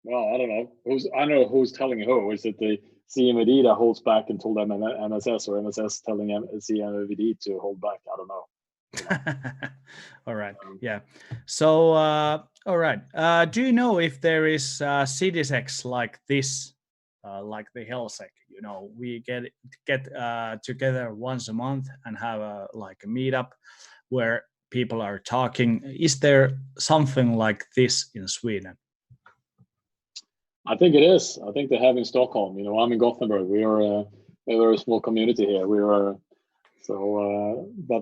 G: Well, I don't know. I know who's telling who. Is it the CMVD that holds back and told them MSS, or MSS telling CMVD to hold back? I don't know.
A: All right. Yeah. So, all right. Do you know if there is CDSEX like this, like the HelSec? You know, we get together once a month and have a meetup where people are talking. Is there something like this in Sweden?
G: I think it is. I think they have in Stockholm. You know, I'm in Gothenburg. We are a very small community here. But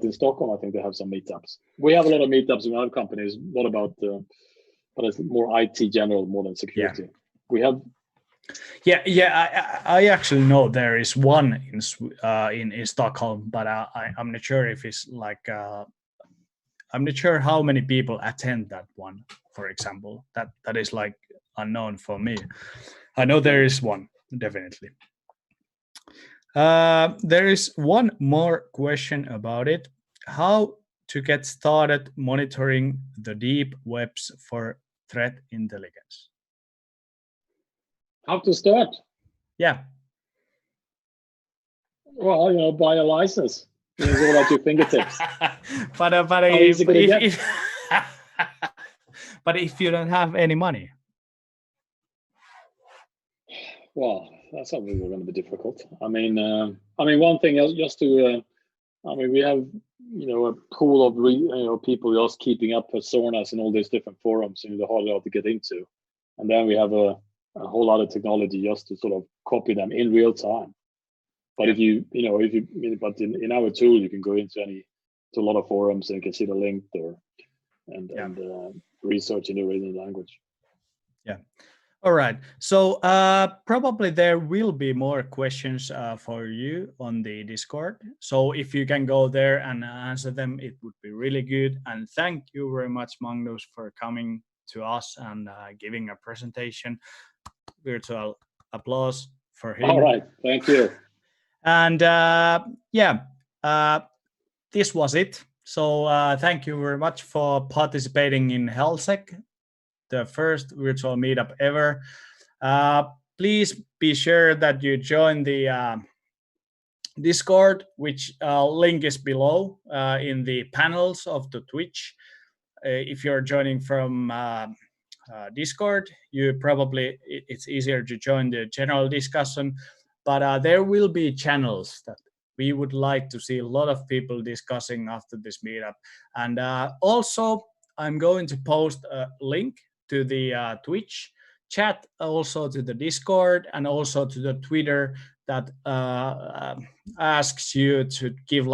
G: in Stockholm, I think they have some meetups. We have a lot of meetups in other companies. What about, but it's more IT general more than security.
A: Yeah.
G: We have.
A: Yeah. I actually know there is one in Stockholm, but I'm not sure if it's like. I'm not sure how many people attend that one. For example, that is like unknown for me. I know there is one, definitely. There is one more question about it. How to get started monitoring the deep webs for threat intelligence?
G: How to start?
A: Yeah.
G: Well, you know, buy a license. It's all at your fingertips.
A: But if you don't have any money.
G: Well, that's something that's going to be difficult. I mean, one thing else, just to, we have, you know, a pool of people just keeping up personas in all these different forums, and they're hard to get into, and then we have a whole lot of technology just to sort of copy them in real time. But if you but in our tool, you can go into a lot of forums and you can see the link there, and research in the original language.
A: Yeah. All right. So probably there will be more questions for you on the Discord. So if you can go there and answer them, it would be really good. And thank you very much, Magnus, for coming to us and giving a presentation. Virtual applause for him.
G: All right. Thank you.
A: And this was it. So thank you very much for participating in HelSec, the first virtual meetup ever. Please be sure that you join the Discord, which link is below in the panels of the Twitch. If you're joining from Discord, it's easier to join the general discussion, but there will be channels that we would like to see a lot of people discussing after this meetup. And also, I'm going to post a link to the Twitch chat, also to the Discord, and also to the Twitter that asks you to give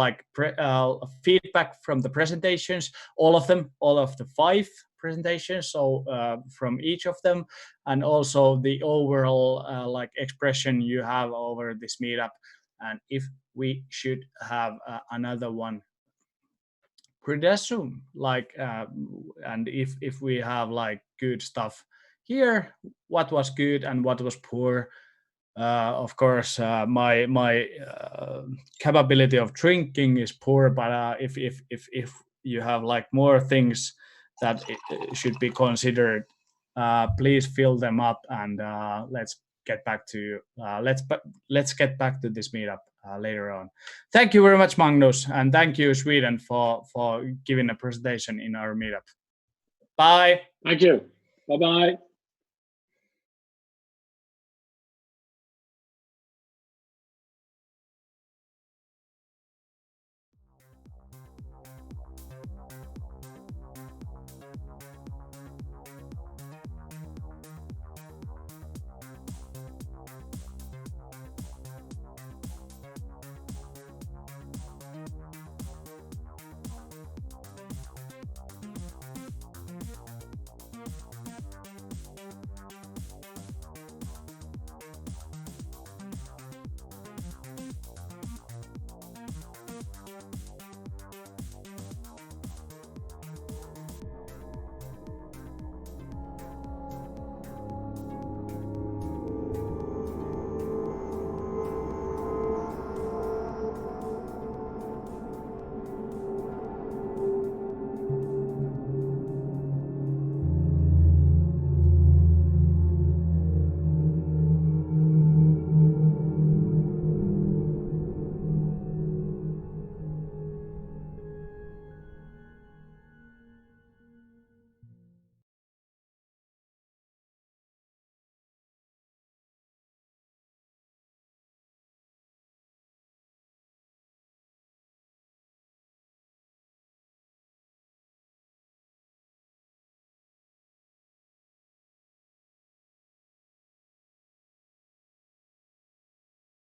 A: feedback from the presentations, all of the 5 presentations, so from each of them, and also the overall expression you have over this meetup, and if we should have another one pretty soon, and if we have good stuff here, what was good and what was poor. Of course, my capability of drinking is poor, but if you have more things that should be considered, please fill them up, and let's get back to let's get back to this meetup later on. Thank you very much, Magnus, and thank you, Sweden, for giving a presentation in our meetup. Bye.
G: Thank you. Bye-bye.